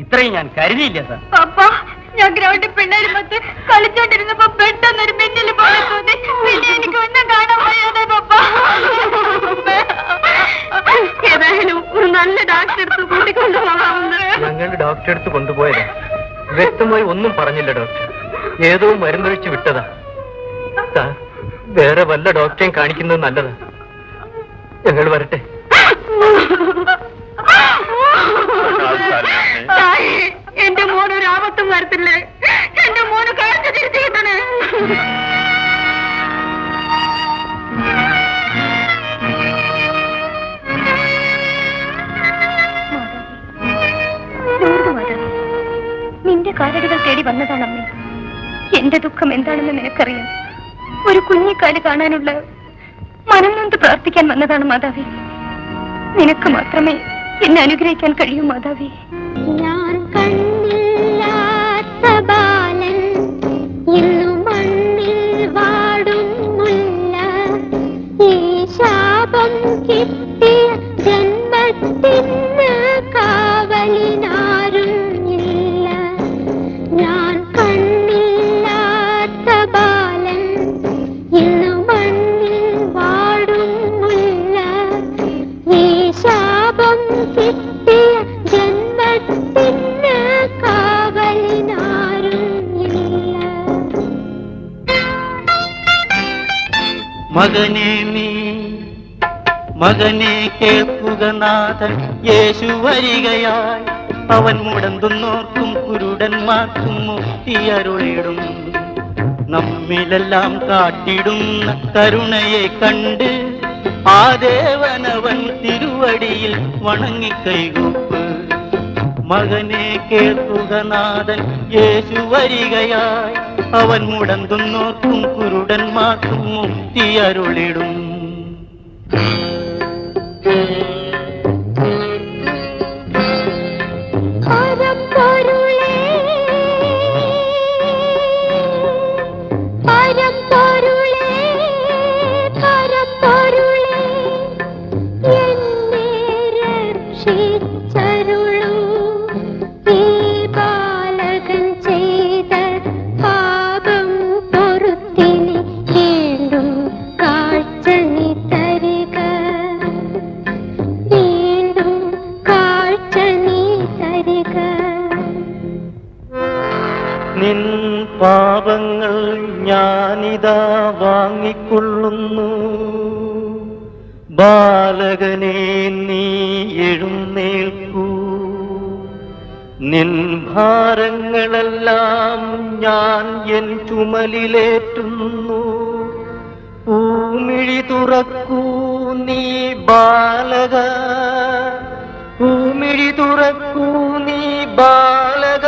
ഇത്രയും ഞാൻ കരുതിയില്ല സാർ. അപ്പാ ഞാൻ ഗ്രൗണ്ടിൽ പിള്ളേരുമ്പത്ത് കളിച്ചോണ്ടിരുന്നപ്പോ പെട്ടെന്നൊരു മിന്നൽ പോലെ തോന്നി. പിന്നെ എനിക്ക് ഒന്നും കാണാൻ വയ്യാതെ പപ്പ. ഏതായാലും ഒരു നല്ല ഡോക്ടറെ അടുത്ത് കൂട്ടിക്കൊണ്ടുപോകാമെന്ന്. ഞങ്ങൾ ഡോക്ടറെ അടുത്ത് കൊണ്ടുപോയതാ. വ്യക്തമായി ഒന്നും പറഞ്ഞില്ല ഡോക്ടർ. ഏതോ മരുന്നൊഴിച്ച് വിട്ടതാ. വേറെ വല്ല ഡോക്ടറെയും കാണിക്കുന്നത് നല്ലതാ. ഞങ്ങൾ വരട്ടെ. എന്റെ മോനൊരു ആപത്തും വരത്തില്ലേ? എന്റെ മോന് കാഴ്ച തിരിച്ചു കിട്ടണേ. നിന്റെ കാലടികൾ തേടി വന്നതാണമ്മേ. എന്റെ ദുഃഖം എന്താണെന്ന് നിനക്കറിയാം. ഒരു കുഞ്ഞിക്കാല് കാണാനുള്ള മനം നൊന്ത് പ്രാർത്ഥിക്കാൻ വന്നതാണ് മാതാവേ. നിനക്ക് മാത്രമേ എന്നെ അനുഗ്രഹിക്കാൻ കഴിയൂ മാതാവേ. ഞാൻ കണ്ണില്ലാത്ത ബാലൻ ഇന്നു മണ്ണിൽ വാടും മുല്ല. ഈ ശാപം കിട്ടിയ ജന്മത്തിന് കാവലിനാരും ഇല്ല. ഞാൻ കണ്ണില്ലാത്ത ബാലൻ ഇന്നു മണ്ണിൽ വാടും മുല്ല. ഈ ശാപം കിട്ടിയ ജന്മത്തിന് കാവലിനാരും ഇല്ല. മകനെ കേൾക്കുക നാഥൻ യേശു വരികയായി. അവൻ മുടന്തുന്നോർക്കും കുരുടന്മാർക്കും മുക്തിയരുളിടും. നമ്മിലെല്ലാം കാട്ടിടുന്ന കരുണയെ കണ്ട് ആ ദേവനവൻ തിരുവടിയിൽ വണങ്ങിക്കൈകൂപ്പ്. മകനെ കേൾക്കുക നാഥൻ യേശു വരികയായി. അവൻ മുടന്തുന്നോർക്കും കുരുടന്മാർക്കും മുക്തിയരുളിടും. നിൻ പാപങ്ങൾ ഞാനിതാ വാങ്ങിക്കൊള്ളുന്നു. ബാലകനെ നീ എഴുന്നേൽക്കൂ. നിൻ ഭാരങ്ങളെല്ലാം ഞാൻ എൻ ചുമലിലേറ്റുന്നു. പൂമിഴി തുറക്കൂ നീ ബാലക. പൂമിഴി തുറക്കൂ നീ ബാലക.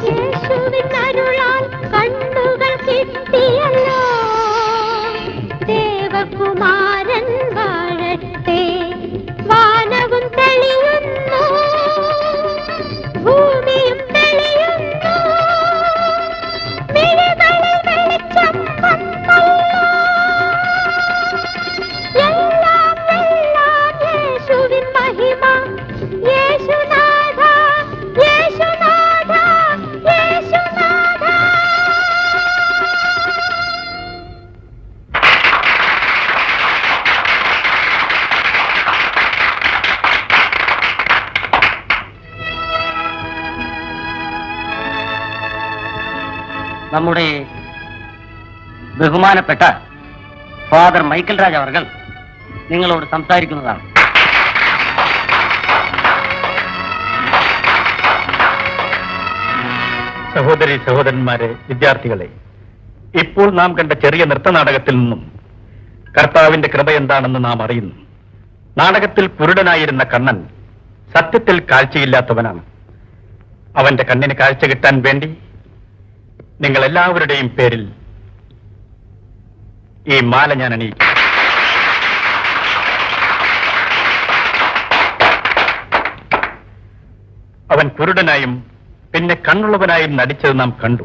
യേശുവിനരുളാൽ കണ്ണുകൾ കിട്ടിയല്ലോ. ദേവകുമാരൻ വാഴട്ടെ. വാനവും തെളിയുന്നു, ഭൂമിയും തെളിയുന്നു. മിഴികളിൽ വെളിച്ചം വന്നല്ലോ. എല്ലാം എല്ലാം യേശുവിൻ മഹിമ. യേശുനാഥ, യേശുനാഥ, യേശുനാഥ. നമ്മുടെ ബഹുമാനപ്പെട്ട ഫാദർ മൈക്കൽ രാജ് അവർ നിങ്ങളോട് സംസാരിക്കുന്നതാണ്. സഹോദരി സഹോദരന്മാരെ, വിദ്യാർത്ഥികളെ, ഇപ്പോൾ നാം കണ്ട ചെറിയ നൃത്തനാടകത്തിൽ നിന്നും കർത്താവിന്റെ കൃപ എന്താണെന്ന് നാം അറിയുന്നു. നാടകത്തിൽ കുരുടനായിരുന്ന കണ്ണൻ സത്യത്തിൽ കാഴ്ചയില്ലാത്തവനാണ്. അവന്റെ കണ്ണിന് കാഴ്ച കിട്ടാൻ വേണ്ടി നിങ്ങൾ എല്ലാവരുടെയും പേരിൽ ഈ മാല ഞാൻ അണിയിക്കും. അവൻ കുരുടനായും പിന്നെ കണ്ണുള്ളവനായി നടിച്ചത് നാം കണ്ടു.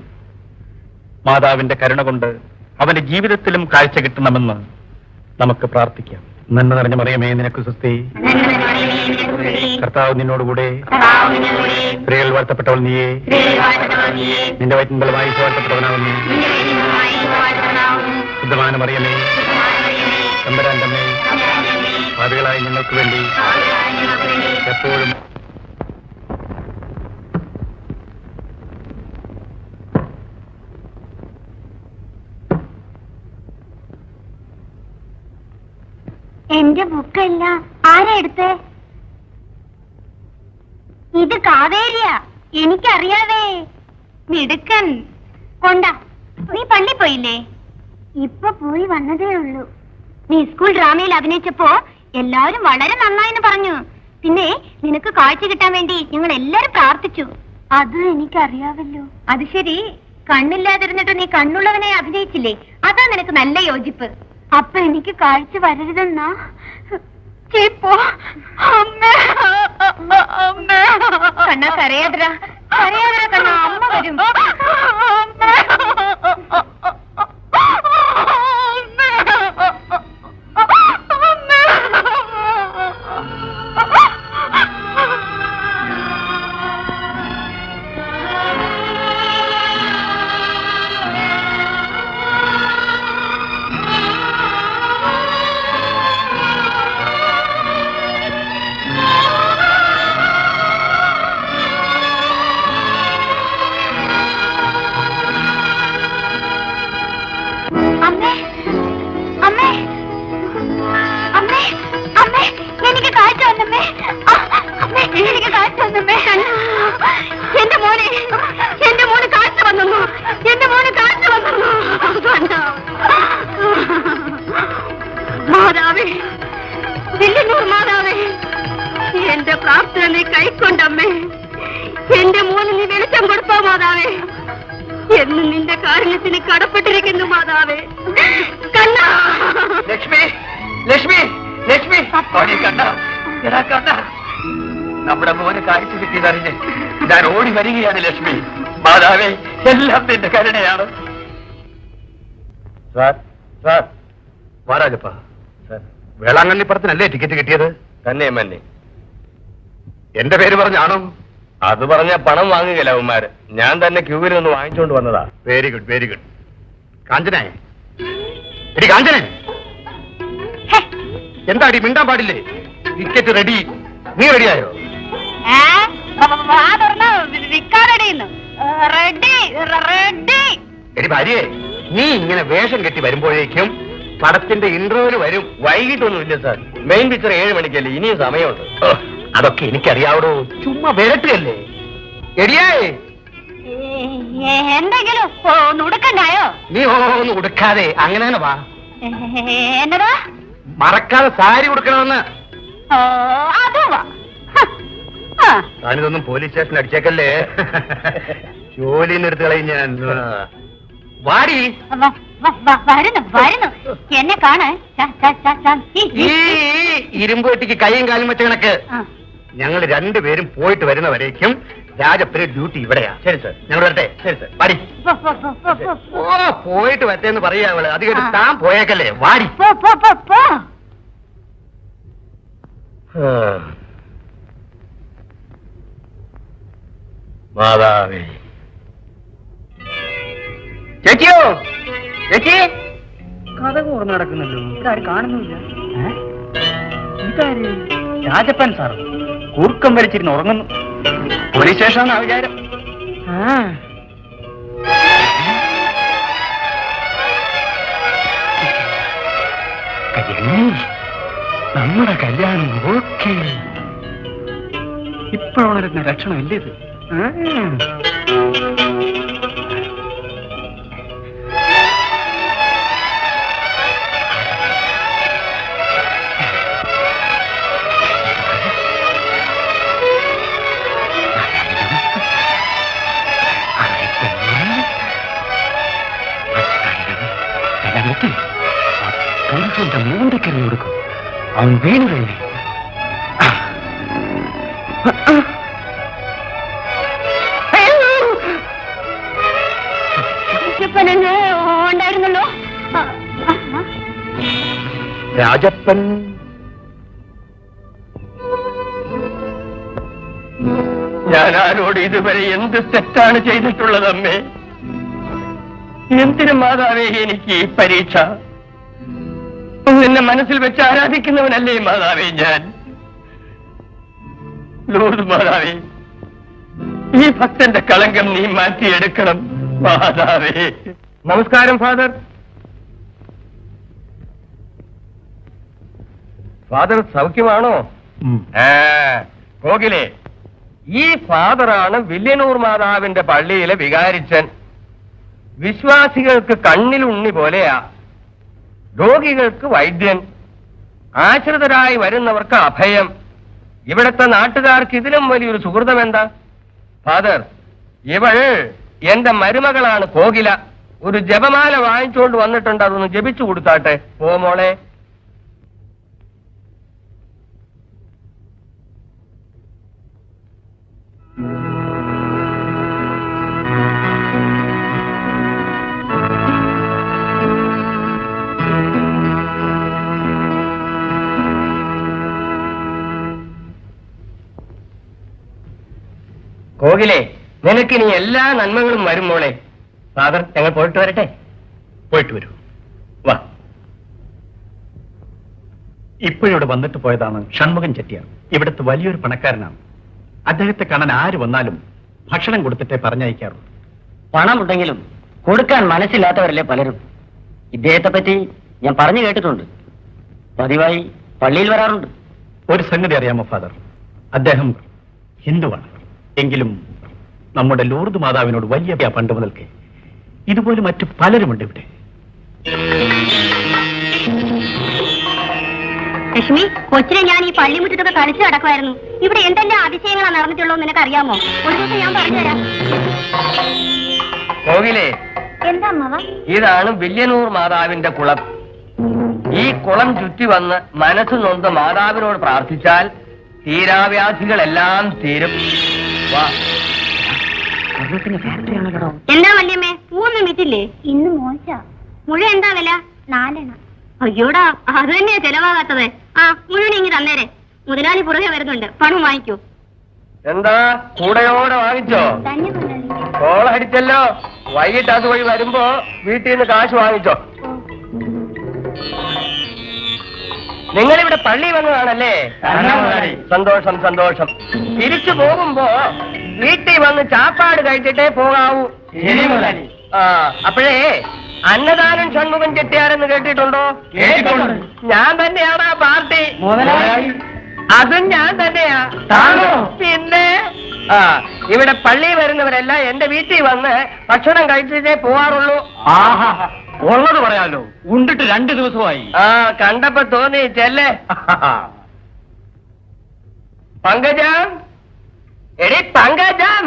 മാതാവിന്റെ കരുണ കൊണ്ട് അവന്റെ ജീവിതത്തിലും കാഴ്ച കിട്ടണമെന്ന് നമുക്ക് പ്രാർത്ഥിക്കാം. നന്മ നിറഞ്ഞ മറിയമേ, നിനക്ക് സ്വസ്തി, കർത്താവ് നിന്നോടുകൂടെ, സ്ത്രീകൾ വാഴ്ത്തപ്പെട്ടവൾ നീയേ, നിന്റെ വയറ്റിൻ ബലമായി വാഴ്ത്തപ്പെട്ടവനാവുന്നു. ശുദ്ധമായ മറിയമേ, തമ്പുരാന്റെ അമ്മേ, പാപികളായ ഞങ്ങൾക്ക് വേണ്ടി എപ്പോഴും എന്റെ ബുക്കല്ല ആരാ എടുത്തേ? ഇത് കാവേരിയാ, എനിക്കറിയാവേ. മിടുക്കൻ. കൊണ്ടാ, നീ പള്ളി പോയില്ലേ? ഇപ്പൊ പോയി വന്നതേ ഉള്ളൂ. നീ സ്കൂൾ ഡ്രാമയിൽ അഭിനയിച്ചപ്പോ എല്ലാവരും വളരെ നന്നായിന്ന് പറഞ്ഞു. പിന്നെ നിനക്ക് കാഴ്ച കിട്ടാൻ വേണ്ടി ഞങ്ങൾ എല്ലാരും പ്രാർത്ഥിച്ചു. അത് എനിക്കറിയാവല്ലോ. അത് ശരി, കണ്ണില്ലാതിരുന്നിട്ട് നീ കണ്ണുള്ളവനെ അഭിനയിച്ചില്ലേ? അതാ നിനക്ക് നല്ല യോജിപ്പ്. അപ്പൊ എനിക്ക് കാഴ്ച വരരുതെന്നാ? കണ്ണാ കരയാതരാ, കരയാതരാ കണ്ണാ, അമ്മ വരും. മാതാവേ, വില്ലിനൂർ മാതാവേ, എന്റെ പ്രാർത്ഥന നീ കൈക്കൊണ്ടമ്മേ. എന്റെ മോന് നീ വെളിച്ചം കൊടുത്തോ മാതാവേ. എന്നും നിന്റെ കാരുണ്യത്തിന് കടപ്പെട്ടിരിക്കുന്നു മാതാവേ. കണ്ണാ, ലക്ഷ്മി, ലക്ഷ്മി, ലക്ഷ്മി, കണ്ട കണ്ട, നമ്മുടെ മോന് കാഴ്ച കിട്ടിയതറിഞ്ഞ് ഞാൻ ഓടി വരികയാണ് ലക്ഷ്മി. മാതാവേ, എല്ലാം നിന്റെ കരുണയാണ്. സാർ, സാർ, വാരാജപ്പ, വേളാങ്കണ്ണിപ്പുറത്തിനല്ലേ ടിക്കറ്റ് കിട്ടിയത്? തന്നെ മന്നെ. എന്റെ പേര് പറഞ്ഞാണോ? അത് പറഞ്ഞ പണം വാങ്ങുകയില്ല അവന്മാര്. ഞാൻ തന്നെ ക്യൂവിൽ നിന്ന് വാങ്ങിച്ചുകൊണ്ട് വന്നതാ. Very good, very good. കാഞ്ചനായ, എടി കാഞ്ചന, എന്താടി മിണ്ടാൻ പാടില്ലേ? Ticket ready. നീ റെഡിയായോ? എടി ഭാര്യയെ, നീ ഇങ്ങനെ വേഷം കെട്ടി വരുമ്പോഴേക്കും പടത്തിന്റെ ഇന്റർവ്യൂല് വരും. വൈകിട്ടൊന്നുമില്ല സാർ, മെയിൻ പിക്ചർ 7 മണിക്കല്ലേ, ഇനിയും സമയമുണ്ട്. അതൊക്കെ എനിക്കറിയാവടോ, ചുമ്മാ വരട്ടുകല്ലേ. എടിയേ, എന്തെങ്കിലും ഉടുക്കണ്ടായോ? നീ ഒന്ന് ഉടുക്കാതെ അങ്ങനെ തന്നെ വാ. എന്നതാ? മറക്കാതെ സാരി ഉടുക്കണമെന്ന്. അതും വാ. താനിതൊന്നും പോലീസ് സ്റ്റേഷനിൽ അടിച്ചേക്കല്ലേ. ജോലിന്ന് എടുത്ത് കളയും ഞാൻ. വാടി. വരുന്നു വരുന്നു, എന്നെ കാണാൻ. ഈ ഇരുമ്പ് വെട്ടിക്ക് കൈയും കാലും വെച്ച കണക്ക്. ഞങ്ങൾ രണ്ടുപേരും പോയിട്ട് വരുന്നവരേക്കും രാജപ്പന് ഡ്യൂട്ടി ഇവിടെയാ. ശരി സാർ, ഞങ്ങൾ വരട്ടെ. ശരി സാർ, വാടി. ഓ, പോയിട്ട് വരട്ടെന്ന് പറയാ അവള്. അത് കേട്ട് താൻ പോയേക്കല്ലേ. വാടി. മാതാവേ. ചേച്ചിയോ, ചേച്ചി. കഥ തുറന്നു നടക്കുന്നല്ലോ, ഇതാരും കാണുന്നില്ല. ഇതാര്? രാജപ്പൻ സാർ കൂർക്കം വലിച്ചിരുന്ന് ഉറങ്ങുന്നു. പോലീസ് സ്റ്റേഷനാ വിചാരം. നമ്മുടെ കല്യാണം ഓക്കെ. ഇപ്പോഴുണരുന്ന ലക്ഷണം ഇല്ലേ ഇത്? പുരുഷന്റെ മൂന്നിക്കറി കൊടുക്കും. അവൻ വീണു കഴിഞ്ഞു. രാജപ്പനെന്ന് ഉണ്ടായിരുന്നല്ലോ. രാജപ്പൻ ഞാൻ ആരോട് ഇതുവരെ എന്ത് തെറ്റാണ് ചെയ്തിട്ടുള്ളത് അമ്മേ? എന്തിനു മാതാവേ എനിക്ക് ഈ പരീക്ഷ? നിന്നെ മനസ്സിൽ വെച്ച് ആരാധിക്കുന്നവനല്ലേ മാതാവേ ഞാൻ? ലൂർദ് മാതാവേ, ഈ ഭക്തന്റെ കളങ്കം നീ മാറ്റിയെടുക്കണം മാതാവേ. നമസ്കാരം ഫാദർ. ഫാദർ സൗഖ്യമാണോ? കോകിലെ, ഈ ഫാദറാണ് വില്യനൂർ മാതാവിന്റെ പള്ളിയിലെ വികാരിച്ചൻ. വിശ്വാസികൾക്ക് കണ്ണിൽ ഉണ്ണി പോലെയാ, രോഗികൾക്ക് വൈദ്യൻ, ആശ്രിതരായി വരുന്നവർക്ക് അഭയം. ഇവിടുത്തെ നാട്ടുകാർക്ക് ഇതിലും വലിയൊരു സുഹൃതം എന്താ? ഫാദർ, ഇവൾ എന്റെ മരുമകളാണ് കോകില. ഒരു ജപമാല വാങ്ങിച്ചുകൊണ്ട് വന്നിട്ടുണ്ട്, അതൊന്ന് ജപിച്ചു കൊടുത്താട്ടെ. ഓ മോളെ. കോകിലെ, നിനക്കിനി എല്ലാ നന്മകളും വരും മോളെ. ഫാദർ, ഞങ്ങൾ പോയിട്ട് വരട്ടെ? പോയിട്ട് വരൂ. വാ. ഇപ്പോഴിവിടെ വന്നിട്ട് പോയതാണ് ഷൺമുഖൻ ചെട്ടിയാർ. ഇവിടുത്തെ വലിയൊരു പണക്കാരനാണ്. അദ്ദേഹത്തെ കാണാൻ ആര് വന്നാലും ഭക്ഷണം കൊടുത്തിട്ടേ പറഞ്ഞയക്കാറുള്ളൂ. പണമുണ്ടെങ്കിലും കൊടുക്കാൻ മനസ്സില്ലാത്തവരല്ലേ പലരും. ഇദ്ദേഹത്തെ പറ്റി ഞാൻ പറഞ്ഞു കേട്ടിട്ടുണ്ട്. പതിവായി പള്ളിയിൽ വരാറുണ്ട്. ഒരു സംഗതി അറിയാമോ ഫാദർ? അദ്ദേഹം ഹിന്ദുവാണ്. എങ്കിലും നമ്മുടെ ലൂർദ് മാതാവിനോട് വലിയ പണ്ട് മുതൽക്ക് ഇതുപോലെ മറ്റു പലരുമുണ്ട് ഇവിടെ. ലക്ഷ്മി, കൊച്ചിനെ ഞാൻ ഈ പള്ളിമുറ്റത്തൊക്കെ കളിച്ചു നടക്കുമായിരുന്നു. ഇവിടെ എന്തെല്ലാം അതിശയങ്ങളാണ് നടന്നിട്ടുള്ളൂ നിനക്കറിയാമോ? ഒരു ദിവസം ഞാൻ പറഞ്ഞുതരാം. കോകിലെ, എന്താ അമ്മവ? ഇതാണ് വില്യനൂർ മാതാവിന്റെ കുളം. ഈ കുളം ചുറ്റി വന്ന് മനസ്സ് നൊന്ത് മാതാവിനോട് പ്രാർത്ഥിച്ചാൽ തീരാവ്യാധികളെല്ലാം തീരും. വാ. എന്താ വല്യമ്മേ, 3 മിനിറ്റില്ലേ? ഇന്ന് മോശ. മുഴുവൻ എന്താ വില? 4 എണ്ണം. അയ്യോടാ, അത് തന്നെയാ ചെലവാകാത്തത്. ആ, മുഴുവൻ ഇങ്ങി തന്നേരെ. മുതലാളി പുറകെ വരുന്നുണ്ട്, പണം വാങ്ങിക്കൂ. എന്താ കൂടെയോടെ വാങ്ങിച്ചോ? തന്നെ മുതലാളി. കോളടിച്ചല്ലോ. വൈകിട്ട് അതുവഴി വരുമ്പോ വീട്ടിൽ നിന്ന് കാശ് വാങ്ങിച്ചോ. നിങ്ങളിവിടെ പള്ളി വന്നതാണല്ലേ? സന്തോഷം സന്തോഷം. തിരിച്ചു പോകുമ്പോ വീട്ടിൽ വന്ന് ചാപ്പാട് കഴിച്ചിട്ടേ പോകാവൂ. ആ, അപ്പോഴേ അന്നദാനം ഷൺമുഖൻ ചെട്ടിയാരെന്ന് കേട്ടിട്ടുണ്ടോ? ഞാൻ തന്നെയാണ് ആ പാർട്ടി. അതും ഞാൻ തന്നെയാ. പിന്നെ ആ, ഇവിടെ പള്ളി വരുന്നവരെല്ലാം എന്റെ വീട്ടിൽ വന്ന് ഭക്ഷണം കഴിച്ചിട്ടേ പോവാറുള്ളൂ. ഉള്ളത് പറയാലോ, ഉണ്ടിട്ട് 2 ദിവസമായി. ആ, കണ്ടപ്പോ തോന്നി ചെല്ലേ. പങ്കജം, എടി പങ്കജം.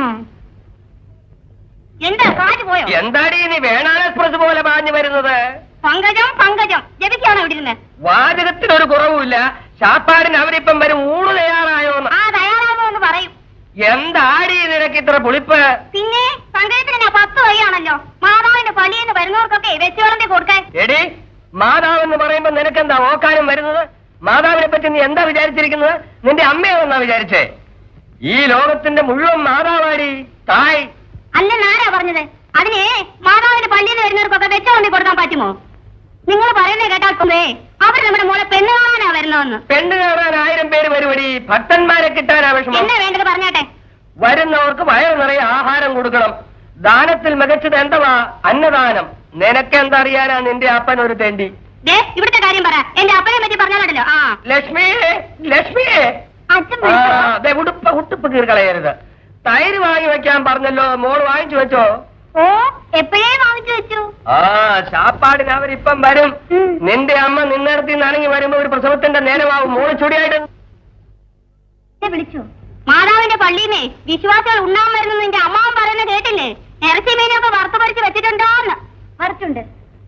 എന്താ കാറ്റ് പോയോ? എന്താടി നീ വേണാൾ എക്സ്പ്രസ് പോലെ പാഞ്ഞു വരുന്നത്? പങ്കജം പങ്കജം ജപിക്കാണോ ഇവിടെ ഇരുന്ന്? വാചകത്തിനൊരു കുറവുമില്ല. ശാപ്പാടിന് അവരിപ്പം വരും. ഊണ് തയ്യാറായോന്ന്? ആ, തയ്യാറാമോ എന്ന് പറയും. എന്താടി നിനക്ക് ഇത്ര പുളിപ്പ്? പിന്നെ പങ്കജത്തിന് 10 വഴിയാണല്ലോ മാതാവിന്റെ പള്ളിയെന്ന് വരുന്നവർക്കൊക്കെ വെച്ച് വിളമ്പി കൊടുക്കാൻ. എടി, മാതാവെന്ന് പറയുമ്പോ നിനക്കെന്താ ഓക്കാനും വരുന്നത്? മാതാവിനെ പറ്റി നീ എന്താ വിചാരിച്ചിരിക്കുന്നത്? നിന്റെ അമ്മയെന്നാ വിചാരിച്ചേ? ഈ ലോകത്തിന്റെ മുഴുവൻ മാതാവാടി തായ്. അല്ലെന്നാരാ പറഞ്ഞത്? അതിനെ മാതാവിന്റെ പള്ളിയിൽ നിന്ന് വരുന്നവർക്കൊക്കെ വെച്ച് വിളമ്പി കൊടുക്കാൻ പറ്റുമോ? നിങ്ങൾ പറയുന്നത് കേട്ടാൽ അവർ നമ്മുടെ മോളെ പെണ്ണ് കാണാനാ വരുന്നതെന്ന്. പെണ്ണ് കാണാൻ 1000 പേര് വരുവടി. ഭക്തന്മാരെ കിട്ടാനാ വിഷമം. എന്നാ വേണ്ടത് പറഞ്ഞാട്ടെ. വരുന്നവർക്ക് വയറ് നിറയെ ആഹാരം കൊടുക്കണം. ദാനത്തിൽ മികച്ചത് എന്തുവാ? അന്നദാനം. നിനക്കെന്താ അറിയാനാ? നിന്റെ അപ്പൻ ഒരു തെണ്ടി. ഇവിടുത്തെ കാര്യം പറ. എന്റെ അപ്പനെ പറ്റി പറഞ്ഞാലോ? ആ, ലക്ഷ്മിയെ, ലക്ഷ്മിയെ. ഉടുപ്പ് കീറിക്കളയരുത്. തൈര് വാങ്ങി വെക്കാൻ പറഞ്ഞല്ലോ, മോള് വാങ്ങിച്ചു വെച്ചോ? ഓ, എപ്പോഴേ വാങ്ങിച്ചു വെച്ചു. ആ, ശാപ്പാടിന് അവരിപ്പം വരും. നിന്റെ അമ്മ നിന്നിടത്തിൽ നനങ്ങി വരുമ്പോ ഒരു പ്രസവത്തിന്റെ നേരമാവും. മോള് ചുടിയായിട്ട് വിളിച്ചു. മാതാവിന്റെ പള്ളിന്നേ വിശ്വാസികൾ ഉണ്ണാൻ വരുന്നെന്ന് നിന്റെ അമ്മാവൻ പറയുന്നത് കേട്ടില്ലേ? ഇറച്ചി മീനൊക്കെ വറുത്ത് പൊരിച്ച് വെച്ചിട്ടുണ്ടോന്ന്. വറുത്തുണ്ട്.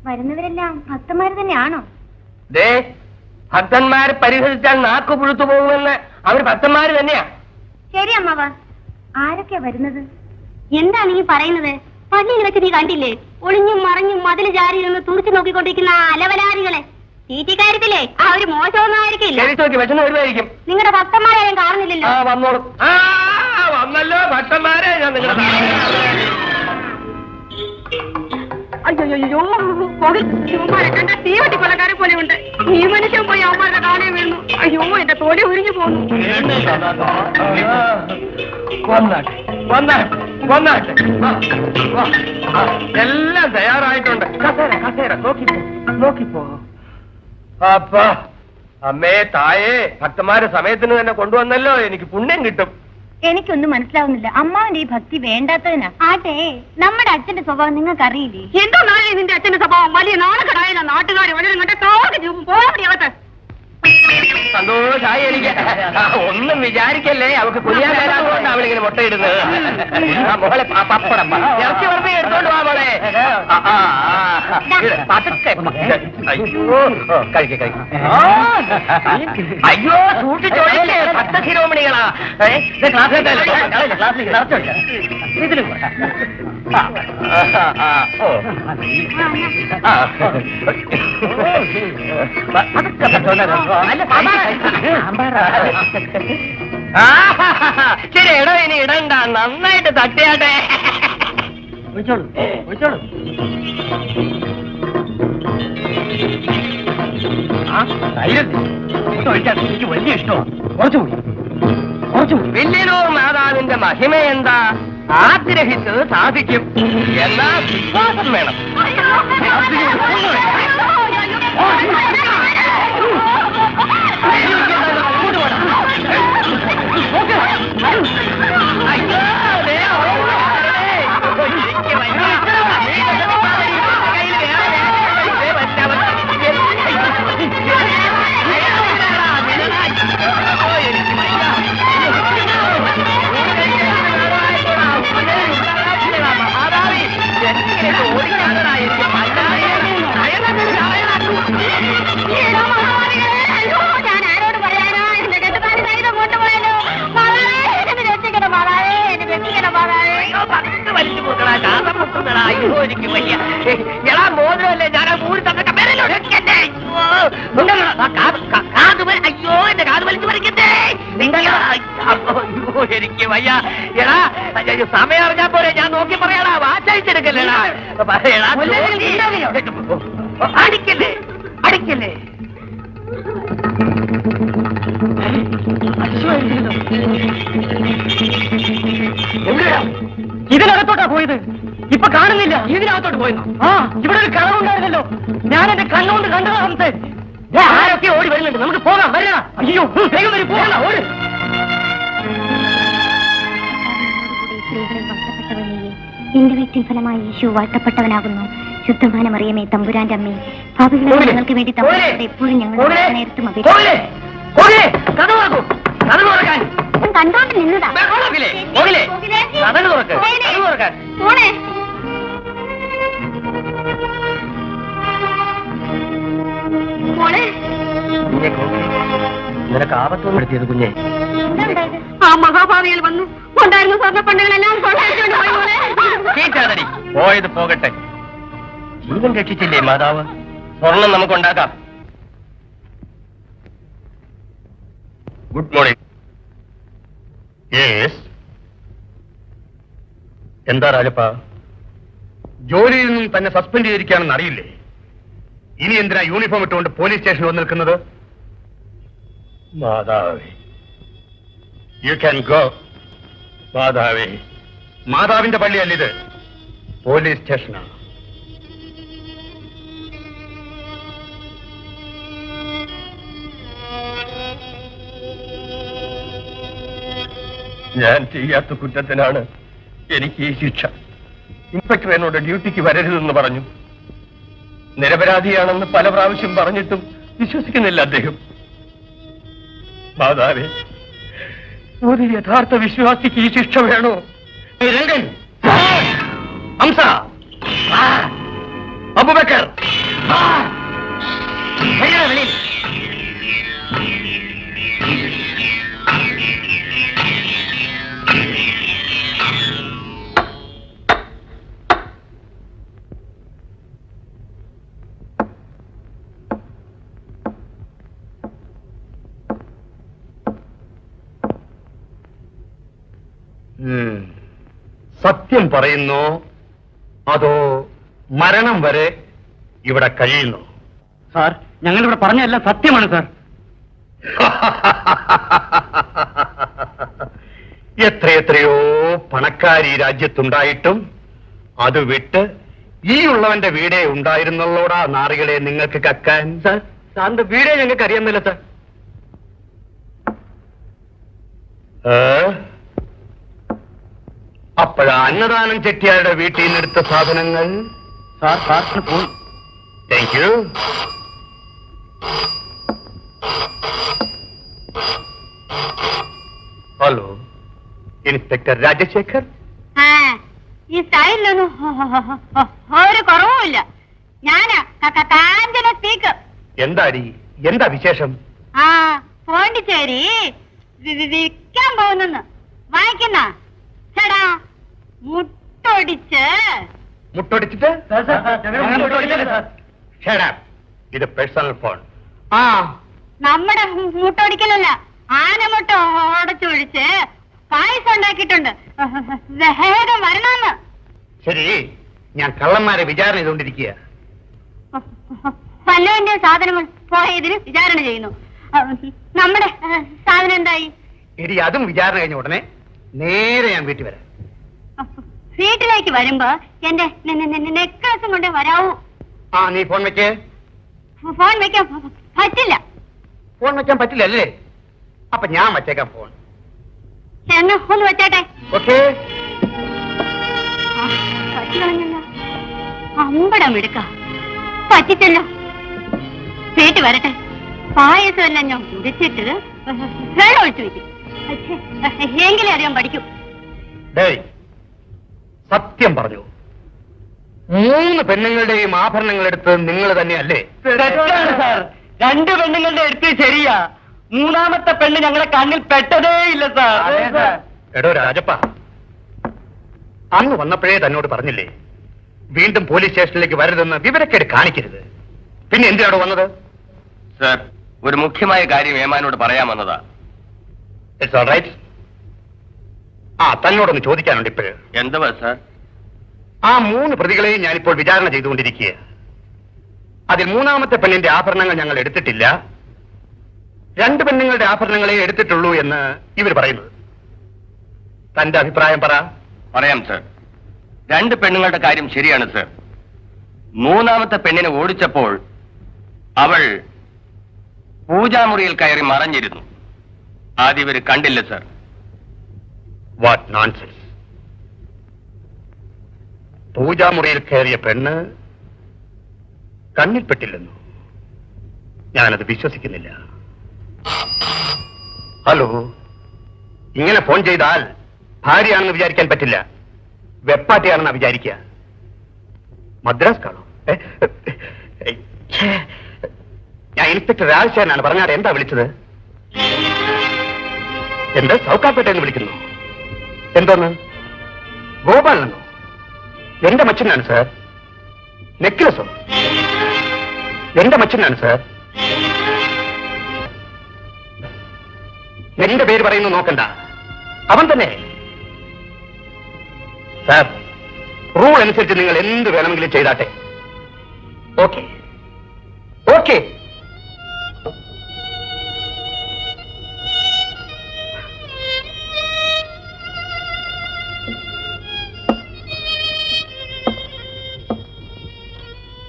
വരുന്നവരെല്ലാം ഭക്തന്മാര് തന്നെയാണോ? ദേ, ഭക്തന്മാരെ പരിഹരിച്ചാൽ നാക്ക് പുഴുത്തു പോകുമെന്ന് അവർ ഭക്തന്മാര് തന്നെയാ. ശരി അമ്മാവ. ആരൊക്കെയാ വരുന്നത്? എന്താണ് ഈ പറയുന്നത്? പള്ളിയിൽ വെച്ച് നീ കണ്ടില്ലേ ഒളിഞ്ഞും മറിഞ്ഞും മതിൽ ചാരി നിന്ന് തുറച്ചു നോക്കിക്കൊണ്ടിരിക്കുന്ന ആ അലവലാരികളെ? തീറ്റിക്കാര്യത്തില്ലേ ആ ഒരു മോശമൊന്നും ആയിരിക്കില്ല. വിഷമം വരുമായിരിക്കും. നിങ്ങളുടെ ഭക്തന്മാരെ ഞാൻ കാണുന്നില്ലല്ലോ. വന്നോളൂ. വന്നല്ലോ ഭക്തന്മാരെ. ഞാൻ നിങ്ങളുടെ അയ്യോ കണ്ട തീവട്ടി കൊലക്കാരെ പോലെ ഉണ്ട്. ഈ മനുഷ്യൻ പോയി അവന്മാരുടെ കാണേ വീണു. അയ്യോ എന്റെ തോടി ഉരിഞ്ഞു പോന്നു. വന്നാട്ടെ വന്നാട്ടെ വന്നാട്ടെ. എല്ലാം തയ്യാറായിട്ടുണ്ട്. കസേര കസേര നോക്കിപ്പോ നോക്കിപ്പോ. അപ്പാ അമ്മേ തായേ, ഭക്തന്മാരെ സമയത്തിന് തന്നെ കൊണ്ടുവന്നല്ലോ. എനിക്ക് പുണ്യം കിട്ടും. എനിക്കൊന്നും മനസ്സിലാവുന്നില്ല. അമ്മാവിന്റെ ഈ ഭക്തി വേണ്ടാത്തതിനാ. ആട്ടെ, നമ്മുടെ അച്ഛന്റെ സ്വഭാവം നിങ്ങൾക്ക് അറിയില്ലേ? എന്തോ നാളെ നിന്റെ അച്ഛന്റെ സ്വഭാവം വലിയ നാണക്കടായ നാട്ടുകാർ വളരെ കണ്ട പോകട്ടെ. സന്തോഷായി എനിക്ക്. ഒന്നും വിചാരിക്കല്ലേ, അവക്ക് കുഞ്ഞാൻ വരാതുകൊണ്ട് അവളിങ്ങനെ മുട്ടയിടുന്നത്. മോളെ പപ്പടം ഇറച്ചി വെറുതെ എടുത്തോണ്ട് പോവാ മോളെ. അയ്യോ കഴിക്ക കഴിക്ക. അയ്യോ സൂക്ഷിച്ചോളില്ലേ ഭക്തശിരോമണികളാ. ഇതിലും ശരി ഇടോ, ഇനി ഇടണ്ട, നന്നായിട്ട് തട്ടിയാട്ടെ. ഒഴിച്ചോളൂ ഒഴിച്ചോളൂ. എനിക്ക് വലിയ ഇഷ്ടമാണ്. കുറച്ചുകൂടി കുറച്ചുകൂടി. വില്യനൂർ മാതാവിന്റെ മഹിമ എന്താ? ആഗ്രഹിച്ചത് സാധിക്കും. എന്നാ വിശ്വാസം വേണം. എടാ മോതിരല്ലേ ഞാൻ മൂടി തന്നിട്ട് അയ്യോ എന്റെ കാത് വലിച്ചു പറിക്കണ്ടേ. എനിക്ക് വയ്യ. എടാ സമയം അറിഞ്ഞാ പോരെ, ഞാൻ നോക്കി പറയാടാ. വാച്ചഴിച്ചെടുക്കല്ലേടാ. അടിക്കല്ലേ അടിക്കല്ലേ. ഇതിനകത്തോട്ടാ പോയത്. ഇപ്പൊ കാണുന്നില്ല. ഇതിനകത്തോട്ട് പോയിരുന്നു. ആ ഇവിടെ ഒരു കളവുണ്ടായിരുന്നല്ലോ. ഞാൻ എന്റെ കണ്ണുകൊണ്ട് കണ്ടതാമത്തെ. ആരൊക്കെ ഓടി വരുന്നുണ്ട്. നമുക്ക് പോകാം. വരണ. അയ്യോ വേഗം വരും. പോകണ്ട ഓട്. എന്റെ വ്യക്തി ഫലമായി യേശു വാഴ്ത്തപ്പെട്ടവനാകുന്നു. ശുദ്ധമായ മറിയമേ തമ്പുരാന്റെ അമ്മേ, പാപികളായ ഞങ്ങൾക്ക് വേണ്ടി തമ്പുരാനോട് എപ്പോഴും ഞങ്ങൾ നേരത്തും കണ്ടോണ്ട് നിന്നതാ. നിനക്ക് ആപത്തൊന്നും എടുത്തിയത് കുഞ്ഞെ. ആ മഹാഭാവിയിൽ വന്നു ഉണ്ടായിരുന്ന സ്വർണ്ണപ്പണ്ടുകളെല്ലാം പോയത് പോകട്ടെ. ജീവൻ രക്ഷിച്ചില്ലേ മാതാവ്. സ്വർണം നമുക്കുണ്ടാക്കാം. Good morning. യെസ്. എന്താ രാജപ്പ? ജോലിയിൽ നിന്നും തന്നെ സസ്പെൻഡ് ചെയ്തിരിക്കുകയാണെന്ന് അറിയില്ലേ? ഇനി എന്തിനാ യൂണിഫോം ഇട്ടുകൊണ്ട് പോലീസ് സ്റ്റേഷനിൽ വന്ന് നിൽക്കുന്നത്? മാതാവേ, യു ക്യാൻ ഗോ. മാതാവേ, മാതാവിന്റെ പള്ളിയല്ലിത്, പോലീസ് സ്റ്റേഷനാണ്. ഞാൻ ചെയ്യാത്ത കുറ്റത്തിനാണ് എനിക്ക് ഈ ശിക്ഷ. ഇൻസ്പെക്ടർ എന്നോട് ഡ്യൂട്ടിക്ക് വരരുതെന്ന് പറഞ്ഞു. നിരപരാധിയാണെന്ന് പല പ്രാവശ്യം പറഞ്ഞിട്ടും വിശ്വസിക്കുന്നില്ല അദ്ദേഹം. മാതാവേ, ഒരു യഥാർത്ഥ വിശ്വാസിക്ക് ഈ ശിക്ഷ വേണോ? രംഗൻ, ഹംസ, അബൂബക്കർ, വെളിയിൽ. സത്യം പറയുന്നോ അതോ മരണം വരെ ഇവിടെ കഴിയുന്നു? സാർ, ഞങ്ങളിവിടെ പറഞ്ഞതെല്ലാം സത്യമാണ് സാർ. എത്രയെത്രയോ പണക്കാർ ഈ രാജ്യത്തുണ്ടായിട്ടും അത് വിട്ട് ഈ ഉള്ളവന്റെ വീടേ ഉണ്ടായിരുന്നുള്ളോടാ നാറികളെ നിങ്ങൾക്ക് കക്കാൻ. സാറിന്റെ വീടേ ഞങ്ങൾക്ക് അറിയാമല്ലോ സാർ. അപ്പോഴാ അന്നദാനം ചെട്ടിയാരുടെ വീട്ടിൽ നിന്നെടുത്ത സാധനങ്ങൾ? സാറിന് പോയി. Thank you. Hello, inspector Rajasekhar. ഈ സ്റ്റൈലിലൊന്നും ഒരു കുറവുമില്ല. ഞാനാ കാഞ്ചന സ്പീക്കർ. എന്താ വിശേഷം? പോണ്ടിച്ചേരി വിൽക്കാൻ പോകുന്നെന്ന് വായിക്കുന്ന ചേടാ മുട്ടൊടിച്ചിട്ട് ഇത് പേഴ്സണൽ ഫോൺ. നമ്മുടെ മുട്ടൊടിക്കലല്ല, ആനമുട്ട ഉടച്ചൊഴിച്ച് പായസം ഉണ്ടാക്കിയിട്ടുണ്ട്. വേഗം വരണമെന്ന്. ശരി, ഞാൻ കള്ളന്മാരെ വിചാരണ ചെയ്തുകൊണ്ടിരിക്കുക. വല്ലവന്റെ സാധനങ്ങൾ പോയതിന് വിചാരണ ചെയ്യുന്നു. നമ്മുടെ സാധനം എന്തായി? എടി, അതും വിചാരണ കഴിഞ്ഞ ഉടനെ നേരെ ഞാൻ വീട്ടിൽ വരാം. വീട്ടിലേക്ക് വരുമ്പോ എന്റെ നെക്ലസും കൊണ്ട് വരാവൂ. നീ ഫോൺ വെക്കേ. ഫോൺ വെക്കാൻ പറ്റില്ല. ഫോൺ വെക്കാൻ പറ്റില്ല അല്ലേ? അപ്പൊ ഞാൻ വച്ചേക്കാം ഫോൺ. എന്നാ ഒന്ന് വെച്ചേട്ടെ. ഓക്കേ. പറ്റി കളഞ്ഞല്ലോ. അമ്പടം എടുക്ക പറ്റിച്ചല്ലോ. വീട്ടിൽ വരട്ടെ. പായസം എല്ലാം ഞാൻ കുടിച്ചിട്ട് വെള്ളം ഒഴിച്ചു വയ്ക്കും. എങ്കിലേ അറിയാൻ പഠിക്കും. സത്യം പറഞ്ഞു. 3 പെണ്ണുങ്ങളുടെയും ആഭരണങ്ങൾ എടുത്ത് നിങ്ങൾ തന്നെയല്ലേ? സാർ, 2 പെണ്ണുങ്ങളുടെ എടുത്ത് ശരിയാ. 3ാമത്തെ പെണ്ണ് ഞങ്ങളെ കണ്ണിൽ പെട്ടതേ ഇല്ല സാർ. എടോ രാജപ്പ, അന്ന് വന്നപ്പോഴേ തന്നോട് പറഞ്ഞില്ലേ വീണ്ടും പോലീസ് സ്റ്റേഷനിലേക്ക് വരരുതെന്ന്? വിവരക്കേട് കാണിക്കരുത്. പിന്നെ എന്തിനാണോ വന്നത്? സാർ, ഒരു മുഖ്യമായ കാര്യം ഏമാനോട് പറയാൻ വന്നതാ. It's all right. തന്നോടൊന്ന് ചോദിക്കാനുണ്ട് ഇപ്പോഴ്. എന്തുവാ സാർ? 3 പ്രതികളെയും ഞാനിപ്പോൾ വിചാരണ ചെയ്തുകൊണ്ടിരിക്കുക. അതിൽ 3ാമത്തെ പെണ്ണിന്റെ ആഭരണങ്ങൾ ഞങ്ങൾ എടുത്തിട്ടില്ല. 2 പെണ്ണുങ്ങളുടെ ആഭരണങ്ങളെ എടുത്തിട്ടുള്ളൂ എന്ന് ഇവർ പറയുന്നത്. തന്റെ അഭിപ്രായം പറ. പറയാം സാർ. 2 പെണ്ണുങ്ങളുടെ കാര്യം ശരിയാണ് സാർ. 3ാമത്തെ പെണ്ണിനെ ഓടിച്ചപ്പോൾ അവൾ പൂജാമുറിയിൽ കയറി മറഞ്ഞിരുന്നു. ആദ്യം ഇവര് കണ്ടില്ല സാർ. What nonsense. പൂജാമുറിയിൽ കയറിയ പെണ്ണ് കണ്ണിൽപ്പെട്ടില്ലെന്നു? ഞാനത് വിശ്വസിക്കുന്നില്ല. ഹലോ, ഇങ്ങനെ ഫോൺ ചെയ്താൽ ഭാര്യയാണെന്ന് വിചാരിക്കാൻ പറ്റില്ല, വെപ്പാട്ടിയാണെന്നാ വിചാരിക്കുക. മദ്രാസ് കാണോ? ഞാൻ ഇൻസ്പെക്ടർ രാജശേഖരനാണ്. പറഞ്ഞാൽ എന്താ വിളിച്ചത്? എന്ത് സൗക്കാപ്പേട്ട എന്ന് വിളിക്കുന്നു? എന്തോന്ന്? ഗോപാലനെന്നോ? എന്റെ മച്ചനാണ് സാർ. നെക്ലസോ? എന്റെ മച്ചനാണ് സാർ. എന്റെ പേര് പറയുന്നു നോക്കണ്ട, അവൻ തന്നെ. സാർ, റൂൾ അനുസരിച്ച് നിങ്ങൾ എന്ത് വേണമെങ്കിലും ചെയ്താട്ടെ. Okay okay.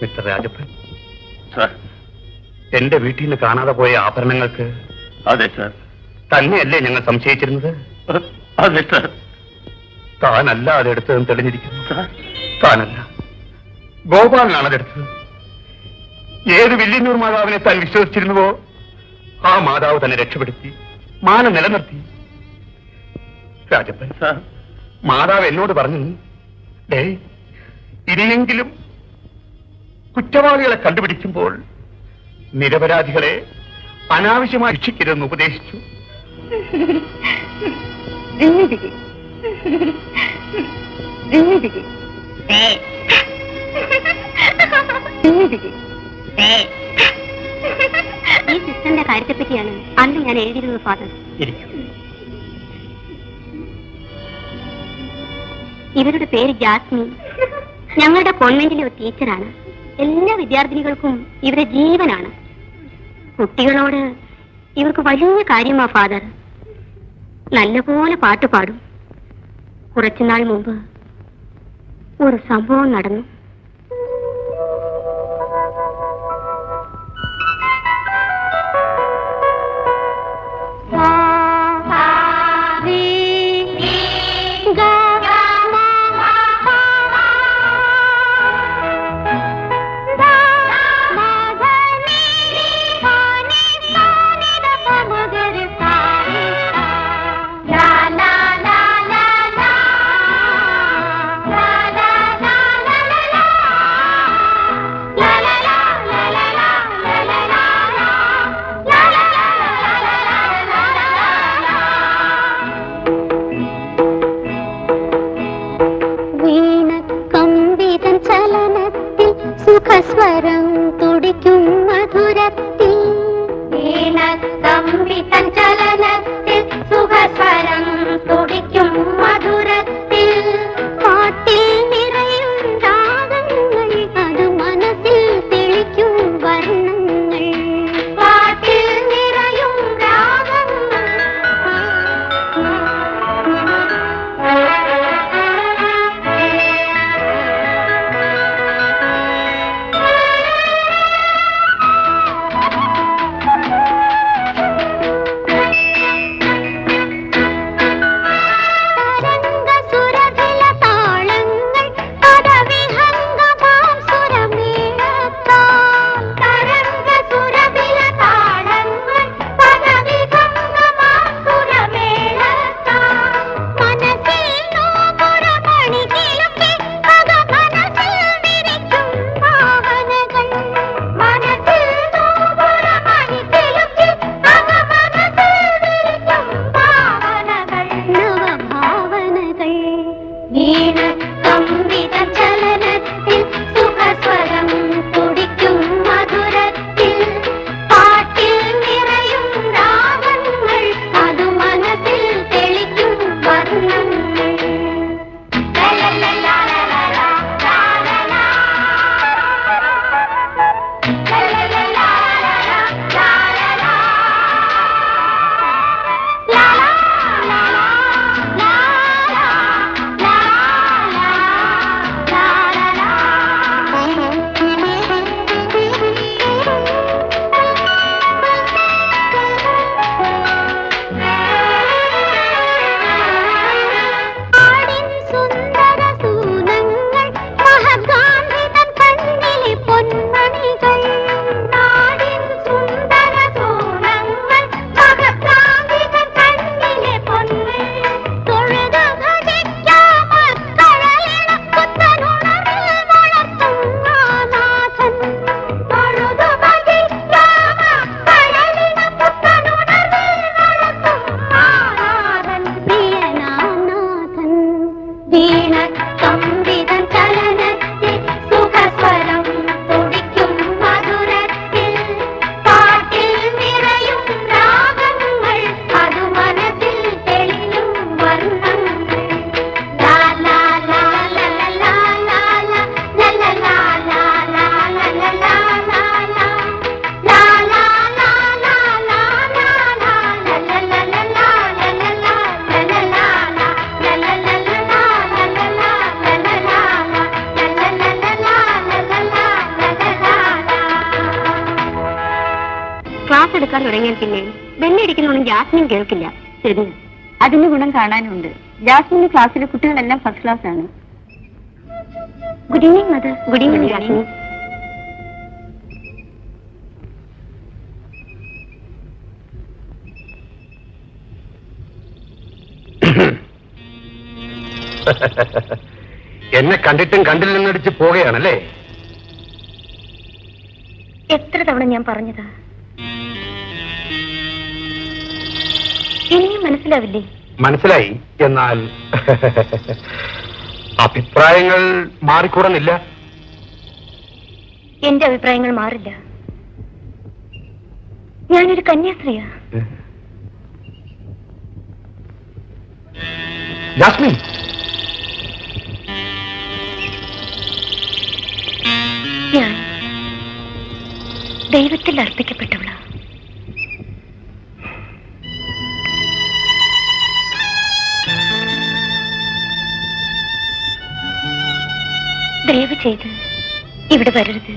Mister Rajappan, sir, എന്റെ വീട്ടിൽ നിന്ന് കാണാതെ പോയ ആഭരണങ്ങൾക്ക് അതെ സാർ. തന്നെയല്ലേ ഞങ്ങൾ സംശയിച്ചിരുന്നത്? അതെ സാർ. താനല്ല അതെടുത്തതെന്ന് തെളിഞ്ഞിരിക്കുന്നു. സാർ, താനല്ല, ഗോപാലനാണ് അതെടുത്തത്. ഏത് വില്ലിന്നൂർ മാതാവിനെ താൻ വിശ്വസിച്ചിരുന്നുവോ ആ മാതാവ് തന്നെ രക്ഷപ്പെടുത്തി മാനം നിലനിർത്തി. രാജപ്പൻ, സാർ, മാതാവ് എന്നോട് പറഞ്ഞു, ഇനിയെങ്കിലും കുറ്റവാളികളെ കണ്ടുപിടിക്കുമ്പോൾ നിരപരാധികളെ അനാവശ്യമായി ശിക്ഷിക്കരുതെന്ന് ഉപദേശിച്ചു. ഈ സിസ്റ്ററിന്റെ കാര്യത്തെ പറ്റിയാണ് അന്ന് ഞാൻ എഴുതിയിരുന്നത് ഫാദർ. ഇവരുടെ പേര് ജാസ്മിൻ. ഞങ്ങളുടെ കോൺവെന്റിലെ ഒരു ടീച്ചറാണ്. എല്ലാ വിദ്യാർത്ഥിനികൾക്കും ഇവരുടെ ജീവനാണ്. കുട്ടികളോട് ഇവർക്ക് വലിയ കാര്യമാ ഫാദർ. നല്ലപോലെ പാട്ട് പാടും. കുറച്ചുനാൾ മുമ്പ് ഒരു സംഭവം നടന്നു. സുഖസ്വരം തുടിക്കും മധുരത്തിൽ, വീണക്കമ്പിതൻ ചലനത്തിൽ സുഖസ്വരം തുടിക്കും മധുരത്തിൽ, പാട്ടിൽ നിറയും രാഗങ്ങൾ അത് മനസ്സിൽ തെളിക്കും വർണ്ണങ്ങൾ, പാട്ടിൽ നിറയും രാഗങ്ങൾ. ക്ലാസ് എടുക്കാൻ തുടങ്ങിയാൽ പിന്നെ ബെല്ലടിക്കുന്നൊന്നും ജാസ്മിൻ കേൾക്കില്ല. ശരി, അതിന് ഗുണം കാണാനുണ്ട്. ജാസ്മിന്റെ ക്ലാസ്സിലെ കുട്ടികളെല്ലാം ഫസ്റ്റ് ക്ലാസ് ആണ്. Good evening mother. Good evening Jasmine. എന്നെ കണ്ടിട്ടും കണ്ടില്ലെന്നടിച്ച് പോവുകയാണല്ലേ? എത്ര തവണ ഞാൻ പറഞ്ഞതാ, ഇനിയും മനസ്സിലാവില്ലേ? മനസ്സിലായി. എന്നാൽ അഭിപ്രായങ്ങൾ മാറിക്കൂടുന്നില്ല. എന്റെ അഭിപ്രായങ്ങൾ മാറില്ല. ഞാനൊരു കന്യാസ്ത്രീയാ. ജാസ്മിൻ, ദൈവത്തിൽ അർപ്പിക്കപ്പെട്ടവളാ. ദയവ് ചെയ്ത് ഇവിടെ വരരുത്.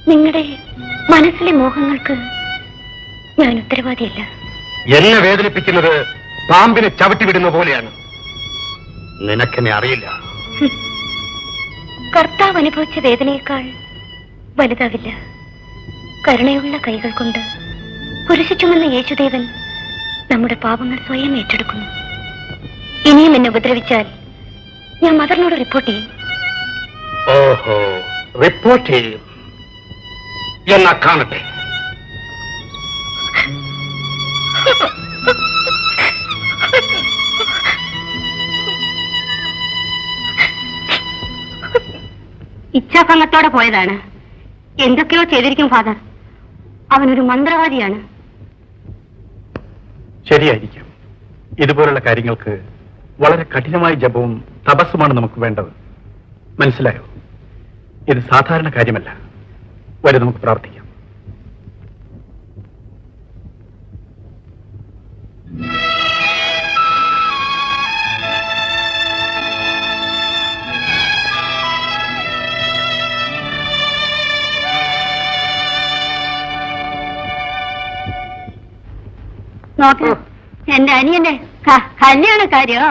നിങ്ങളുടെ മനസ്സിലെ മോഹങ്ങൾക്ക് ഞാൻ ഉത്തരവാദിയല്ല. എന്നെ വേദനിപ്പിക്കുന്നത് പാമ്പിനെ ചവിട്ടിവിടുന്ന പോലെയാണ്. നിനക്കെന്നെ അറിയില്ല. കർത്താവ് അനുഭവിച്ച വേദനയേക്കാൾ വലുതാവില്ല. കരുണയുള്ള കൈകൾ കൊണ്ട് കുരിശു ചുമന്ന യേശുദേവൻ നമ്മുടെ പാപങ്ങൾ സ്വയം ഏറ്റെടുക്കുന്നു. ഇനിയും എന്നെ ഉപദ്രവിച്ചാൽ ഞാൻ മദറിനോട് റിപ്പോർട്ട് ചെയ്യും. ഓഹോ, റിപ്പോർട്ട് ചെയ്യും. എന്നാ കാണട്ടെ. ഇച്ഛാഭംഗത്തോടെ പോയതാണ്. എന്തൊക്കെയോ ചെയ്തിരിക്കും ഫാദർ. അവനൊരു മന്ത്രവാദിയാണ്. ശരിയായിരിക്കും. ഇതുപോലുള്ള കാര്യങ്ങൾക്ക് വളരെ കഠിനമായ ജപവും തപസ്സുമാണ് നമുക്ക് വേണ്ടത്. മനസ്സിലായോ? ഇത് സാധാരണ കാര്യമല്ല. വരെ നമുക്ക് പ്രാർത്ഥിക്കാം. നോക്ക്, എന്റെ അനിയന്റെ കല്യാണ കാര്യം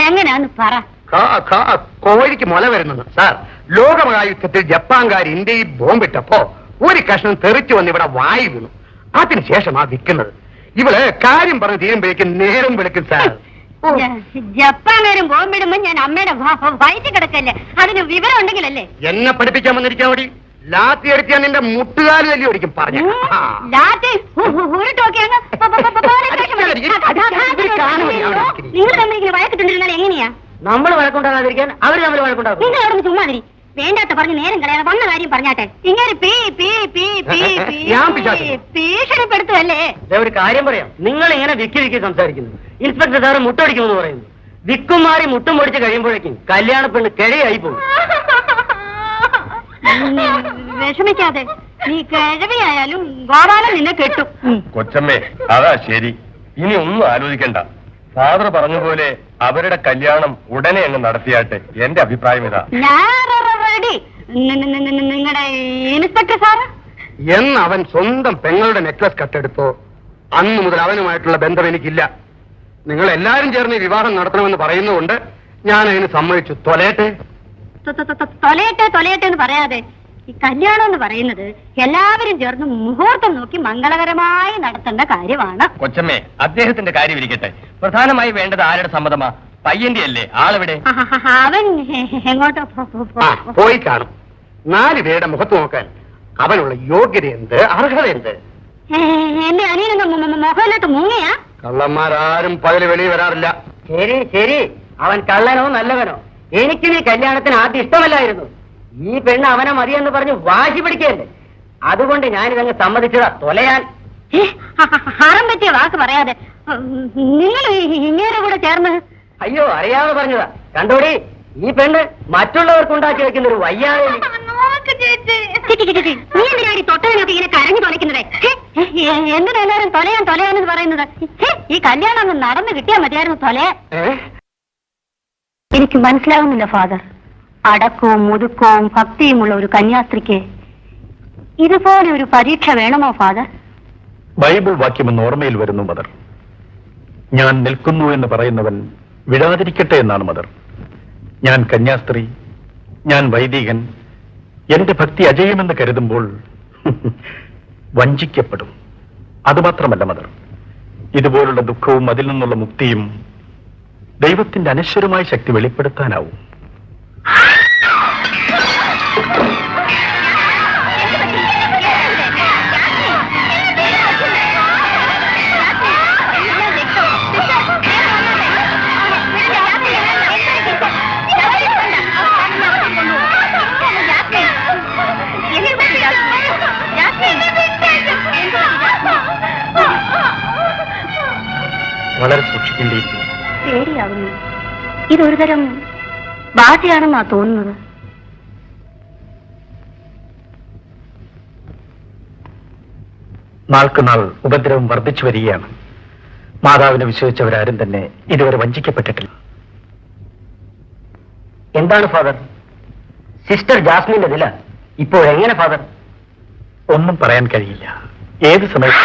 എങ്ങനെയാന്ന് പറ. കോഴിക്ക് മുല വരുന്നത് സാർ. ലോകമഹായുദ്ധത്തിൽ ജപ്പാൻകാർ ഇന്ത്യയിൽ ബോംബിട്ടപ്പോ ഒരു കഷ്ണം തെറിച്ചു വന്ന് ഇവിടെ വായു വീണു. അതിനുശേഷമാ വിൽക്കുന്നത്. ഇവള് കാര്യം പറഞ്ഞ് തീരുമ്പോഴേക്കും നേരം വിളിക്കും സാർ. ജപ്പാൻകാരും ബോംബിടുമ്പോ ഞാൻ അമ്മയുടെ വയറ്റിൽ കിടക്കല്ലേ? അതിന് വിവരം ഉണ്ടെങ്കിലല്ലേ? എന്നെ പഠിപ്പിക്കാൻ വന്നിരിക്കാൻ കൂടി ലാത്തി അടിച്ചാൽ നിന്റെ മുട്ടുകാല് തല്ലി ഓടിക്കും പറഞ്ഞു. നിങ്ങൾ തമ്മിൽ വഴക്കിട്ടുണ്ടിരുന്നാൽ എങ്ങനെയാ? നമ്മൾ വഴക്കുണ്ടാകാതിരിക്കാൻ അവർ തമ്മിൽ വഴക്കുണ്ടാകും. നിങ്ങൾ അവിടെ ചുമ്മാതിരി. വേണ്ടാത്ത പറഞ്ഞ് നേരം കളയാതെ വന്ന കാര്യം പറഞ്ഞാട്ടെ. ഇങ്ങനെ ഭീഷണിപ്പെടുത്തുമല്ലേ? ഒരു കാര്യം പറയാം. നിങ്ങൾ ഇങ്ങനെ വിക്കി വിക്കി സംസാരിക്കുന്നു. ഇൻസ്പെക്ടർ സാറ് മുട്ടടിക്കുമെന്ന് പറയുന്നു. വിക്കുമാറി മുട്ടും പൊടിച്ച് കഴിയുമ്പോഴേക്കും കല്യാണ പെണ്ണ് കിഴയായി പോകും. വിഷമിക്കാതെ. നീ കിഴവിയായാലും ഗോപാലൻ നിന്നെ കെട്ടും. കൊച്ചമ്മേ, അതാ ശരി. ഇനി ഒന്നും ആലോചിക്കണ്ട. ഫാദർ പറഞ്ഞ പോലെ അവരുടെ കല്യാണം ഉടനെ അങ്ങ് നടത്തിയാട്ടെ. എന്റെ അഭിപ്രായം ഇതാ. നിങ്ങളുടെ ഇൻസ്പെക്ടർ സാറ് എന്ന് അവൻ സ്വന്തം പെങ്ങളുടെ നെക്ലസ് കട്ടെടുത്തോ അന്ന് മുതൽ അവനുമായിട്ടുള്ള ബന്ധം എനിക്കില്ല. നിങ്ങൾ എല്ലാരും ചേർന്ന് ഈ വിവാഹം നടത്തണമെന്ന് പറയുന്നതുകൊണ്ട് ഞാൻ അതിന് സമ്മതിച്ചു. തൊലയട്ടെ തൊലയട്ടെ എന്ന് പറയാതെ, ഈ കല്യാണം എന്ന് പറയുന്നത് എല്ലാവരും ചേർന്ന് മുഹൂർത്തം നോക്കി മംഗളകരമായി നടത്തേണ്ട കാര്യമാണ്. കൊച്ചമ്മേ, അദ്ദേഹത്തിന്റെ കാര്യം ഇരിക്കട്ടെ. പ്രധാനമായി വേണ്ടത് ആരുടെ സമ്മതമാ? പയ്യന്റെ അല്ലേ? ആളെവിടെ? അവൻ എങ്ങോട്ടോ പോയി കാണും. 4 പേരുടെ മുഖത്ത് നോക്കാൻ അവനുള്ള യോഗ്യത എന്ത്, അർഹത എന്ത്? എന്റെ അനിയനെന്താ മുഖമില്ലാത്ത മൂങ്ങയാ? കള്ളന്മാരാരും പകല് വെളിയിൽ വരാറില്ല. ശരി ശരി, അവൻ കള്ളനോ നല്ലവനോ, എനിക്ക് നീ കല്യാണത്തിന് ആദ്യം ഇഷ്ടമല്ലായിരുന്നു. ഈ പെണ്ണ് അവനെ മതിയെന്ന് പറഞ്ഞ് വാശി പിടിക്കല്ലേ. അതുകൊണ്ട് ഞാനിതങ്ങ് സമ്മതിച്ചതാ തൊലയാൻ. ഹറം പറ്റിയ വാക്ക് പറയാതെ നിങ്ങൾ ഇങ്ങേരെ കൂടെ ചേർന്ന്. അയ്യോ, അറിയാതെ പറഞ്ഞതാ. കണ്ടോടി, ഈ പെണ്ണ് മറ്റുള്ളവർക്ക് ഉണ്ടാക്കി വെക്കുന്ന ഒരു വയ്യാതെ. നീ എന്തിനാടി തൊട്ടതിനൊക്കെ ഇങ്ങനെ കരഞ്ഞു തൊലയ്ക്കുന്നത്? എന്തിനാ എല്ലാവരും തൊലയാന്ന് പറയുന്നത്? ഈ കല്യാണം ഒന്ന് നടന്നു കിട്ടിയാൽ മതിയായിരുന്നു തൊലയാൻ. എനിക്ക് മനസ്സിലാവുന്നില്ല ഫാദർ. അടക്കവും മുതുക്കവും ഭക്തിയുമുള്ള ഒരു കന്യാസ്ത്രീക്ക് ഇതുപോലെ ഒരു പരീക്ഷ വേണമോ ഫാദർ? ബൈബിൾ വാക്യമെന്ന് ഓർമ്മയിൽ വരുന്നു മദർ. ഞാൻ നിൽക്കുന്നു എന്ന് പറയുന്നവൻ വിടാതിരിക്കട്ടെ എന്നാണ് മദർ. ഞാൻ കന്യാസ്ത്രീ, ഞാൻ വൈദികൻ, എന്റെ ഭക്തി അജയമെന്ന് കരുതുമ്പോൾ വഞ്ചിക്കപ്പെടും. അതുമാത്രമല്ല മദർ, ഇതുപോലുള്ള ദുഃഖവും അതിൽ നിന്നുള്ള മുക്തിയും ദൈവത്തിന്റെ അനശ്വരമായ ശക്തി വെളിപ്പെടുത്താനാവും. വളരെ സൂക്ഷിക്കേണ്ടിയിരിക്കുന്നു. പേടിയാവുന്നു. ഇതൊരു തരം ബാധയാണെന്നാ തോന്നുന്നത്. നാൾക്കുനാൾ ഉപദ്രവം വർദ്ധിച്ചു വരികയാണ്. മാതാവിനെ വിശ്വസിച്ചവരാരും തന്നെ ഇതുവരെ വഞ്ചിക്കപ്പെട്ടിട്ടില്ല. എന്താണ് ഫാദർ? സിസ്റ്റർ ജാസ്മിന്റെ നില ഇപ്പോൾ എങ്ങനെ ഫാദർ? ഒന്നും പറയാൻ കഴിയില്ല. ഏത് സമയത്ത്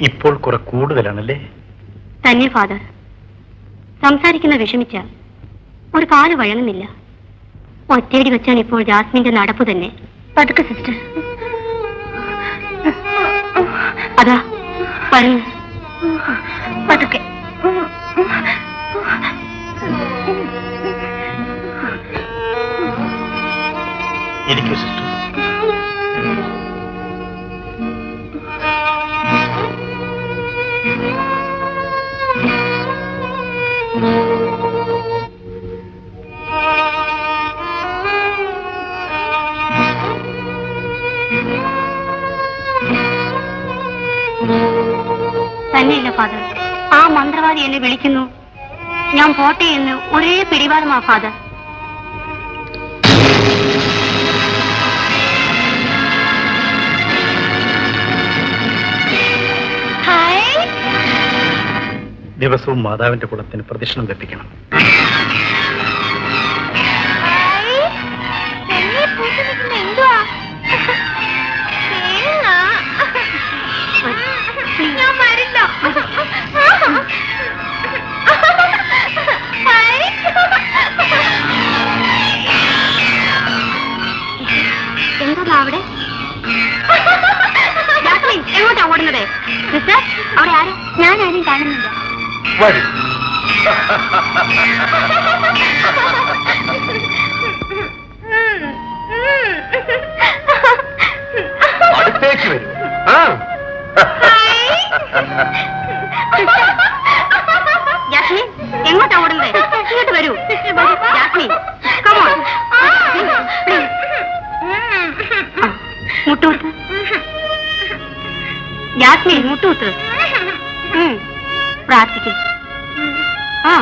ഇപ്പോൾ കുറെ കൂടുതലാണല്ലേ? തന്നെ ഫാദർ. സംസാരിക്കുന്ന വിഷമിച്ച ഒരു കാല് വഴങ്ങുന്നില്ല. ഒറ്റയടി വെച്ചാണ് ഇപ്പോൾ ജാസ്മിന്റെ നടപ്പ് തന്നെ. പതുക്കെ സിസ്റ്റർ. അതാ പറഞ്ഞു. പതുക്കെ. ഇരിക്കൂ സിസ്റ്റർ. തന്നെയല്ല ഫാദർ, ആ മന്ത്രവാദി എന്നെ വിളിക്കുന്നു. ഞാൻ പോട്ടെ എന്ന് ഒരേ പിടിവാദമാ ഫാദർ. ദിവസവും മാതാവിന്റെ കുളത്തിന് പ്രദക്ഷിണം ലഭിക്കണം. എന്താ അവിടെ? എങ്ങോട്ടാ ഓടുന്നത് സിസ്റ്റർ? അവിടെ ആരും? ഞാൻ ആരും കാണുന്നില്ല. അടുത്തേക്ക് വരും. ജാസ്മിൻ, എങ്ങോട്ടാ ഓടുന്നത്? ഇങ്ങോട്ട് വരൂ. Jasmine, come on. മുട്ടൂത്ത്. ജാസ്മിൻ, മുട്ടൂത്ത്. പ്രാർത്ഥിക്കും. ആ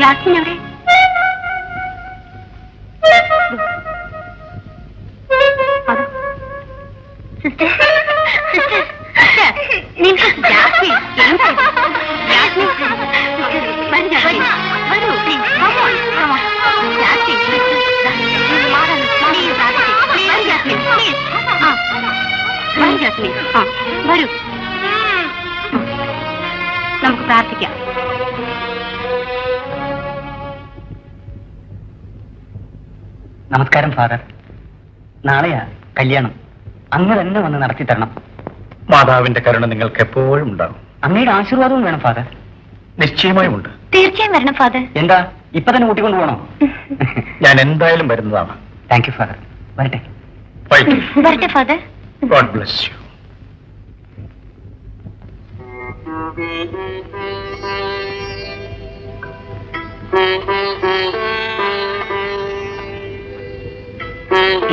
ജാസ്മിൻ എവിടെ? സിസ്റ്റർ, സിസ്റ്റർ, സിസ്റ്റർ, നിങ്ങൾക്ക് ജാസ്മിൻ എന്താ? ജാസ്മിൻ, വരൂ, പ്ലീസ്, കമോൺ, കമോൺ. ജാസ്മിൻ, മാറാൻ, പ്ലീസ്, പ്ലീസ്, ജാസ്മിൻ, പ്ലീസ്. ആ, വരൂ ജാസ്മിൻ, ആ, വരൂ. നമുക്ക് പ്രാർത്ഥിക്കാം. നമസ്കാരം ഫാദർ. നാളെയാ കല്യാണം. അന്ന് തന്നെ വന്ന് നടത്തി തരണം. മാതാവിന്റെ കരുണ നിങ്ങൾക്ക് എപ്പോഴും ഉണ്ടാകും. അങ്ങയുടെ ആശീർവാദവും വേണം ഫാദർ. നിശ്ചയമായും ഉണ്ട്. തീർച്ചയായും വരണം ഫാദർ. എന്താ ഇപ്പൊ തന്നെ കൂട്ടിക്കൊണ്ടു പോകണോ? ഞാൻ എന്തായാലും വരുന്നതാണ്. Thank you father. വരട്ടെ. വരട്ടെ ഫാദർ. God bless you.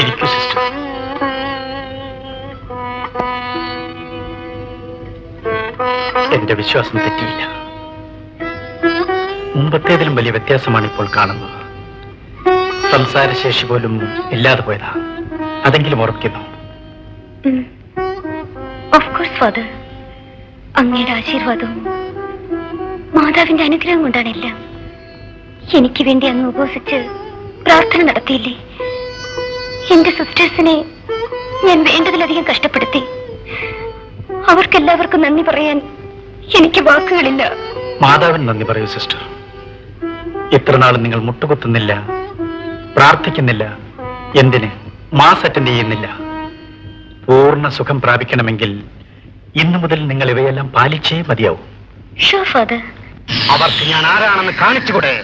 ഇരിക്കൂ സിസ്റ്റർ. എന്റെ വിശ്വാസം തെറ്റിയില്ല. മുമ്പത്തേതിലും വലിയ വ്യത്യാസമാണ് ഇപ്പോൾ കാണുന്നത്. സംസാരശേഷി പോലും ഇല്ലാതെ പോയതാ. അതെങ്കിലും ഓർക്കുന്നു. Of course father. അങ്ങയുടെ ആശീർവാദവും മാതാവിന്റെ അനുഗ്രഹം കൊണ്ടാണെല്ലാം. എനിക്ക് വേണ്ടി അങ്ങ് ഉപവസിച്ച് പ്രാർത്ഥന നടത്തിയില്ലേ? എന്റെ സിസ്റ്റേഴ്സിനെ ഞാൻ വേണ്ടതിലധികം കഷ്ടപ്പെടുത്തി. അവർക്കെല്ലാവർക്കും നന്ദി പറയാൻ എനിക്ക് വാക്കുകളില്ല. മാതാവിന് നന്ദി പറയൂ സിസ്റ്റർ. ഇത്ര നാളും നിങ്ങൾ മുട്ടുകുത്തുന്നില്ല, പ്രാർത്ഥിക്കുന്നില്ല. എന്തിന്? മാസ് അറ്റൻഡ് ചെയ്യുന്നില്ല. പൂർണ്ണ സുഖം പ്രാപിക്കണമെങ്കിൽ ഇന്നു മുതൽ നിങ്ങൾ ഇവയെല്ലാം പാലിച്ചേ മതിയാവും. ഫാദർ. അവർക്ക് ഞാൻ ആരാണെന്ന് കാണിച്ചുകൂടെ?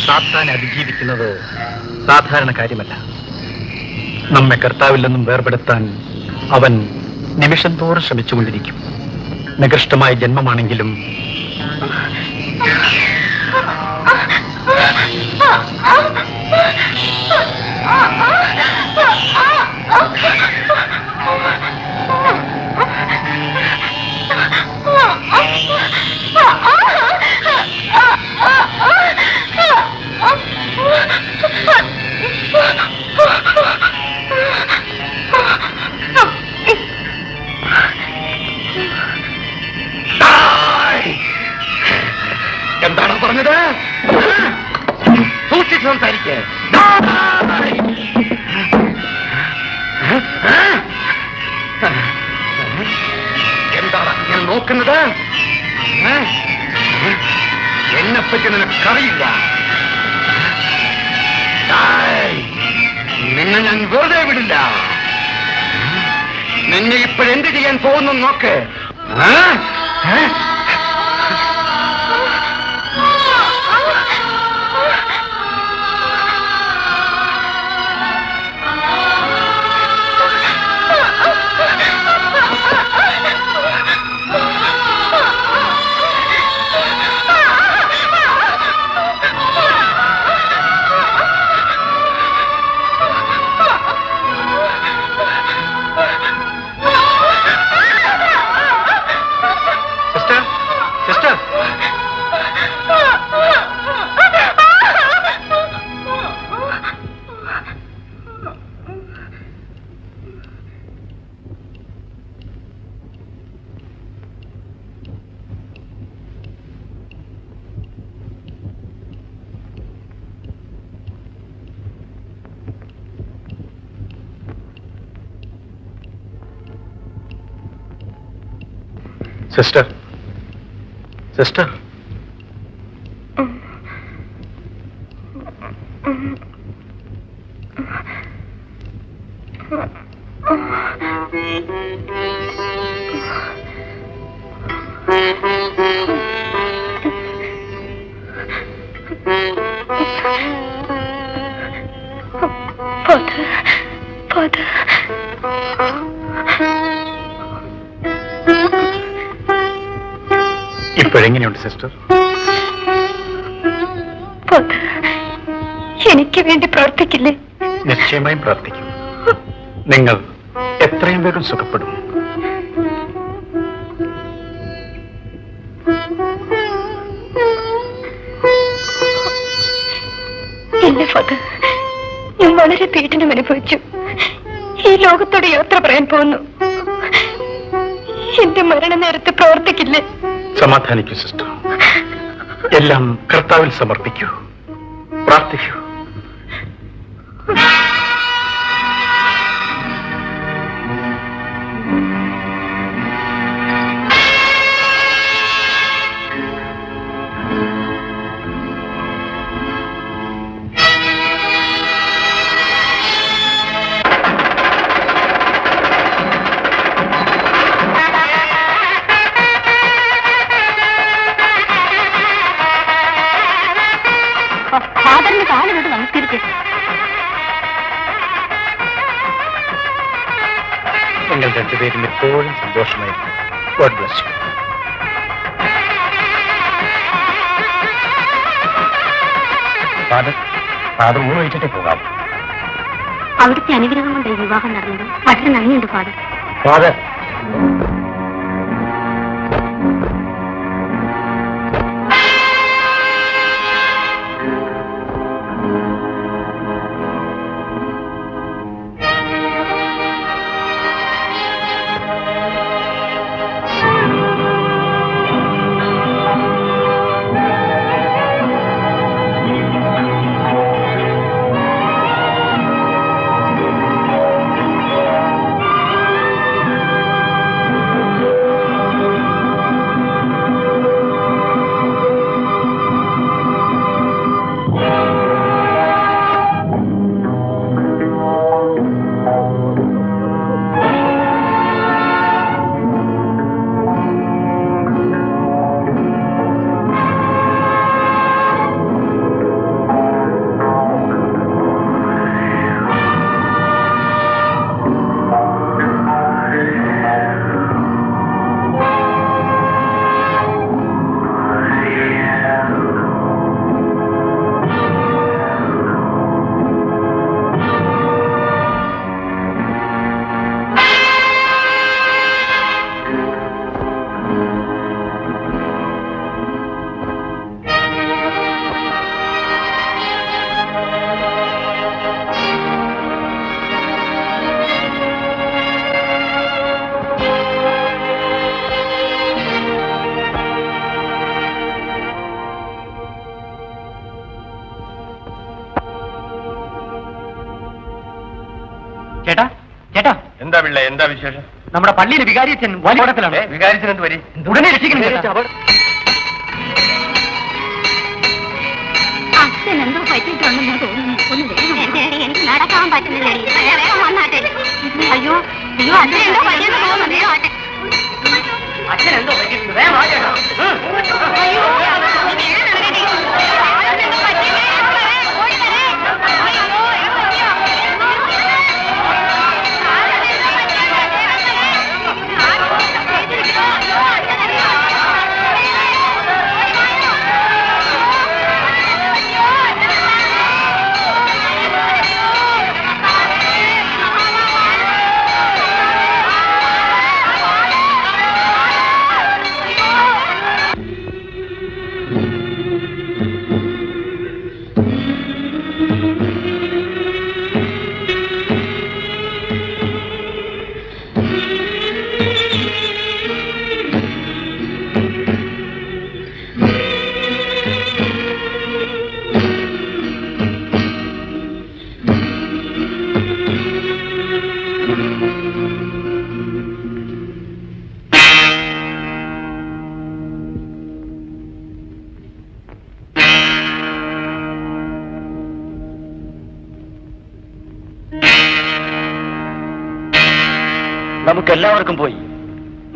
സാത്താനെ അതിജീവിക്കുന്നത് സാധാരണ കാര്യമല്ല. നമ്മെ കർത്താവിൽ നിന്നും വേർപെടുത്താൻ അവൻ നിമിഷം തോറും ശ്രമിച്ചുകൊണ്ടിരിക്കും. നികൃഷ്ടമായ ജന്മമാണെങ്കിലും എന്താണ് പറഞ്ഞത്? സൂക്ഷിച്ച് സംസാരിക്കേ. എന്താണ് ഞാൻ നോക്കുന്നത്? എന്നെപ്പറ്റി നിനക്കറിയില്ല. നിന്നെ ഞാൻ വെറുതെ വിടില്ല. നിന്നെ ഇപ്പോഴെന്ത് ചെയ്യാൻ പോകുന്നു നോക്ക്. സിസ്റ്റർ, സിസ്റ്റർ, ഇപ്പോഴെങ്ങനെയുണ്ട് സിസ്റ്റർ? എനിക്ക് വേണ്ടി പ്രാർത്ഥിക്കില്ലേ? നിശ്ചയമായും പ്രാർത്ഥിക്കും. നിങ്ങൾ എത്രയും വേഗം സുഖപ്പെടും. ഇല്ല ഫാദർ, ഞാൻ വളരെ പീഡനം അനുഭവിച്ചു. ഈ ലോകത്തോട് യാത്ര പറയാൻ പോകുന്നു. എന്റെ മരണനേരത്ത് പ്രവർത്തിക്കില്ലേ? സമാധാനിക്കൂ സിസ്റ്റർ. എല്ലാം കർത്താവിൽ സമർപ്പിക്കൂ, പ്രാർത്ഥിക്കൂ. ഫാദറിന്റെ കാലുകൊണ്ട് നമസ്കരിക്കട്ടെ. നിങ്ങൾ രണ്ടുപേരും എപ്പോഴും സന്തോഷമായിരിക്കും. God bless you. ഫാദർ ഊണ് കഴിച്ചിട്ടേ പോകാം. അവിടുത്തെ അനുഗ്രഹം കൊണ്ട് ഈ വിവാഹം നടന്നത് വളരെ നന്ദിയുണ്ട് ഫാദർ. ഫാദർ, എന്താ പിള്ള, എന്താ വിശേഷം? നമ്മുടെ പള്ളിയിലെ വികാരിയച്ഛൻ വലിയ വികാരിച്ചൻ എന്ത് വരി? ഉടനെ രക്ഷിക്കണം. അച്ഛൻ എന്തോ പറ്റിയിട്ടുണ്ടെന്ന് തോന്നുന്നു. ഒന്ന് വേഗം എനിക്ക് നടക്കാൻ പറ്റുന്നില്ല. വേഗം വന്നാട്ടെ. അയ്യോ അയ്യോ അച്ഛൻ എന്തോ പറ്റിയെന്ന് തോന്നുന്നു. വേഗം ആട്ടെ. അച്ഛൻ എന്തോ പറ്റിയിട്ടുണ്ട്, വേഗം വാ ചേട്ടാ. അയ്യോ വേഗം നടക്കട്ടെ. ആളെന്തോ പറ്റി. വേഗം വരെ, ഓടി വരെ. അയ്യോ നമുക്കെല്ലാവർക്കും പോയി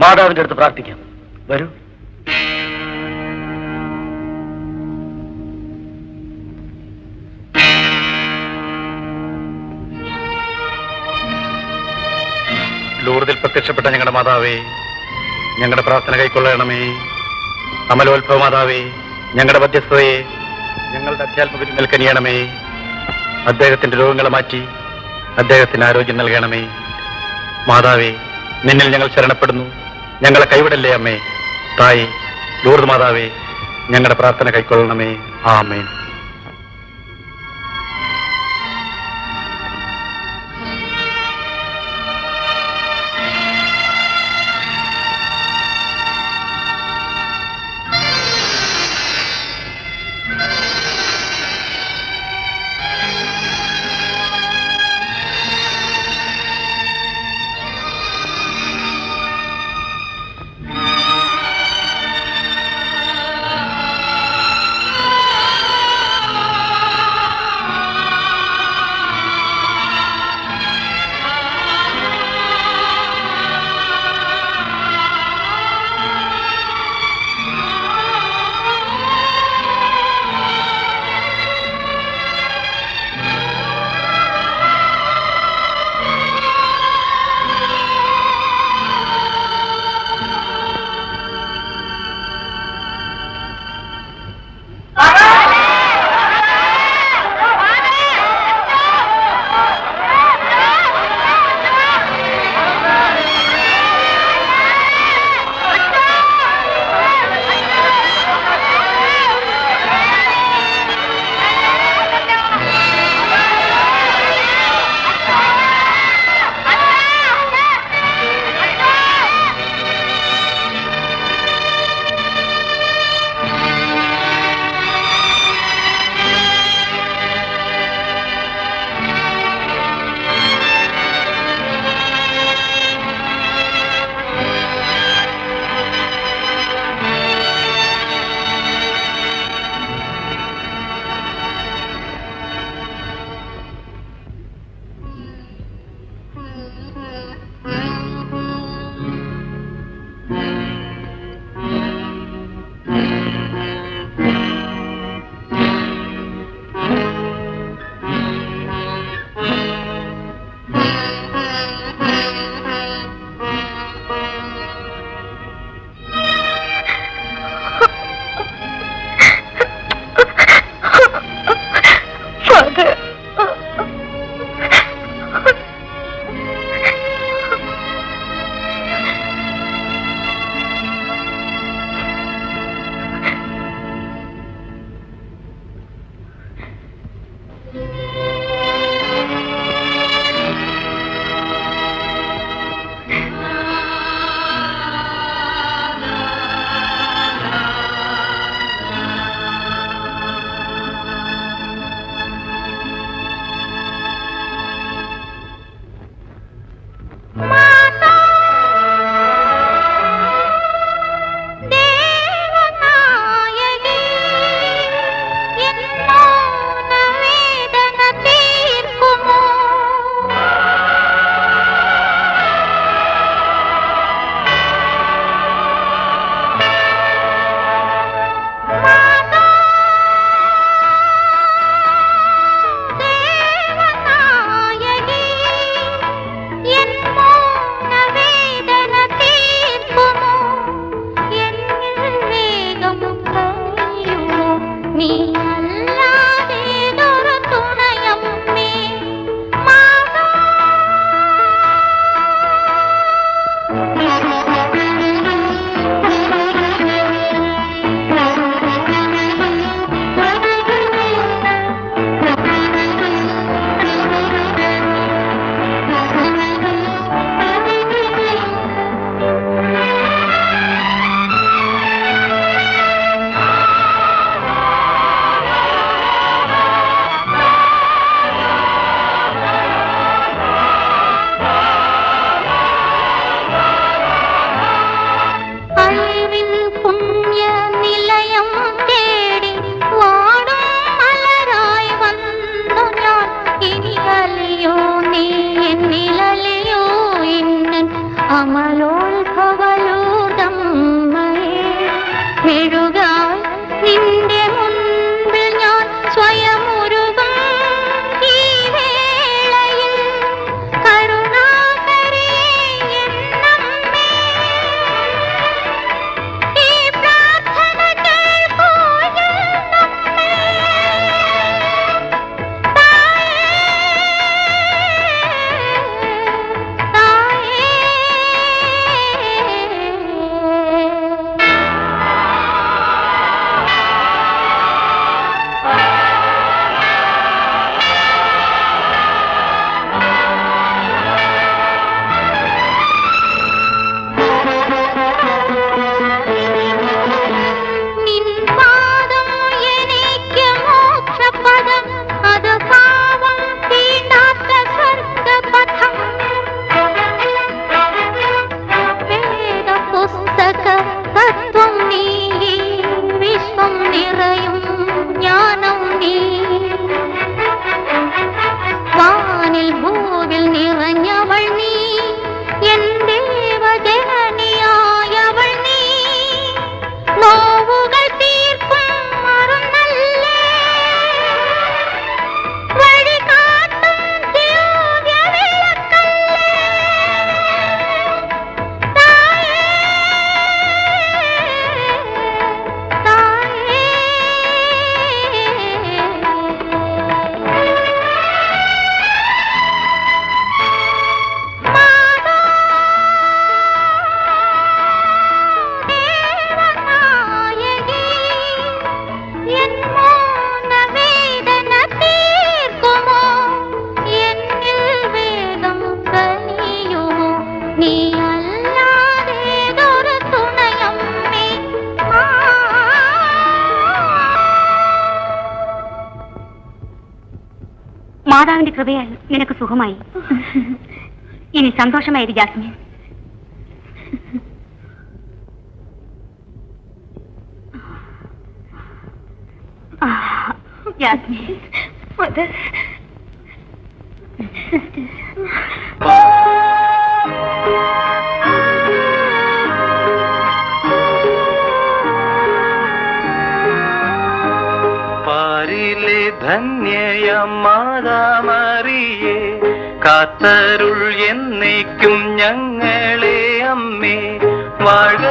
മാതാവിന്റെ അടുത്ത് പ്രാർത്ഥിക്കാം. വരൂ. ലൂർദിൽ പ്രത്യക്ഷപ്പെട്ട ഞങ്ങളുടെ മാതാവേ, ഞങ്ങളുടെ പ്രാർത്ഥന കൈക്കൊള്ളണമേ. അമലോത്ഭവ മാതാവേ, ഞങ്ങളുടെ മധ്യസ്ഥതയെ ഞങ്ങളുടെ അധ്യാത്മ കനിയണമേ. അദ്ദേഹത്തിന്റെ രോഗങ്ങളെ മാറ്റി അദ്ദേഹത്തിന് ആരോഗ്യം നൽകണമേ. മാതാവേ, നിന്നിൽ ഞങ്ങൾ ശരണപ്പെടുന്നു. ഞങ്ങളെ കൈവിടല്ലേ അമ്മേ. തായേ, ലൂർദ് മാതാവേ, ഞങ്ങളുടെ പ്രാർത്ഥന കൈക്കൊള്ളണമേ. ആമേൻ. കമലോത്ഭവലൂർദമ്മയെ മെഴുകാൻ നിന്റെ മുൻപിൽ ഞാൻ സ്വയം ഉരുകും ഈ വേളയിൽ കരുണാകരേ എന്നമ്മേ ഈ പ്രാർത്ഥന കേൾക്കൂ എന്നമ്മേ മാതാവിന്റെ കൃപയാൽ നിനക്ക് സുഖമായി. ഇനി സന്തോഷമായിരി ജാസ്മിൻ. ജാസ്മിൻ പാരിലെ ധന്യയ മാതാമറിയേ കാത്തരുൾ എന്നേക്കും ഞങ്ങളെ അമ്മേ വാഴ